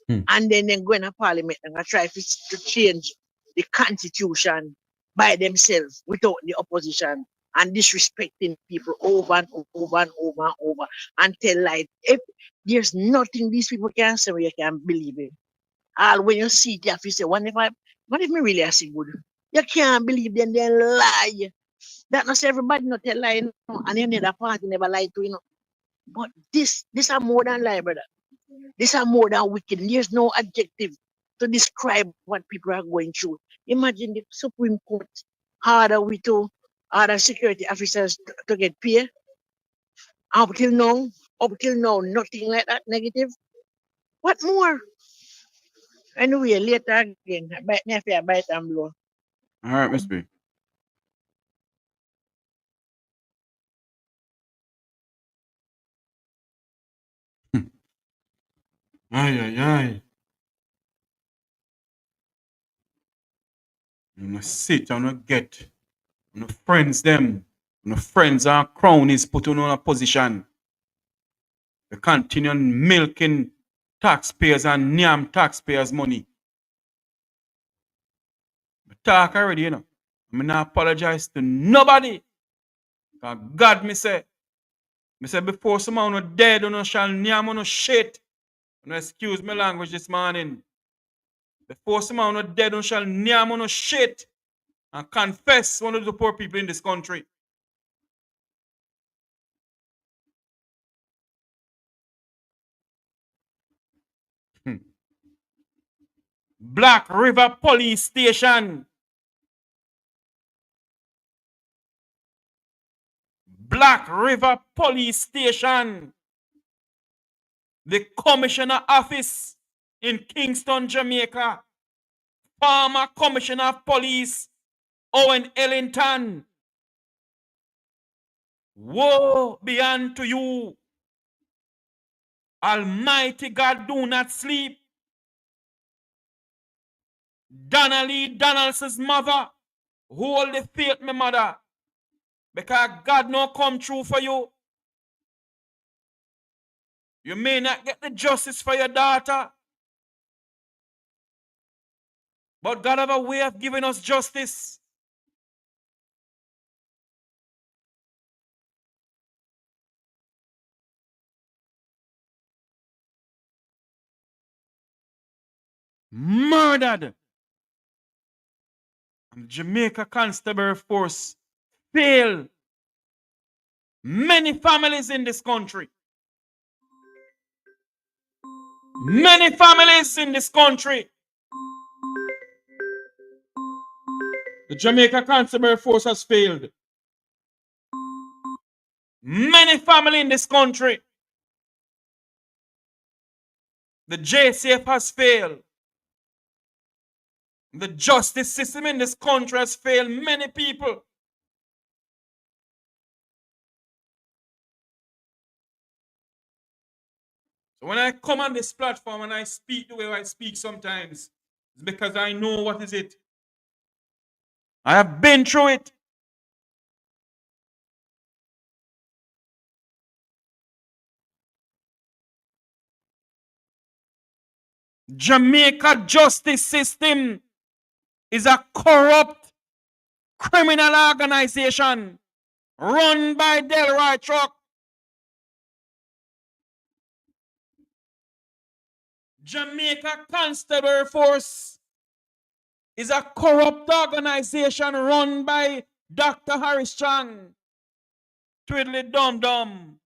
And then go in a parliament and try to change the constitution by themselves without the opposition and disrespecting people over and over and over and over until like if there's nothing these people can say you can believe it. All when you see it, you say, what if me really I see good? You can't believe them, they lie. That not say everybody not tell lie, and any other party never lie to But this are more than lie, brother. These are more than wicked. There's no adjective to describe what people are going through. Imagine the Supreme Court harder other security officers to get paid. Up till now, nothing like that negative. What more? Anyway, later again, bite and blow. All right, Miss B. Ay. You must sit and get no friends them. No friends and cronies put on a position. They continue milking taxpayers and nyam taxpayers' money. I talk already, you know. I'm not apologize to nobody. God, me say before someone no dead, no shall nyam no shit. No excuse my language this morning. Before someone no dead, no shall nyam no shit. And confess one of the poor people in this country. Black River Police Station. Black River Police Station. The Commissioner Office in Kingston, Jamaica. Former Commissioner of Police, Owen Ellington. Woe be unto you. Almighty God, do not sleep. Donnelly Donaldson's mother, hold the faith, my mother, because God no come true for you. You may not get the justice for your daughter, but God have a way of giving us justice. Murdered. And Jamaica Constabulary Force failed many families in this country. Many families in this country. The Jamaica Constabulary Force has failed. Many families in this country. The JCF has failed. The justice system in this country has failed many people. So when I come on this platform and I speak the way I speak sometimes, it's because I know what is it. I have been through it. Jamaica justice system is a corrupt criminal organization run by Delroy Truck. Jamaica Constabulary Force is a corrupt organization run by Dr. Harris Chan. Twiddly dum dum.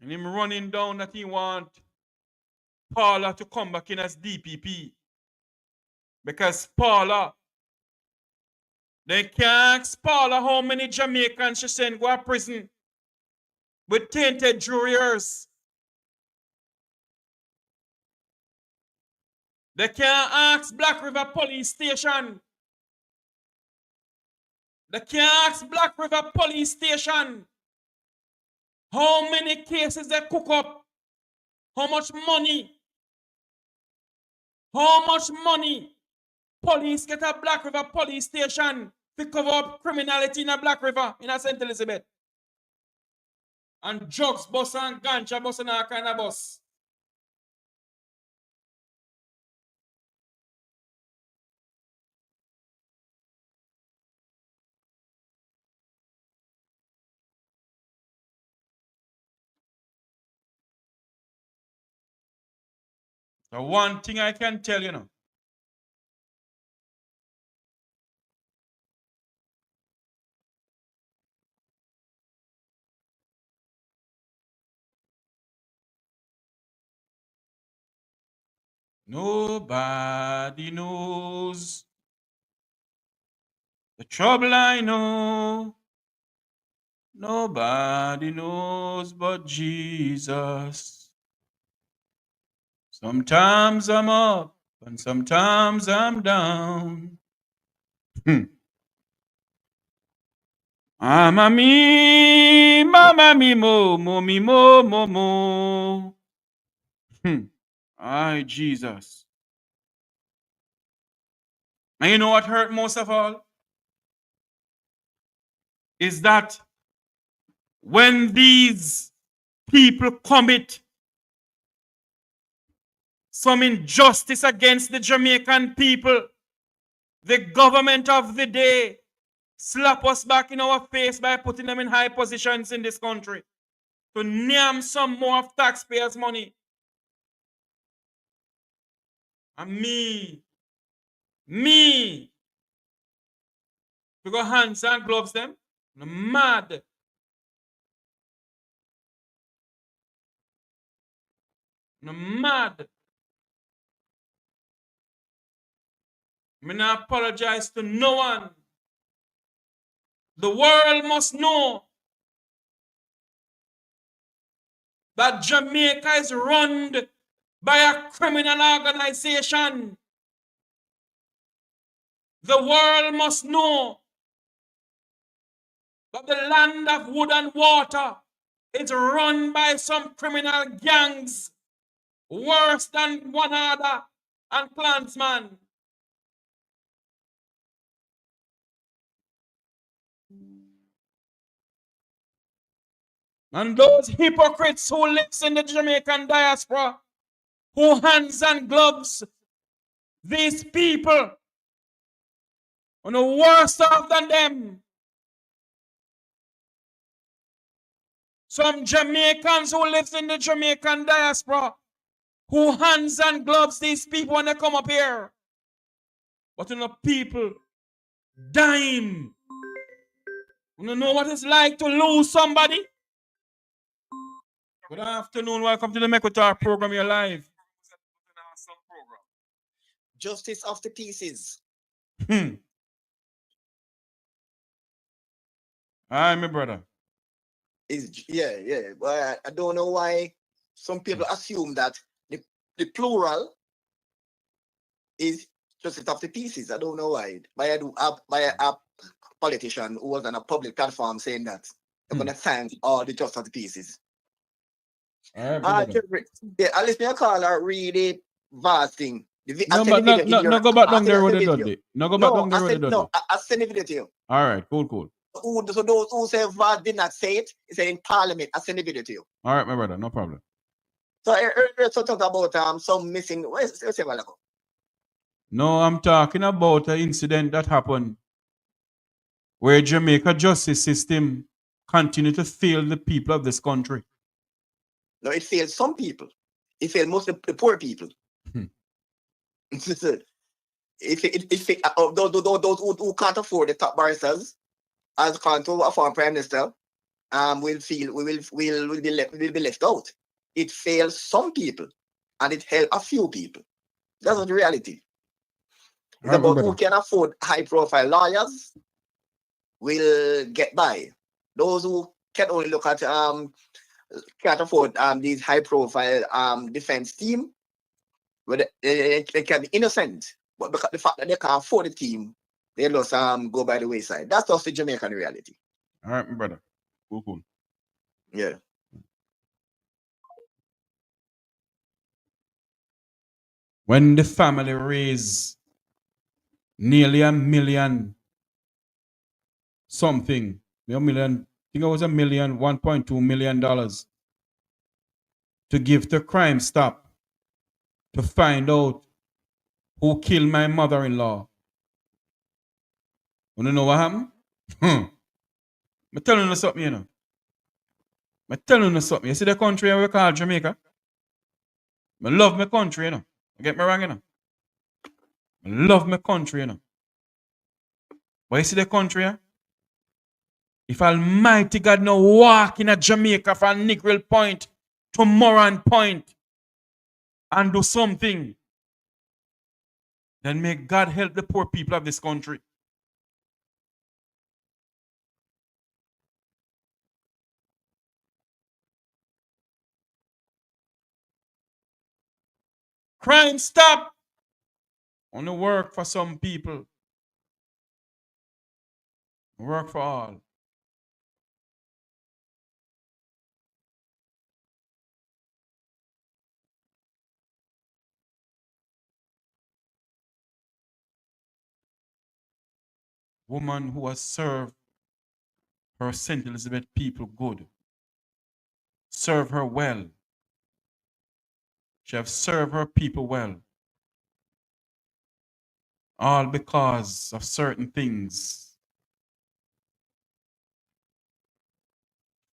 And him running down that he want Paula to come back in as DPP. Because Paula, they can't ask Paula how many Jamaicans she sent go to prison with tainted jurors. They can't ask Black River Police Station. They can't ask Black River Police Station how many cases they cook up, how much money police get a Black River Police Station to cover up criminality in a Black River in a St. Elizabeth. And drugs bus and ganja bus and all kind of bus. The one thing I can tell you now, nobody knows the trouble I know. Nobody knows but Jesus. Sometimes I'm up and sometimes I'm down. Mama mi, mo, mo. Ay, Jesus. And you know what hurt most of all? Is that when these people commit some injustice against the Jamaican people, the government of the day slap us back in our face by putting them in high positions in this country to name some more of taxpayers' money. And me, we go hands and gloves them. I'm mad. I'm mad. I not apologize to no one. The world must know that Jamaica is run by a criminal organization. The world must know that the land of wood and water is run by some criminal gangs worse than one other and clansman. And those hypocrites who lives in the Jamaican diaspora, who hands and gloves these people, are no worse off than them. Some Jamaicans who lives in the Jamaican diaspora, who hands and gloves these people when they come up here. But you know, people dying. You know what it's like to lose somebody? Good afternoon. Welcome to the Mek Wi Talk program. You're live. Justice of the pieces. Hi, my brother. Yeah. But I don't know why some people assume that the plural is justice of the pieces. I don't know why. By a politician who was on a public platform saying that they're gonna thank all the justice of the pieces. Jeffrey, I listen to a caller really vast thing. No, go back down there with the Dudley. No, go back down there with the Dudley. No, I send a video to you. All right, cool. So those who say vast did not say it, he said in Parliament. I send a video to you. All right, my brother, no problem. So earlier talk about some missing. Where's the No, I'm talking about an incident that happened where Jamaica justice system continue to fail the people of this country. No, it fails some people. It fails most of the poor people. Those who can't afford the top barristers, as can't afford prime minister, will be left out. It fails some people, and it helps a few people. That's the reality. It's about who can afford high-profile lawyers will get by. Those who can only look at can't afford these high-profile defense team, where they can be innocent, but because the fact that they can't afford the team, they just go by the wayside. That's just the Jamaican reality. All right, my brother. Cool. Yeah. When the family raised nearly $1 million something, I think it was $1.2 million to give to Crime Stop to find out who killed my mother-in-law. Want to know what happened? I'm telling you something, you know. I'm telling you something. You see the country we call Jamaica? I love my country, you know. Get me wrong, you know. I love my country, you know. But you see the country, eh? If Almighty God no walk in a Jamaica from Nickel Point to Moran Point and do something, then may God help the poor people of this country. Crime stop. Only work for some people. Work for all. Woman who has served her St. Elizabeth people good. Serve her well. She have served her people well. All because of certain things.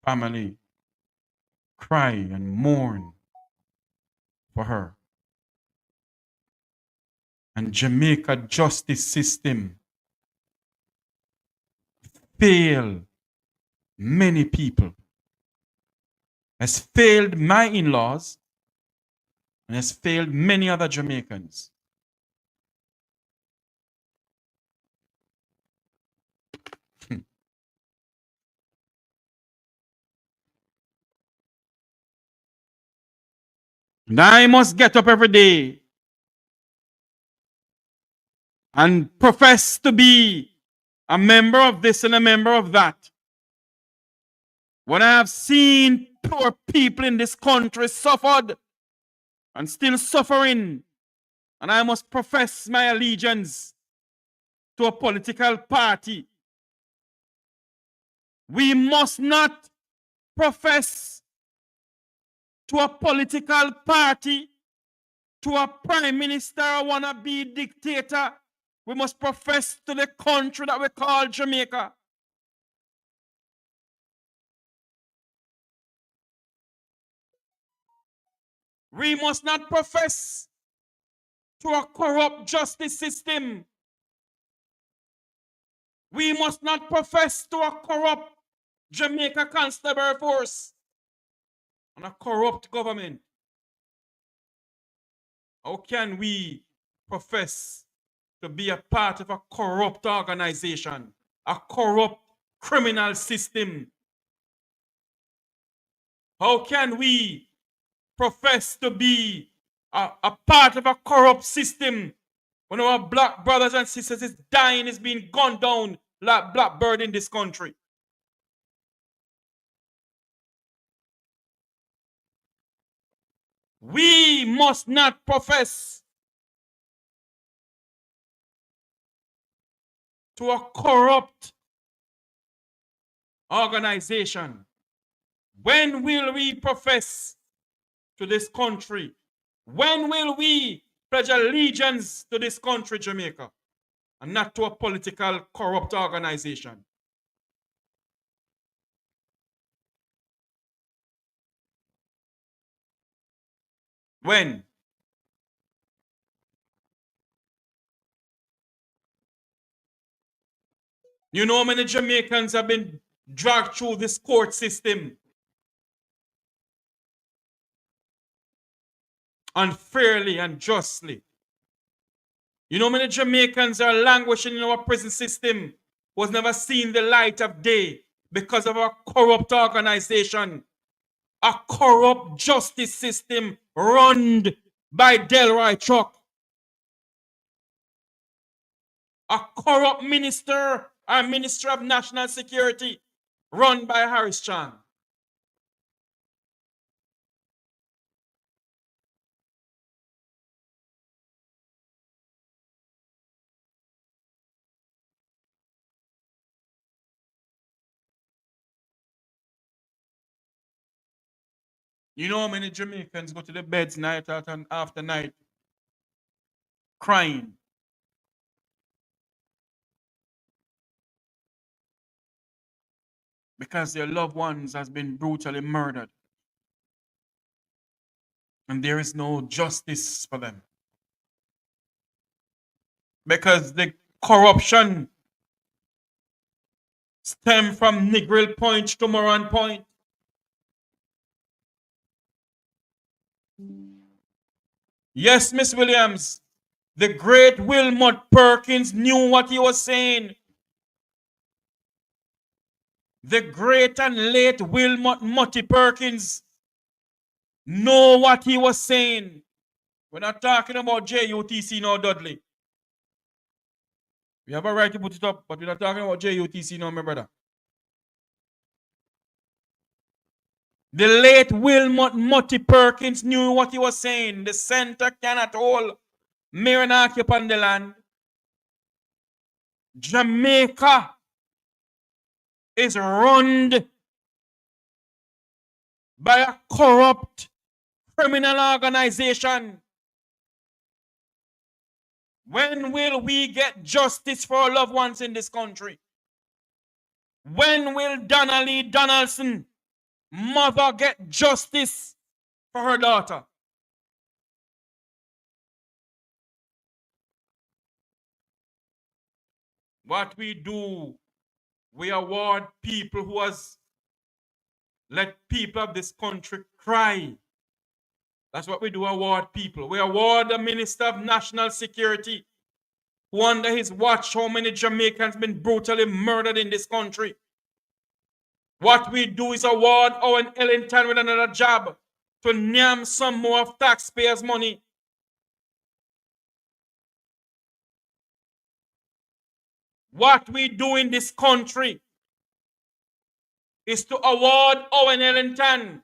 Family cry and mourn for her. And Jamaica justice system fail many people. Has failed my in-laws and has failed many other Jamaicans. And I must get up every day and profess to be a member of this and a member of that. When I have seen poor people in this country suffered and still suffering, and I must profess my allegiance to a political party. We must not profess to a political party, to a prime minister or wannabe dictator. We must profess to the country that we call Jamaica. We must not profess to a corrupt justice system. We must not profess to a corrupt Jamaica Constabulary Force and a corrupt government. How can we profess to be a part of a corrupt organization, a corrupt criminal system? How can we profess to be a part of a corrupt system when our black brothers and sisters is dying, is being gunned down like blackbird in this country? We must not profess to a corrupt organization. When will we profess to this country? When will we pledge allegiance to this country, Jamaica, and not to a political corrupt organization? When? You know how many Jamaicans have been dragged through this court system unfairly and justly? You know, many Jamaicans are languishing in our prison system, was never seen the light of day because of a corrupt organization, a corrupt justice system run by Delroy Chuck, a corrupt minister or Minister of National Security run by Harris Chan. You know how many Jamaicans go to the beds night after night crying because their loved ones has been brutally murdered and there is no justice for them because the corruption stem from Negril Point to Moran Point. Yes, Miss Williams, the great Wilmot Perkins knew what he was saying. The great and late Wilmot Mutty Perkins know what he was saying. We're not talking about JUTC now, Dudley. We have a right to put it up, but we're not talking about JUTC now, my brother. The late Wilmot Mutty Perkins knew what he was saying. The center cannot hold Miranaki upon the land. Jamaica is run by a corrupt criminal organization. When will we get justice for our loved ones in this country? When will Donnelly Donaldson, mother, get justice for her daughter? What we do, we award people who has let people of this country cry. That's what we do, award people. We award the Minister of National Security, who under his watch, how many Jamaicans been brutally murdered in this country. What we do is award Owen Ellington with another job to name some more of taxpayers' money. What we do in this country is to award Owen Ellington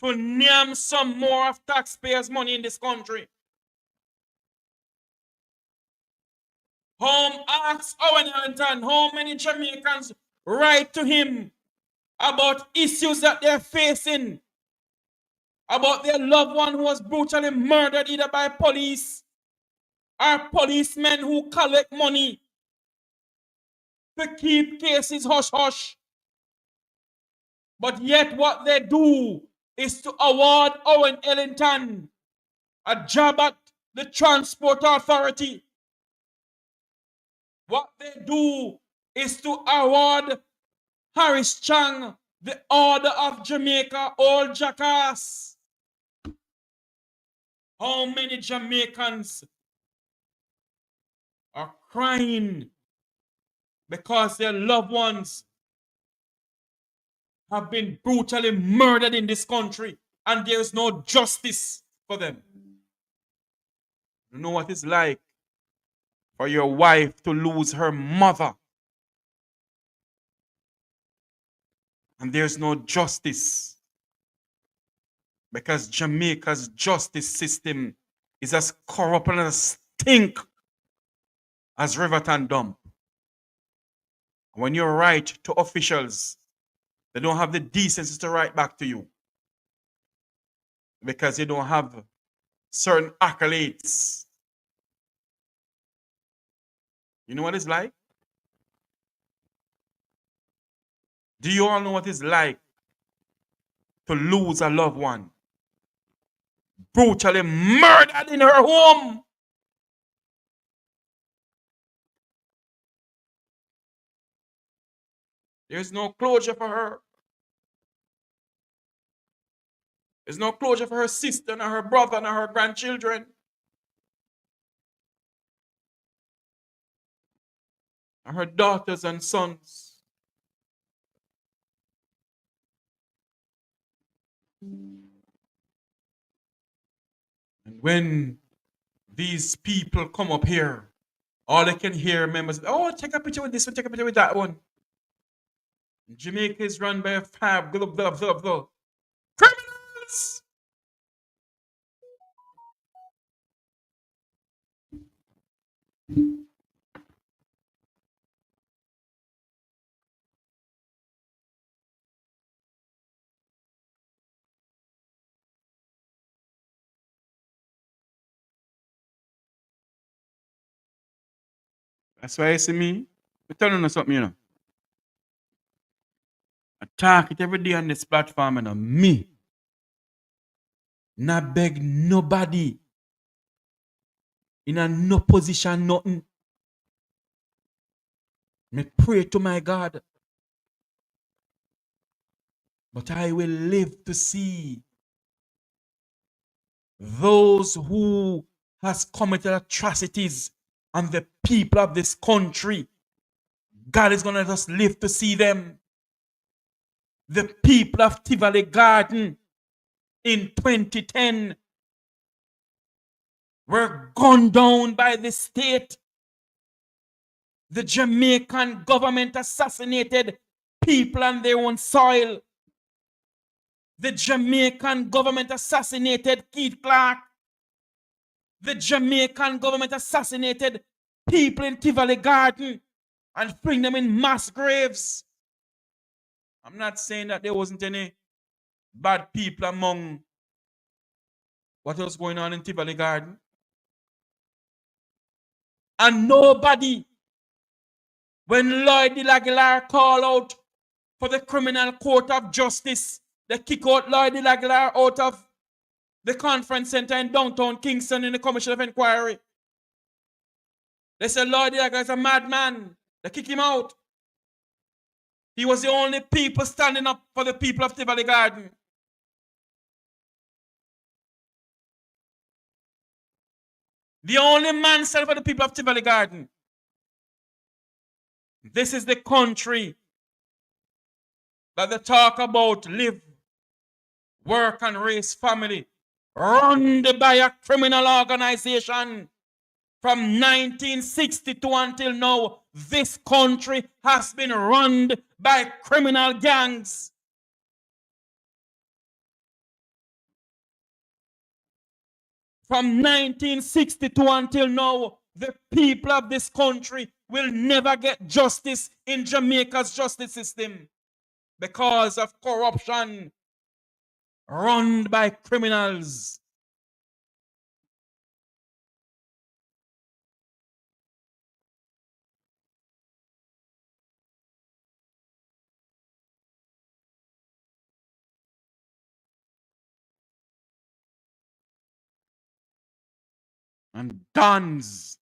to name some more of taxpayers' money in this country. Home asks Owen Ellington how many Jamaicans write to him about issues that they're facing, about their loved one who was brutally murdered either by police or policemen who collect money to keep cases hush-hush. But yet what they do is to award Owen Ellington a job at the Transport Authority. What they do is to award Harris Chang the Order of Jamaica, old jackass. How many Jamaicans are crying because their loved ones have been brutally murdered in this country and there is no justice for them? You know what it's like for your wife to lose her mother and there's no justice because Jamaica's justice system is as corrupt and as stink as Riverton Dump. When you write to officials, they don't have the decency to write back to you because you don't have certain accolades. You know what it's like? Do you all know what it's like to lose a loved one? Brutally murdered in her home. There's no closure for her. There's no closure for her sister, nor her brother, nor her grandchildren. and her daughters and sons. And when these people come up here, all they can hear members, oh, take a picture with this one, take a picture with that one. Jamaica is run by a fab, criminals. That's why you see me. I'm telling you something, you know. I talk it every day on this platform, and me. Not beg nobody in a no position, nothing. Me pray to my God. But I will live to see those who has committed atrocities on the people of this country. God is going to let us live to see them. The people of Tivoli Garden in 2010 were gunned down by the state. The Jamaican government assassinated people on their own soil. The Jamaican government assassinated Keith Clark. The Jamaican government assassinated people in Tivoli Garden and bring them in mass graves. I'm not saying that there wasn't any bad people among what was going on in Tivoli Garden. And nobody, when Lloyd de Aguilar called out for the Criminal Court of Justice, they kick out Lloyd de Aguilar out of the conference center in downtown Kingston in the Commission of Inquiry. They said Lloyd de Aguilar is a madman. They kick him out. He was the only people standing up for the people of Tivoli Garden. The only man standing for the people of Tivoli Garden. This is the country that they talk about live, work, and raise family, run by a criminal organization. From 1962 until now, this country has been run by criminal gangs. From 1962 until now, the people of this country will never get justice in Jamaica's justice system because of corruption run by criminals. And dons.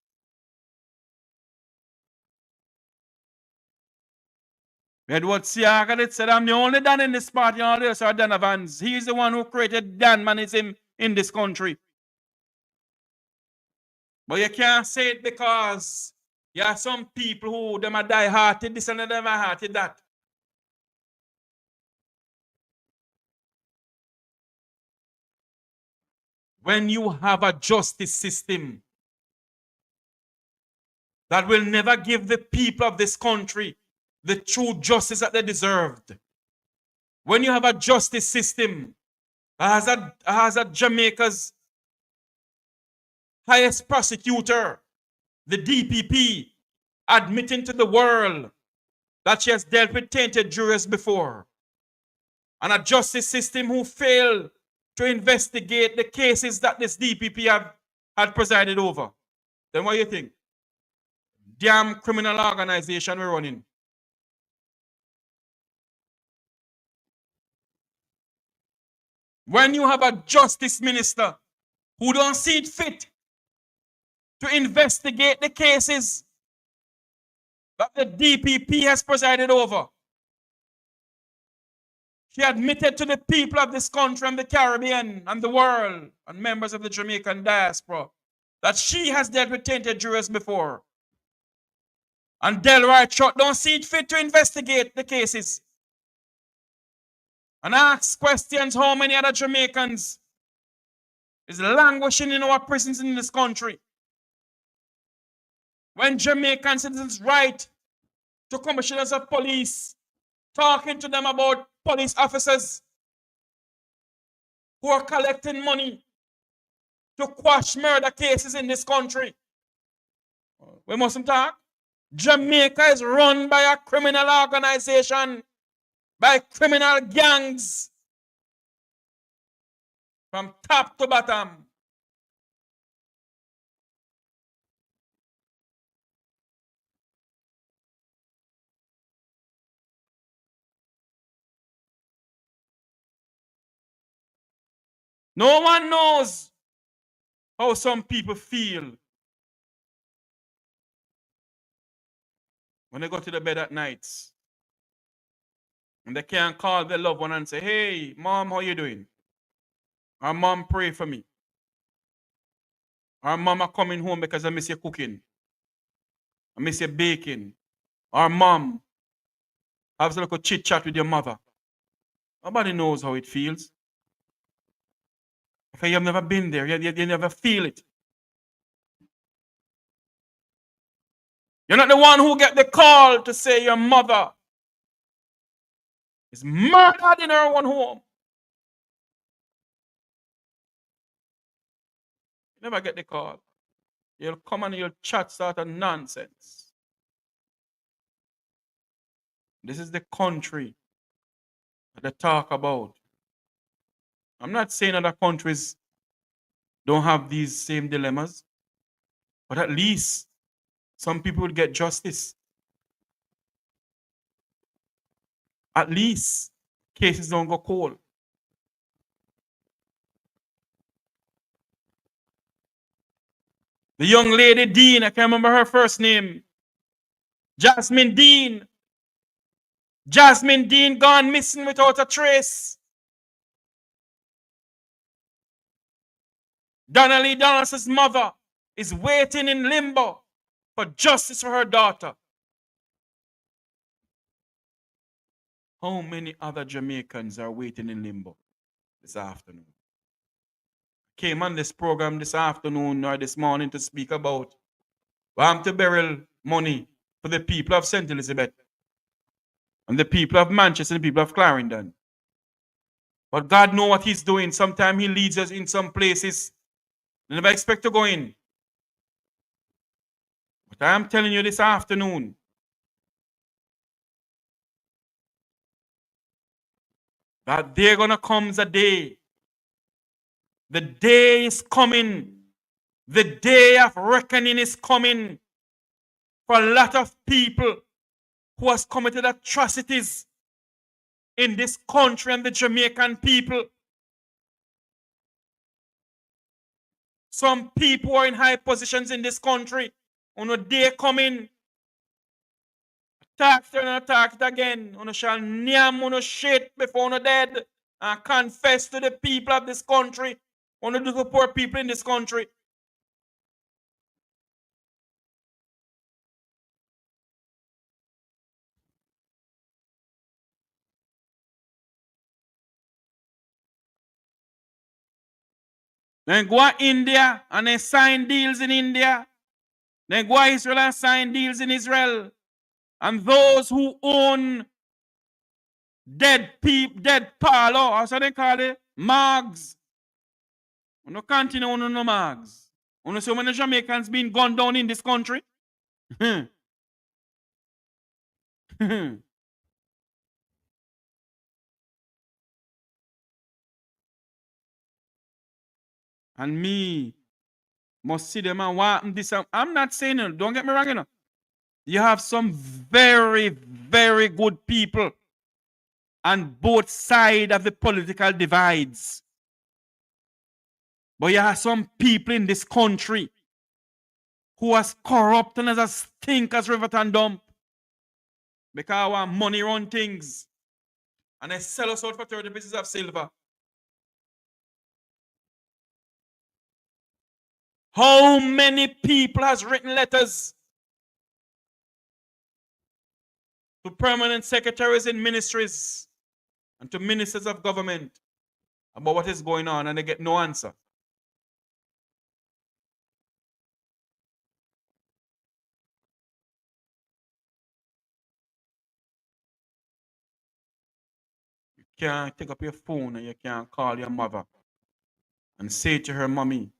Edward Siaga said, I'm the only Dan in this party, all the others are Donovans. He's the one who created Danmanism in this country. But you can't say it because you have some people who them are die-hearted this and them are hearted that. When you have a justice system that will never give the people of this country the true justice that they deserved. When you have a justice system that has a Jamaica's highest prosecutor, the DPP, admitting to the world that she has dealt with tainted jurors before, and a justice system who failed to investigate the cases that this DPP had presided over, then what do you think? Damn criminal organization we're running. When you have a justice minister who don't see it fit to investigate the cases that the DPP has presided over, she admitted to the people of this country and the Caribbean and the world and members of the Jamaican diaspora that she has dealt with tainted jurors before. And Delroy Trot don't see it fit to investigate the cases and ask questions how many other Jamaicans is languishing in our prisons in this country. When Jamaican citizens write to commissioners of police, talking to them about police officers who are collecting money to quash murder cases in this country. We mustn't talk. Jamaica is run by a criminal organization, by criminal gangs, from top to bottom. No one knows how some people feel when they go to the bed at night and they can't call their loved one and say, hey, mom, how you doing? Or mom, pray for me. Or mama coming home because I miss your cooking. I miss your baking. Or mom, have a little chit chat with your mother. Nobody knows how it feels. Okay, you've never been there. You never feel it. You're not the one who get the call to say your mother is murdered in her own home. You never get the call. You'll come and you'll chat sort of nonsense. This is the country that they talk about. I'm not saying other countries don't have these same dilemmas, but at least some people will get justice. At least cases don't go cold. The young lady Dean, I can't remember her first name. Jasmine Dean. Jasmine Dean gone missing without a trace. Donnelly Donaldson's mother is waiting in limbo for justice for her daughter. How many other Jamaicans are waiting in limbo this afternoon? Came on this program this afternoon or this morning to speak about to Beryl money for the people of St. Elizabeth and the people of Manchester and the people of Clarendon. But God knows what he's doing. Sometimes he leads us in some places we never expect to go in. But I am telling you this afternoon, that there gonna comes a day. The day is coming. The day of reckoning is coming for a lot of people who has committed atrocities in this country and the Jamaican people. Some people are in high positions in this country. On a day coming, attack and attack it again. On shall nyam on shit before on dead and confess to the people of this country. On do the poor people in this country. Then go to India and they sign deals in India. Then go to Israel and sign deals in Israel. And those who own dead parlor, how do they call it? Mags. We no continue on no mags. We know so many Jamaicans being gunned down in this country. And me must see them and want this. I'm not saying it. Don't get me wrong, you know. You have some very, very good people on both sides of the political divides. But you have some people in this country who are corrupt and as a stink as Riverton Dump. Because I want money run things. And they sell us out for 30 pieces of silver. How many people has written letters to permanent secretaries in ministries and to ministers of government about what is going on, and they get no answer. You can't take up your phone and you can't call your mother and say to her, "Mommy,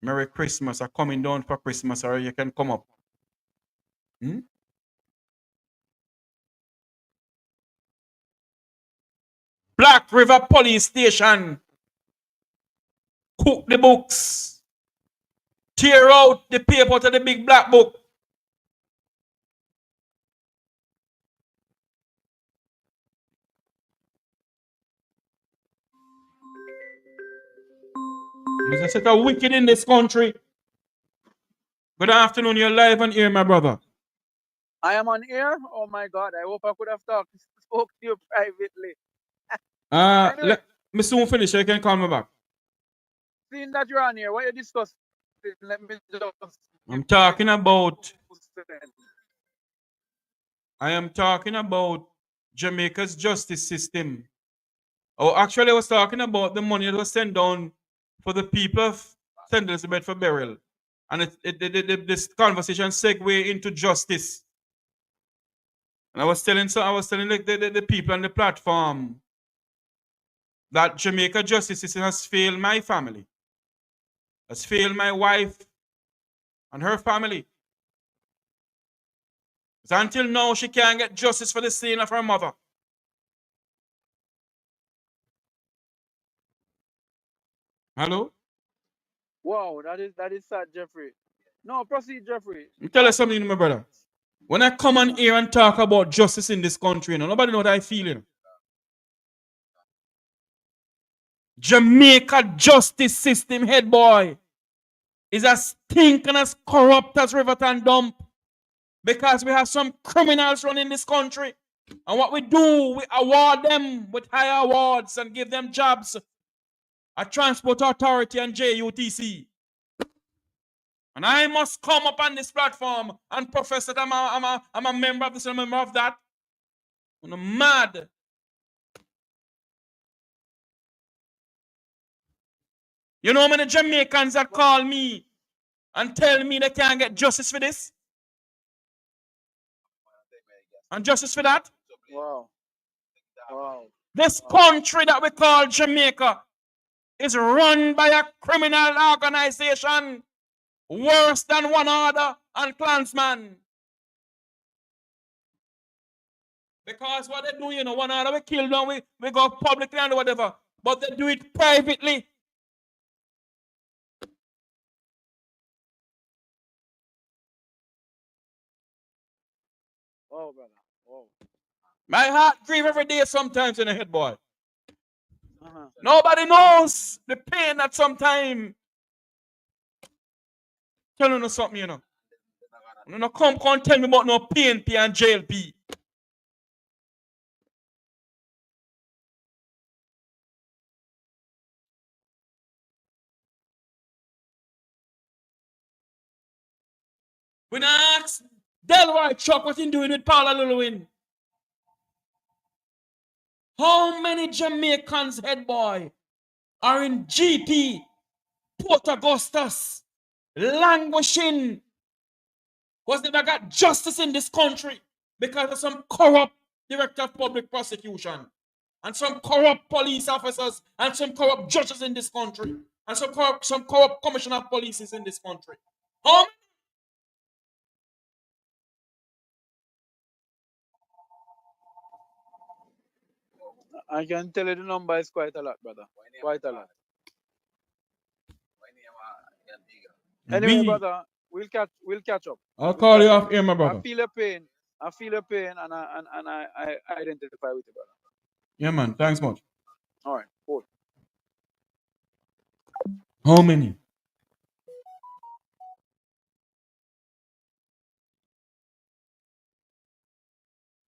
Merry Christmas, I'm coming down for Christmas," or you can come up. Black River Police Station. Cook the books. Tear out the paper out of the big black book. There's a set of wicked in this country. Good afternoon, you're live on air, my brother. I am on air? Oh my God, I hope I could have spoke to you privately. Anyway, Let me soon finish, so you can call me back. Seeing that you're on here, what you discussing? Let me just... I'm talking about... I am talking about Jamaica's justice system. Oh, actually, I was talking about the money that was sent down for the people of St. Elizabeth for burial. And this conversation segue into justice. And I was telling the people on the platform that Jamaica justice system has failed my family, has failed my wife and her family. So until now, she can't get justice for the sin of her mother. Hello? Wow, that is sad, Jeffrey. No, proceed, Jeffrey. Let me tell you something, my brother. When I come on here and talk about justice in this country, nobody know what I feel. Jamaica justice system, head boy, is as stinking as corrupt as Riverton Dump. Because we have some criminals running this country. And what we do, we award them with higher awards and give them jobs at Transport Authority and JUTC. And I must come up on this platform and profess that I'm a member of this and a member of that. I'm mad. You know how many Jamaicans that call me and tell me they can't get justice for this? And justice for that? Wow. Wow. This country that we call Jamaica is run by a criminal organization worse than One Order and Klansman. Because what they do, you know, One Order, we kill them, we go publicly and whatever. But they do it privately. Oh, brother. Oh. My heart grieves every day sometimes in the head, boy. Nobody knows the pain that sometimes. Tell you something, you know. You know, come tell me about no PNP and JLP. When I ask Delroy Chuck what he's doing with Paula Lulwin, how many Jamaicans, head boy, are in GP, Port Augustus, languishing because they never got justice in this country because of some corrupt director of public prosecution and some corrupt police officers and some corrupt judges in this country and some corrupt commissioner of police in this country. How many? I can tell you the number is quite a lot, brother. Quite a lot. Anyway, brother, we'll catch up. I'll call you off here, my brother. I feel your pain. And I identify with you, brother. Yeah, man. Thanks much. All right, cool. How many?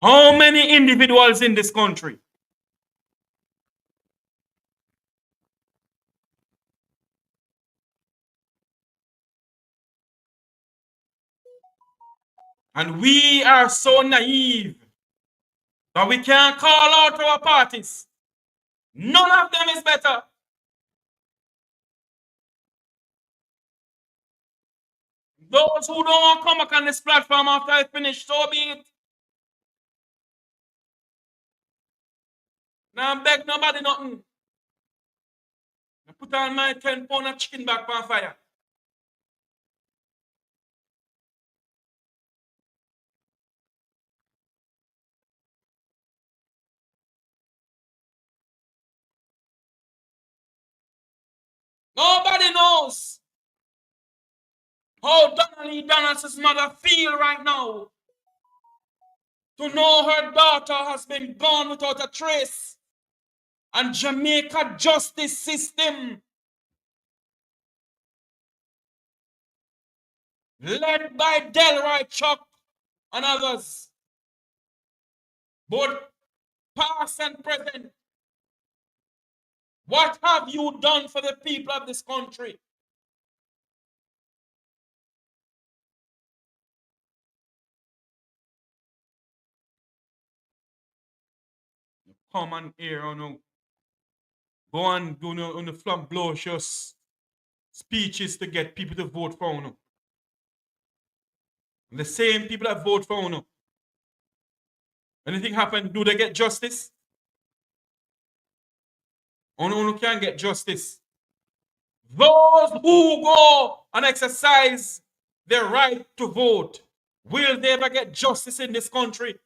How many individuals in this country And we are so naive that we can't call out our parties. None of them is better. Those who don't want to come back on this platform after I finish, so be it. Now I beg nobody nothing. I put on my 10-pound of chicken back on fire. Nobody knows how Donnelly Donaldson's mother feel right now. To know her daughter has been gone without a trace. And Jamaica justice system, led by Delroy Chuck and others, both past and present, what have you done for the people of this country? Come on here, go and do on the flamboyant speeches to get people to vote for you. The same people that vote for you. Anything happen, do they get justice? You can't get justice. Those who go and exercise their right to vote, will they ever get justice in this country?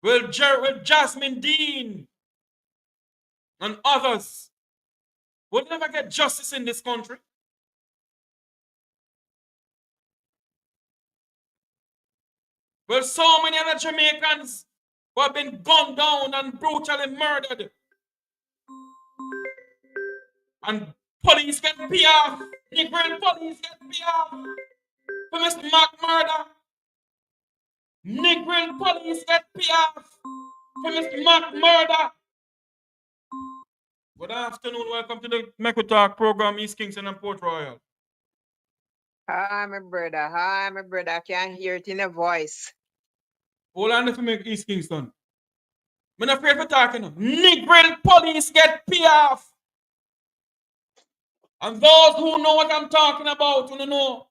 Will Jasmine Dean and others will never get justice in this country? Well, so many other Jamaicans who have been gunned down and brutally murdered. And police get pay off. Negro police get pay off for Mr. Mek murder. Negro police get pay off for Mr. Mek murder. Good afternoon. Welcome to the Mek Wi Talk program, East Kingston and Port Royal. Hi, my brother. Hi, my brother. I can hear it in your voice. Hold on if you make East Kingston. I'm not afraid for talking. Negro police get pay off. And those who know what I'm talking about, you know,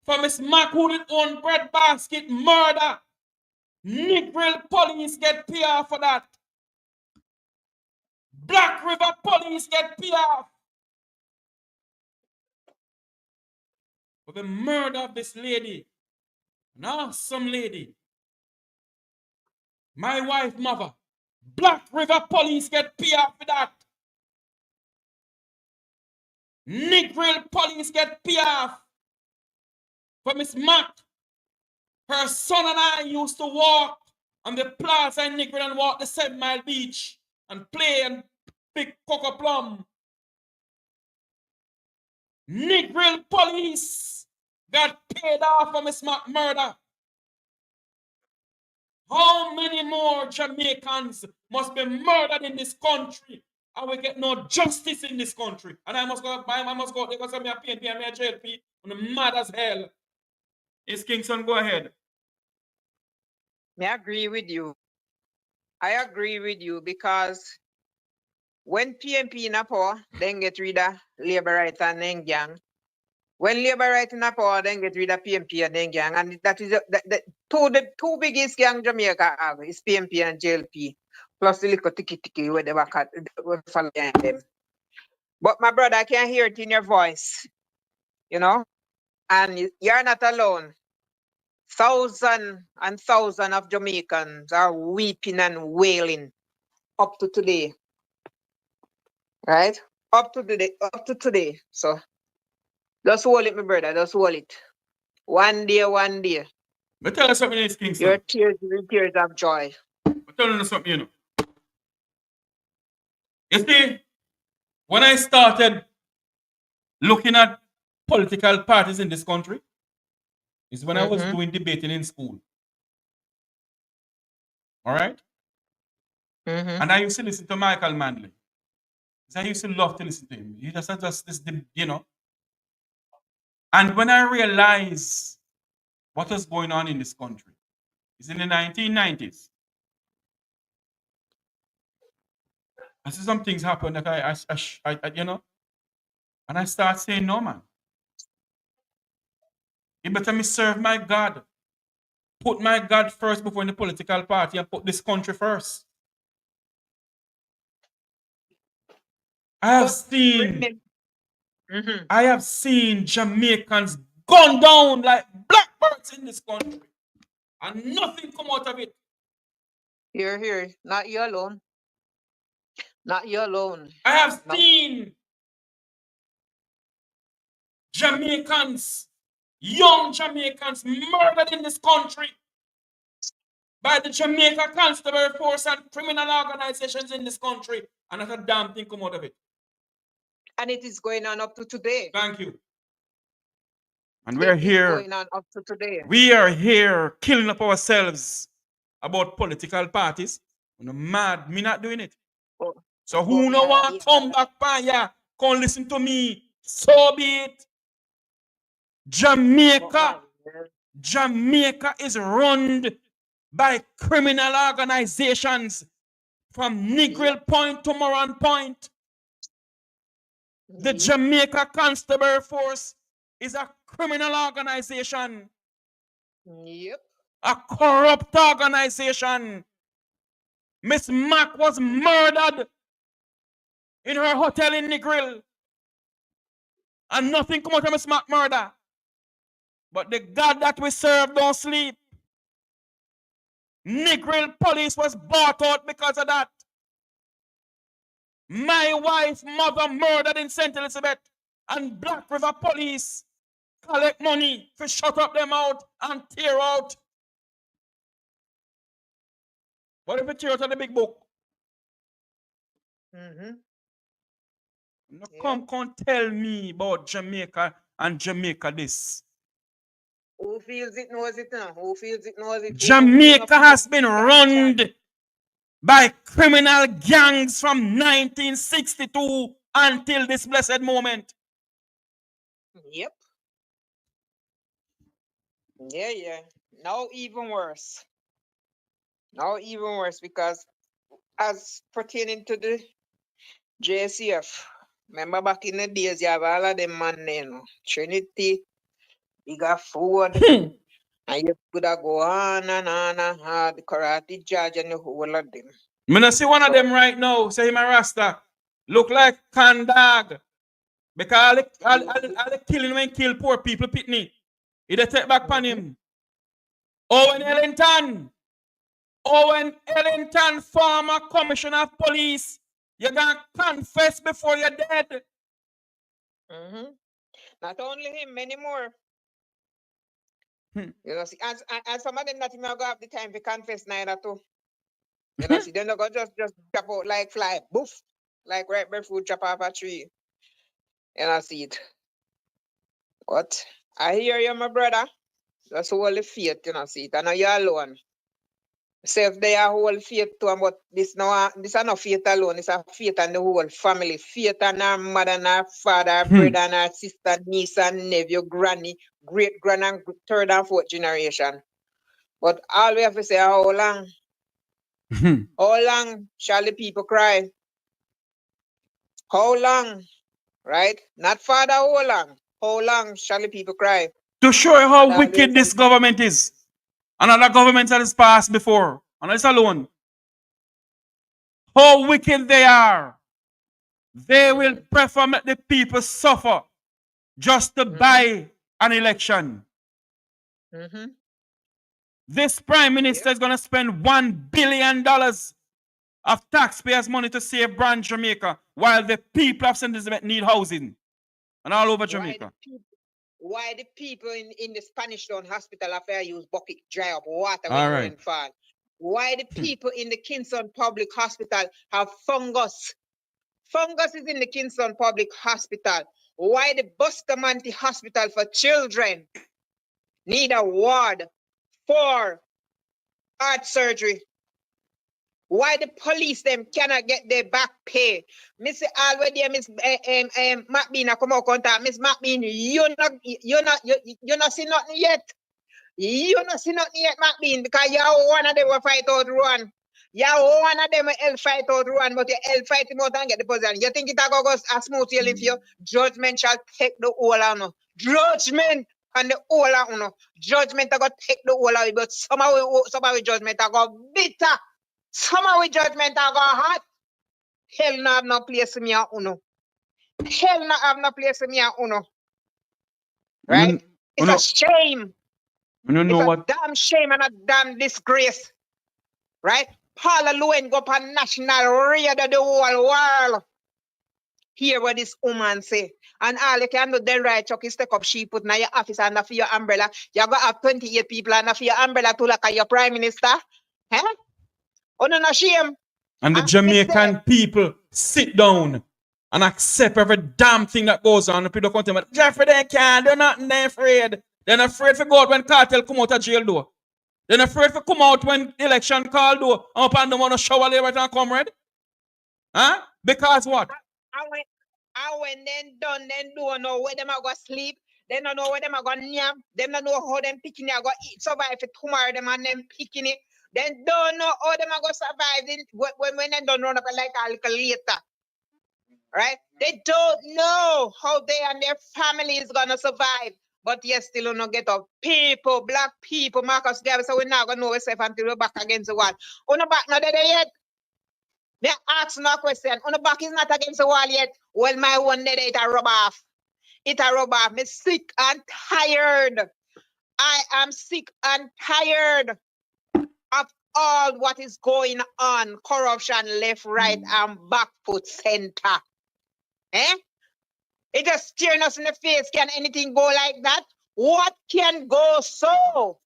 for Miss Mek who did own bread basket murder, Negro police get pay off for that. Black River police get pay off for the murder of this lady, an awesome lady, my wife, mother. Black River police get pay off for that. Negro police get pay off for Miss Mek. Her son and I used to walk on the plaza in Negro and walk the 7 Mile Beach and play and pick cocoa plum. Negro police got paid off for Miss Mek murder. How many more Jamaicans must be murdered in this country and we get no justice in this country? And I must go because I'm a PNP and I'm a JLP and I'm mad as hell. Is Kingston, go ahead. I agree with you. I agree with you because when PNP in a power, then get rid of labor right and then gang. When labor right in a power, then get rid of PNP and then gang. And that is the two biggest gang Jamaica have is PNP and JLP. Plus the little tiki where they were following them. But my brother, I can hear it in your voice. You know? And you're not alone. Thousands and thousands of Jamaicans are weeping and wailing up to today. Right? Up to today. So just hold it, my brother. Just hold it. One day. But tell us something, Kingston. Your tears of joy. But tell us something, you know. You see, when I started looking at political parties in this country, is when I was doing debating in school. All right? And I used to listen to Michael Manley. I used to love to listen to him. He just this, you know. And when I realized what was going on in this country, it's in the 1990s. I see some things happen that I you know, and I start saying, no, man. You better me serve my God. Put my God first before in the political party and put this country first. I have seen Jamaicans gone down like blackbirds in this country. And nothing come out of it. Here. Not you alone. Not you alone. I have seen Jamaicans, young Jamaicans murdered in this country by the Jamaica Constabulary Force and criminal organizations in this country. And not a damn thing come out of it. And it is going on up to today. Thank you. And we're here. Going on up to today. We are here killing up ourselves about political parties. No mad, me not doing it. So who no want to come back by ya? Come listen to me. So be it. Jamaica is run by criminal organizations from Negril Point to Moran Point. The Jamaica Constabulary Force is a criminal organization. Yep. A corrupt organization. Miss Mek was murdered in her hotel in Negril. And nothing come out of Miss Mek murder. But the God that we serve don't sleep. Negril police was bought out because of that. My wife's mother murdered in St. Elizabeth. And Black River police collect money to shut up them out and tear out. What if we tear out of the big book? Come tell me about Jamaica and Jamaica this. Who feels it knows it now. Who feels it knows it. Jamaica has been run by criminal gangs from 1962 until this blessed moment. Yep. Yeah. Now even worse. Now even worse because as pertaining to the JCF, remember back in the days you have all of them man, you know, Trinity, Bigger Ford, and you could go on and the karate judge and the whole of them. Me not see one of them right now. Say him a Rasta. Look like Kandag. Because all the killing when kill poor people pitney. He dey take back on him. Owen Ellington, former commissioner of police. You gonna confess before you're dead. Not only him, many more. You know, see, and some of them not even go have the time to confess neither too. You know, see, they're not gonna just chop out like fly, boof, like right fruit chop off a tree. You know, see it. But I hear you, my brother. That's all the faith, you know, see it. I know you're alone. So if they are whole faith to them, but this is not faith alone, it's a faith and the whole family. Faith and our mother and our father, our brother and our sister, niece and nephew, granny, great grand and third and fourth generation. But all we have to say, how long? How long shall the people cry? How long? Right? Not Father, how long? How long shall the people cry? To show you how wicked this government is. And other governments that has passed before. And it's alone. How wicked they are. They will prefer make the people suffer just to buy an election. This prime minister is going to spend $1 billion of taxpayers' money to save brand Jamaica, while the people of St. Elizabeth need housing. And all over Jamaica. Why the people in the Spanish Town Hospital affair use bucket dry up water All when right. rain fall? Why the people in the Kingston Public Hospital have fungus? Fungus is in the Kingston Public Hospital. Why the Bustamante Hospital for Children need a ward for heart surgery? Why the police them cannot get their back pay? Miss already, Miss McBean, come out contact. Miss McBean, you're not see nothing yet. You not see nothing yet, McBean, because you're one of them will fight out run. You're one of them will fight out run, but you will fight him out and get the position. You think it will go a smooth sailing for you? Judgment shall take the whole on. Judgment and the whole on. Judgment will take the whole away, but somehow judgment will go bitter. Somehow judgment will go hot. Hell no have no place for me at uno. Hell no have no place for me at uno. Right? It's a shame. You know It's what? a damn shame and a damn disgrace. Right? Paula Lewin go up on national radio to the whole world. Hear what this woman say. And all you can do then right, Chuck, is take up she put in your office under for your umbrella. You go have 28 people under for your umbrella to look at your prime minister. Huh? Oh, no shame. And the Jamaican people sit down and accept every damn thing that goes on. The people come to them, Jeffrey, they can't do nothing, they're afraid. They're afraid to go out when cartel come out of jail door. They're afraid to come out when election call do. Up and them want to shower later and come red. Huh? Because what? And when then done, then don't know where them are going to sleep. They don't know where them are going to nap. They don't know how them picking it are going to eat, survive for tomorrow, them and them picking it. Then don't know how them are going to survive when they don't run up like a little later. Right? They don't know how they and their family is going to survive. But yes, still don't get up. People, black people, Marcus Garvey, so we're not going to know ourselves until we're back against the wall. On the back, not there yet. They ask no question. On the back is not against the wall yet. Well, my one day it a rub off. It a rub off. Me sick and tired. I am sick and tired of all what is going on. Corruption left, right, and back foot center. Eh? It just staring us in the face. Can anything go like that? What can go so?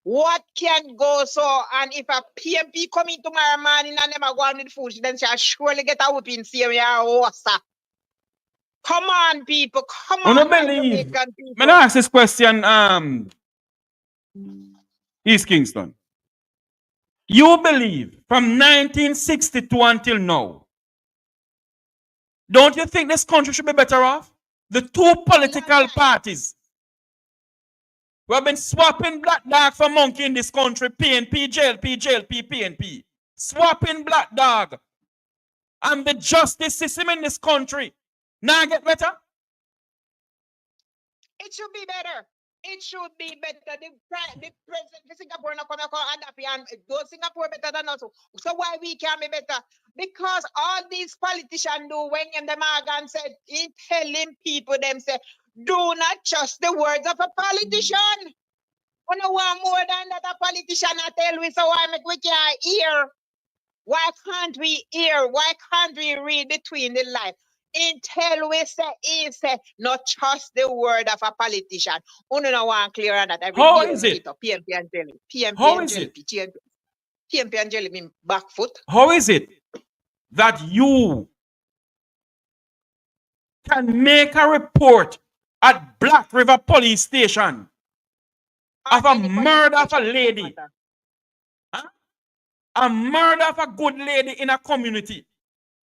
What can go so? And if a PMP come in tomorrow morning and them are going with food, then she'll surely get a whooping Syria or Come on, people. Come on, I don't believe. May I ask this question, East Kingston? You believe from 1962 until now, don't you think this country should be better off? The two political parties. We have been swapping black dog for monkey in this country. PNP, JLP, JLP, PNP. Swapping black dog. And the justice system in this country. Now get better? It should be better. It should be better. The president of Singapore not gonna call and those Singapore better than us. So why we can't be better? Because all these politicians do when them Morgan said, he telling people them say, do not trust the words of a politician. We don't want more than that a politician tell we, so why we can't hear? Why can't we hear? Why can't we read between the lines? Until we say, he say, not trust the word of a politician. We don't want clear on that. How is it? PMP and Jelly. PMP How and is Jelly. it? PMP and Jelly mean back foot. How is it that you can make a report at Black River Police Station of a murder of a lady? Huh? A murder of a good lady in a community.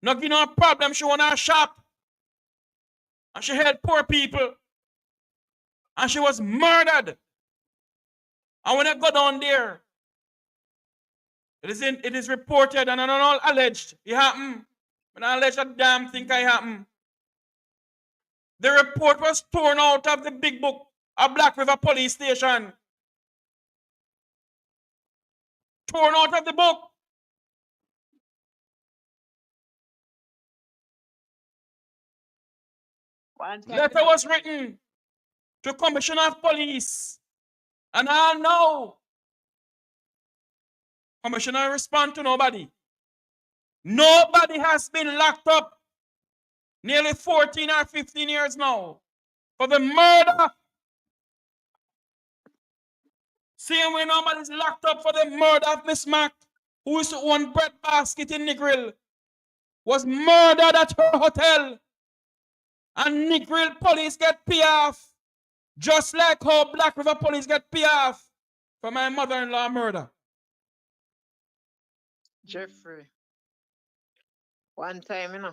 Not giving her a problem, she want her shop. And she helped poor people. And she was murdered. And when I go down there, it is reported and not all alleged. It happened. When I alleged a damn thing I happened. The report was torn out of the big book of Black River Police Station. Torn out of the book. Letter was written to Commissioner of Police. And I know Commissioner respond to nobody. Nobody has been locked up nearly 14 or 15 years now for the murder. Same way nobody's locked up for the murder of Miss Mac, who used to own bread basket in Negril, was murdered at her hotel. And Negril police get pay off, just like how Black River police get pay off for my mother-in-law murder. Jeffrey. One time, you know,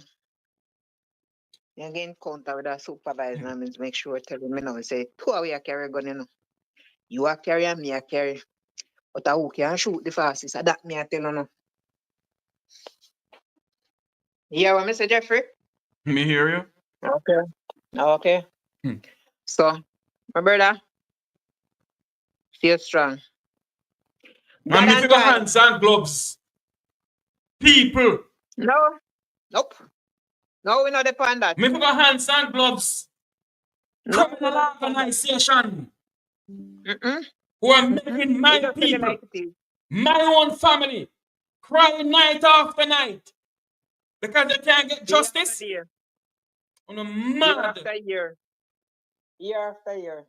you get encounter with a supervisor and make sure tell him, you know, say, two of you carry gun, you know. You are carry and me a carry. But who can shoot the fastest? That me I tell you no. Yeah, what me say, Jeffrey? Me hear you. Okay. Okay. So, my brother, stay strong. And me figure hands and gloves. People. No. Nope. No, we not depend that. Me figure hands and gloves. No. Criminal organization. Who are making my people, my own family, cry night after night because they can't get justice. On a mad. Year after year. Year after year.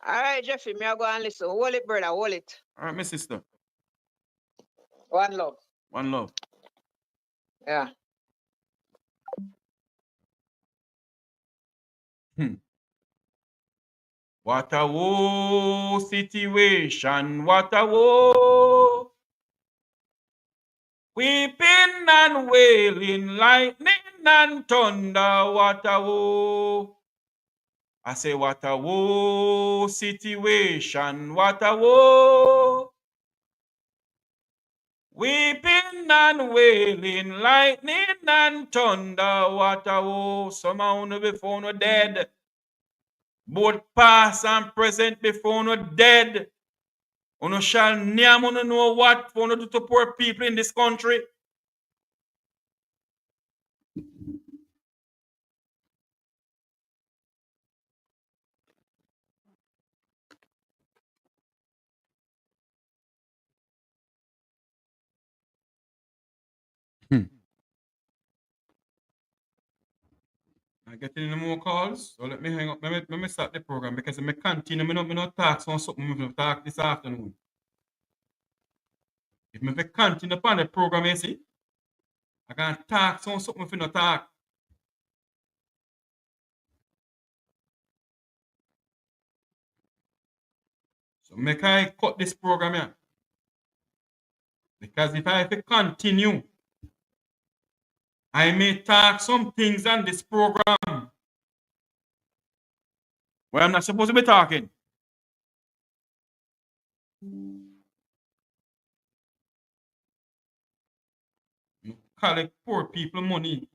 All right, Jeffrey, me I go and listen. Hold it, brother, hold it. All right, my sister. One love. One love. Yeah. What a woe situation, what a woe. Weeping and wailing, lightning and thunder, what a woe. I say, what a woe situation, what a woe. Weeping and wailing, lightning and thunder, what a woe. Somehow before no dead. Both past and present before no dead. Uno shall name uno know what for uno do to poor people in this country. I get any more calls, so let me hang up. Let me start the program because I continue. Me not talk on something. Me talk this afternoon. If me continue upon the program, you see, I can talk on something. If not talk. So make I cut this program here. Because if I continue, I may talk some things on this program where I'm not supposed to be talking. You collect poor people money.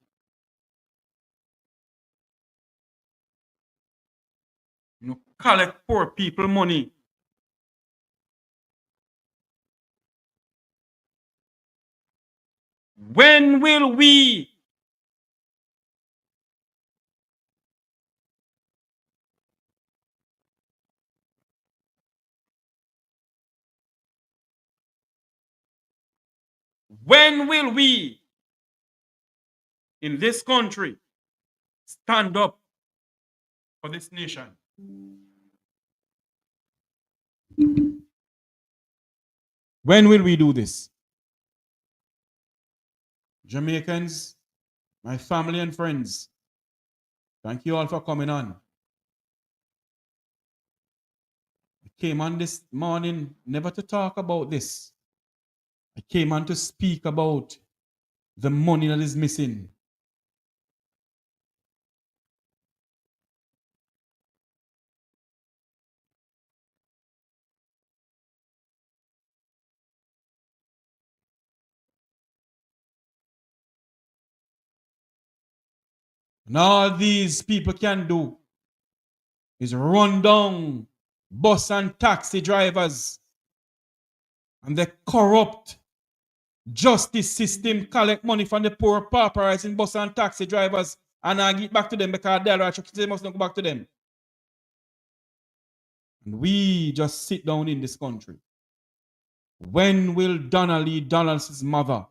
You collect poor people money. When will we in this country stand up for this nation? When will we do this? Jamaicans, my family and friends, thank you all for coming on. I came on this morning never to talk about this. I came on to speak about the money that is missing. And all these people can do is run down bus and taxi drivers and the corrupt justice system collect money from the poor pauperizing bus and taxi drivers and I give back to them because they must not go back to them. And we just sit down in this country. When will Donna Lee Donaldson's mother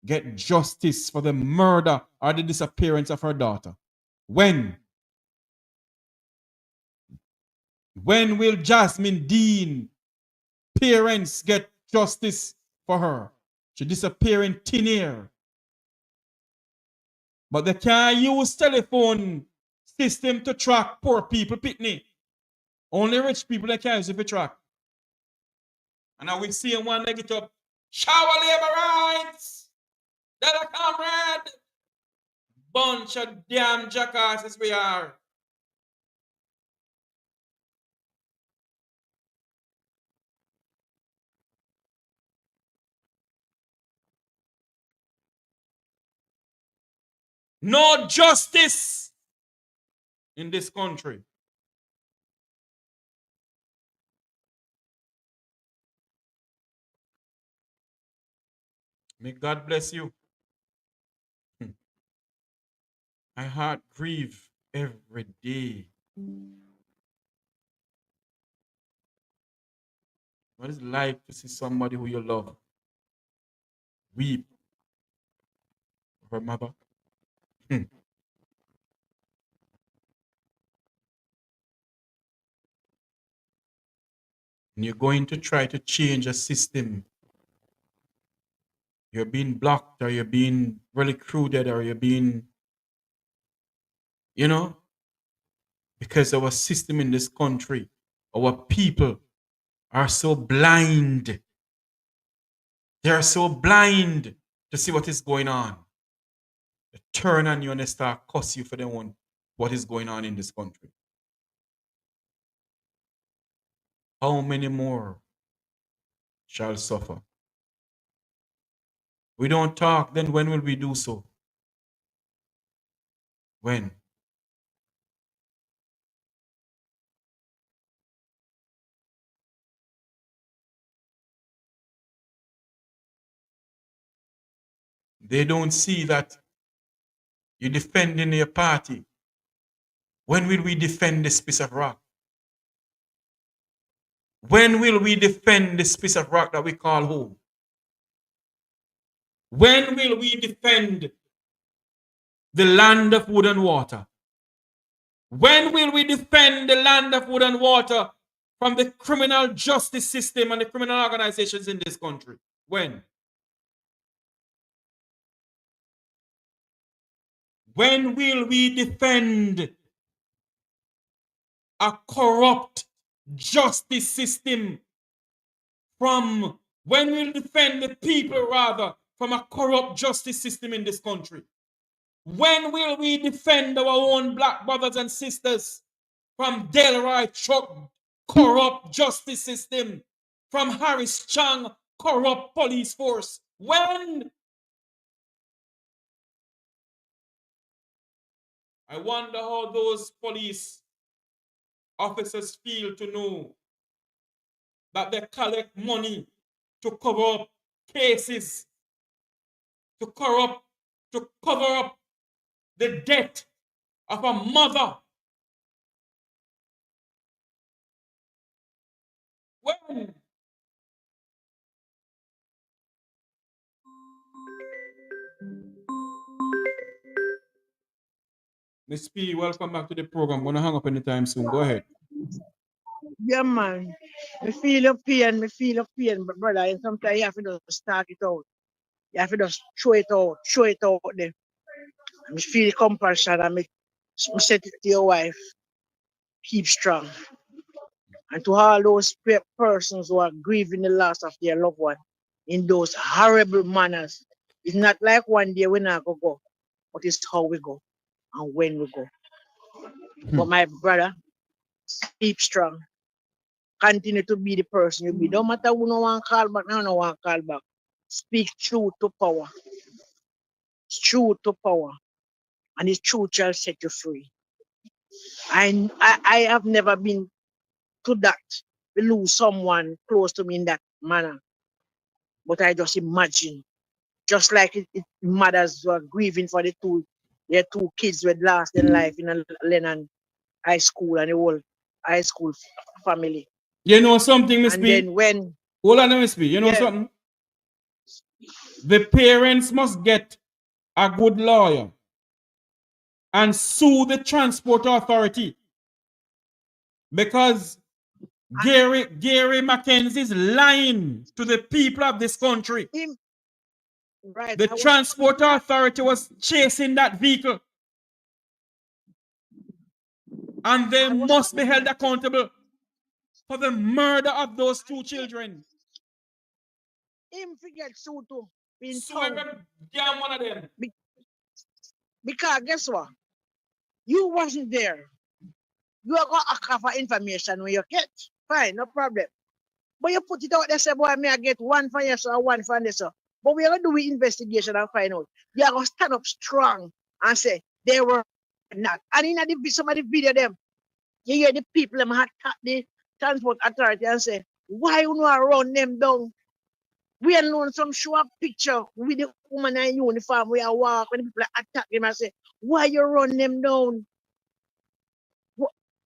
get justice for the murder or the disappearance of her daughter? When? When will Jasmine Dean parents get justice for her? She disappeared in thin air. But they can't use telephone system to track poor people, Pitney. Only rich people they can use it to track. And now we see one leg it up Shower labor rights. That a comrade. Bunch of damn jackasses we are. No justice in this country. May God bless you. My heart grieve every day. What is it like to see somebody who you love weep for her mother? And you're going to try to change a system. You're being blocked, or you're being recruited, or you're being, because our system in this country, our people are so blind. They are so blind to see what is going on. They turn on you and they start cuss you for them one what is going on in this country. How many more shall suffer? We don't talk, then when will we do so? When? They don't see that you're defending your party. When will we defend this piece of rock? When will we defend this piece of rock that we call home? When will we defend the land of wood and water? When will we defend the land of wood and water from the criminal justice system and the criminal organizations in this country? When? When will we defend a corrupt justice system from, when will we defend the people rather from a corrupt justice system in this country? When will we defend our own black brothers and sisters from Delroy Chuck corrupt justice system, from Harris Chang corrupt police force? When? I wonder how those police officers feel to know that they collect money to cover up cases, to cover up the death of a mother. When? Miss P, welcome back to the program. I'm going to hang up anytime soon. Go ahead. Yeah, man. Me feel your pain, but brother, and sometimes you have to just start it out. You have to just throw it out there. Me feel compassion and me set it to your wife. Keep strong. And to all those persons who are grieving the loss of their loved one in those horrible manners. It's not like one day we're not going to go, but it's how we go and when we go. But my brother, keep strong. Continue to be the person you be. Don't matter who no one call back, no one call back. Speak truth to power. Truth to power. And the truth shall set you free. I have never been to that. We lose someone close to me in that manner. But I just imagine, just like mothers were grieving for their two kids who had lost their life in a Lennon high school and the whole high school family. You know something, Miss B? Then when... Hold on, Miss B. You know something? The parents must get a good lawyer and sue the transport authority, because Gary Mackenzie is lying to the people of this country. Right. The transport authority was chasing that vehicle, and they must be held accountable for the murder of those two children. him forget suit too. In Sue town. every damn one of them. Because guess what? You wasn't there. You are going to ask for information when you get. Fine, no problem. But you put it out there, say, boy, may I get one for yes or one for this. But we are going to do the investigation and find out. You are going to stand up strong and say, they were not. And in some of the video, them, you hear the people them attack the transport authority and say, why you not run them down? We are known some show a picture with the woman in uniform. We are walk when the people attack them and say, why you run them down?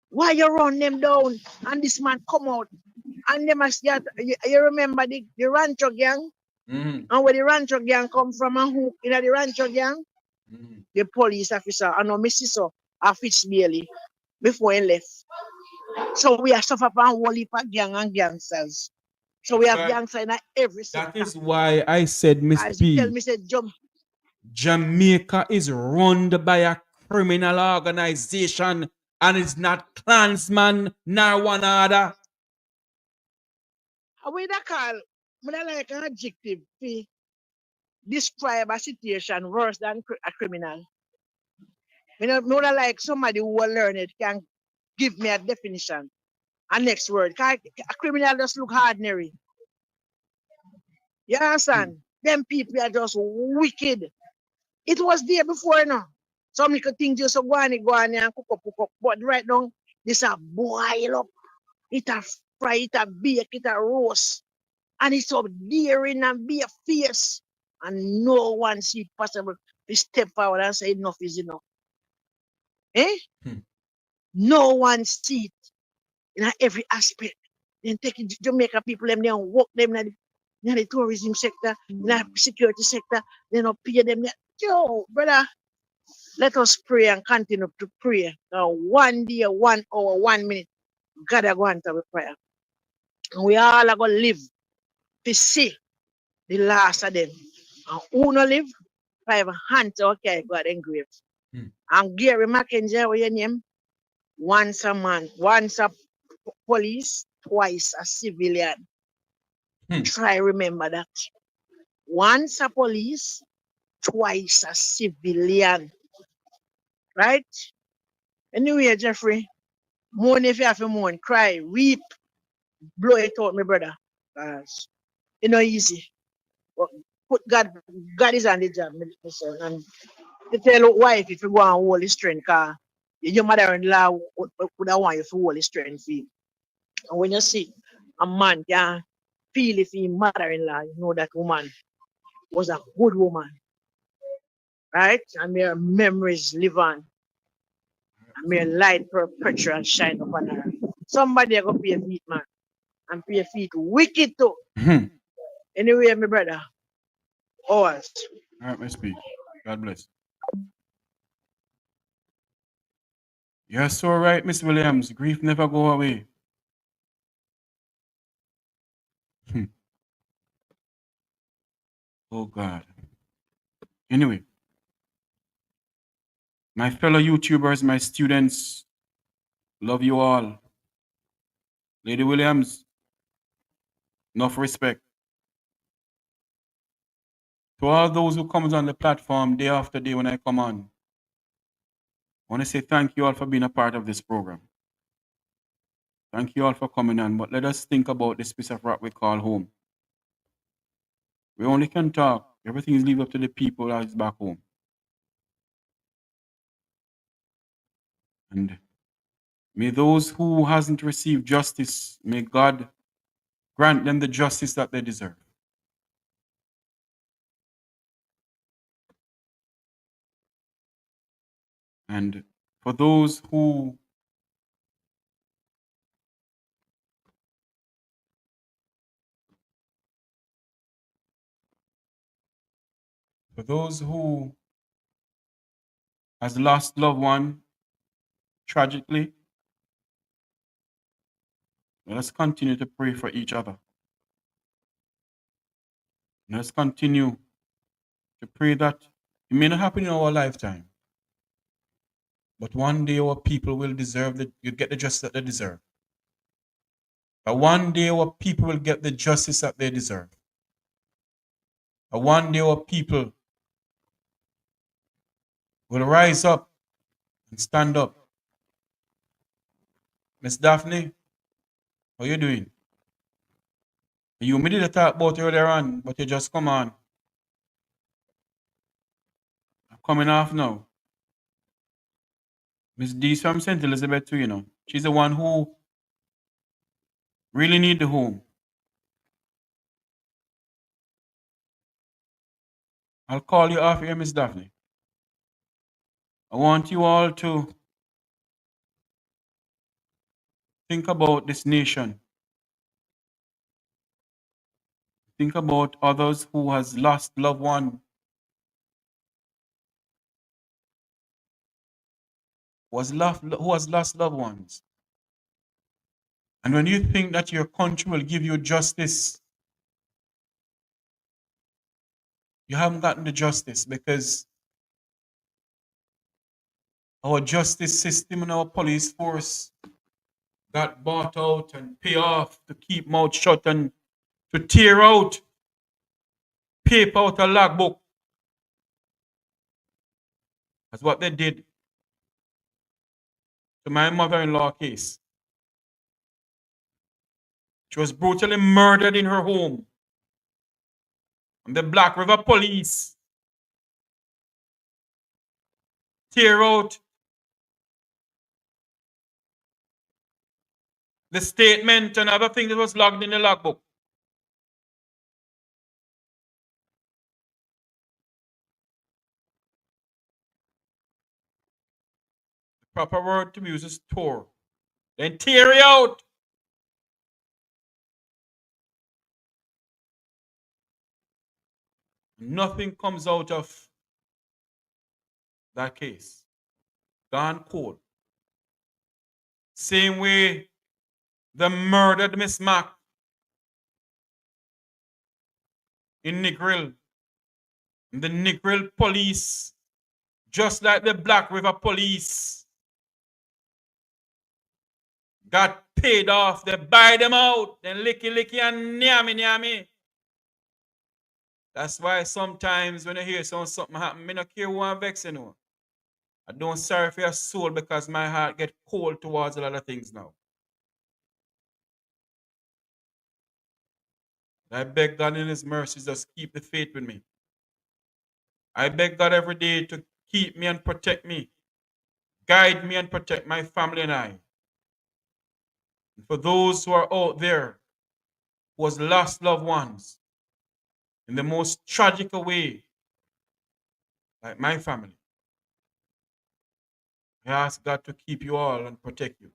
Why you run them down? And this man come out. And them as you remember the Rancho gang? Mm-hmm. And where the Rancho gang come from and who in the Rancho gang? Mm-hmm. The police officer. I know Mrs. So Fitzbailey before he left. So we are suffer from whole heap of gang and gangsters. So we have gangsters in every sector. That is why I said, Miss As P, you tell me, say, Jamaica is run by a criminal organization and it's not clansman nor one other. With that call, I like an adjective to describe a situation worse than a criminal. I like somebody who will learn it can give me a definition. A next word. A criminal just look ordinary. You understand? Them people are just wicked. It was there before now. Some little things just go on and cook up. But right now, this a boil up. It a fry, it a bake, it a roast. And it's up daring and be a fierce. And no one see possible to step forward and say enough is enough. Eh? No one see it in every aspect. Then take it Jamaica people, them then work them in the tourism sector, in the security sector, then pay them. Yo, brother, let us pray and continue to pray. 1 day, 1 hour, 1 minute, God are going to have a prayer. And we all are going to live to see the last of them. And who no live, 5 hands, okay, God engraved. And Gary Mackenzie, what your name? Once a man, once a police, twice a civilian. Try remember that. Once a police, twice a civilian. Right? Anyway, Jeffrey, mourn if you have to mourn, cry, weep, blow it out, my brother. It's not easy. But put God is on the job, my son. And to tell your wife if you go and hold his strength, because your mother-in-law would have want you to hold his strength for you. And when you see a man can feel if his mother-in-law, you know that woman was a good woman. Right? And their memories live on. And their light perpetual shine upon her. Somebody go pay feet, man. And pay feet wicked too. Anyway, my brother. Ours. All right, Miss P. God bless. You're so right, Miss Williams. Grief never go away. Oh, God. Anyway, my fellow YouTubers, my students, love you all. Lady Williams, enough respect. To all those who comes on the platform day after day when I come on, I want to say thank you all for being a part of this program. Thank you all for coming on, but let us think about this piece of rock we call home. We only can talk. Everything is leave up to the people that is back home. And may those who hasn't received justice, may God grant them the justice that they deserve. And for those who has lost loved one tragically, let us continue to pray for each other. Let us continue to pray that it may not happen in our lifetime, but one day our people will get the justice that they deserve. But one day our people will get the justice that they deserve. one day our people will rise up and stand up. Miss Daphne, how you doing? You me did a talk about earlier on, but you just come on. I'm coming off now. Miss D's from St. Elizabeth too, you know. She's the one who really need the home. I'll call you off here, Miss Daphne. I want you all to think about this nation. Think about others who has lost loved one, who has lost loved ones. And when you think that your country will give you justice, you haven't gotten the justice, because our justice system and our police force got bought out and pay off to keep mouth shut and to tear out paper out a logbook. That's what they did to my mother-in-law case. She was brutally murdered in her home. And the Black River police tear out the statement and other things that was logged in the logbook. The proper word to use is tore. Then tear it out. Nothing comes out of that case. Gone cold. Same way the murdered Miss Mac in Negril. The Negril police, just like the Black River police, got paid off. They buy them out. Then licky and nyami. That's why sometimes when I hear something happen, I don't care who I'm vexing you. I don't sorry for your soul, because my heart get cold towards a lot of things now. I beg God in his mercy just keep the faith with me. I beg God every day to keep me and protect me. Guide me and protect my family and I. And for those who are out there who has lost loved ones in the most tragic way, like my family, I ask God to keep you all and protect you.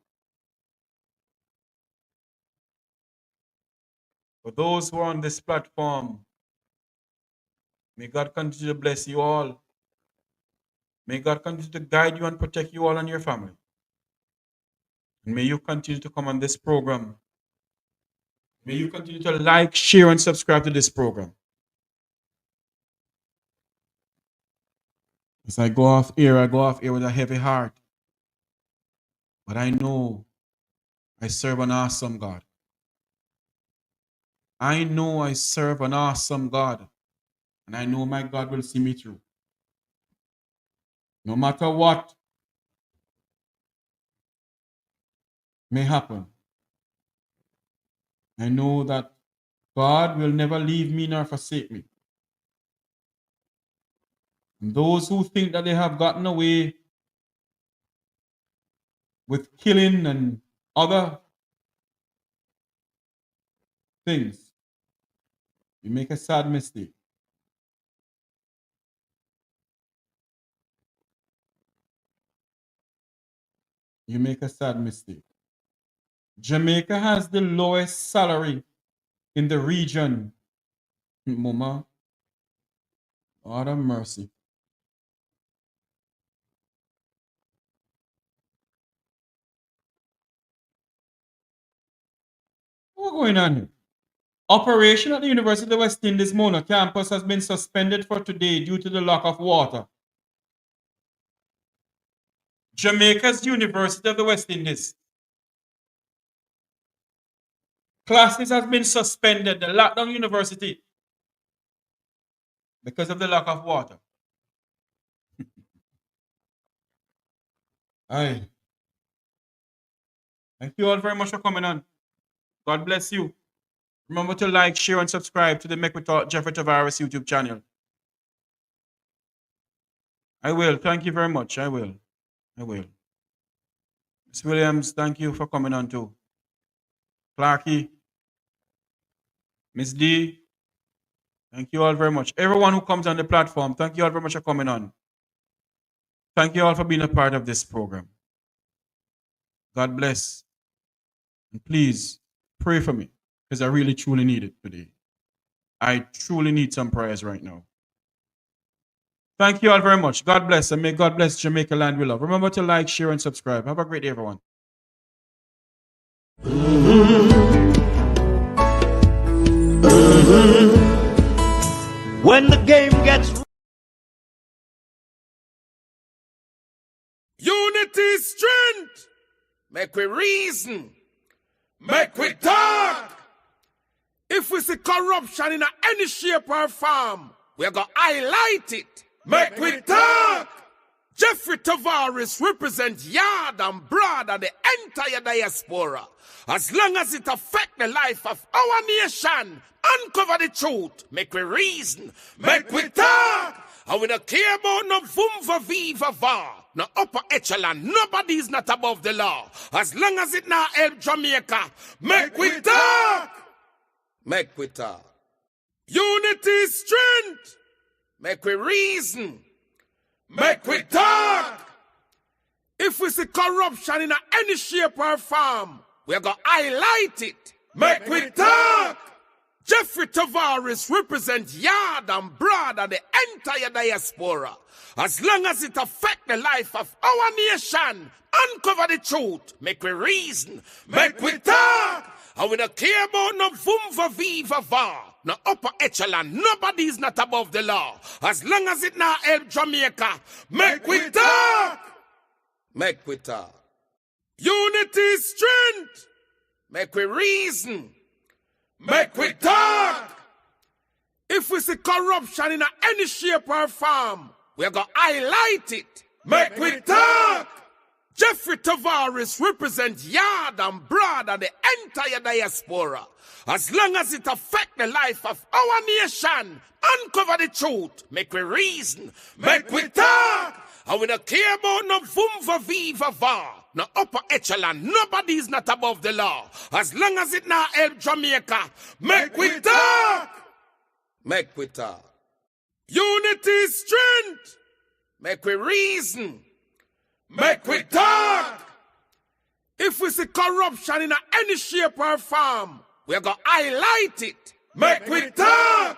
For those who are on this platform, may God continue to bless you all. May God continue to guide you and protect you all and your family. And may you continue to come on this program. May you continue to like, share, and subscribe to this program. As I go off air with a heavy heart. But I know I serve an awesome God. I know I serve an awesome God. And I know my God will see me through. No matter what may happen, I know that God will never leave me nor forsake me. And those who think that they have gotten away with killing and other things, you make a sad mistake. You make a sad mistake. Jamaica has the lowest salary in the region. Mama, God have mercy. What's going on here? Operation at the University of West Indies Mona campus has been suspended for today due to the lack of water. Jamaica's University of the West Indies. Classes has been suspended. The lockdown university because of the lack of water. Aye. Thank you all very much for coming on. God bless you. Remember to like, share, and subscribe to the Mek Wi Talk Jeffrey Tavares YouTube channel. I will. Thank you very much. I will. Miss Williams, thank you for coming on too. Clarky, Miss D, thank you all very much. Everyone who comes on the platform, thank you all very much for coming on. Thank you all for being a part of this program. God bless. And please pray for me, because I really truly need it today. I truly need some prayers right now. Thank you all very much. God bless, and may God bless Jamaica land we love. Remember to like, share, and subscribe. Have a great day, everyone. When the game gets unity is strength. Make we reason. Make we talk. If we see corruption in any shape or form, we're going to highlight it. Make we talk. Jeffrey Tavares represents yard and broad and the entire diaspora. As long as it affects the life of our nation, uncover the truth. Make we reason. Make we talk. And we don't care about no vumva viva va. No upper echelon. Nobody is not above the law. As long as it not help Jamaica. Make we talk. Make we talk. Unity is strength. Make we reason. Make we talk. If we see corruption in any shape or form, we're going to highlight it. Make we talk. Jeffrey Tavares represents yard and broad and the entire diaspora. As long as it affects the life of our nation, uncover the truth. Make we reason. Make we talk. And we don't care about no vumva viva va. No upper echelon. Nobody is not above the law. As long as it not help Jamaica. Make we talk. Make we talk. Unity is strength. Make we reason. Make we talk. If we see corruption in any shape or form, we're going to highlight it. Make we talk. Jeffrey Tavares represents yard and broad and the entire diaspora. As long as it affects the life of our nation, uncover the truth. Make we reason. Make we talk. And we don't care about no vumva viva va. No upper echelon. Nobody is not above the law. As long as it not help Jamaica. Make we talk. Make we talk. Unity is strength. Make we reason. Make we talk. If we see corruption in any shape or form, we're going to highlight it. Make we talk.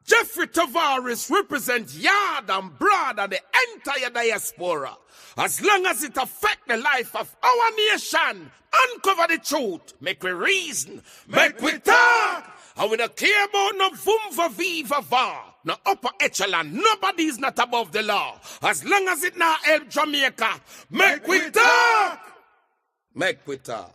Jeffrey Tavares represents yard and broad and the entire diaspora. As long as it affects the life of our nation, uncover the truth. Make we reason. Make we talk. And we don't care about no vumva viva va. No upper echelon. Nobody is not above the law. As long as it not help Jamaica. Make we talk. Make we talk.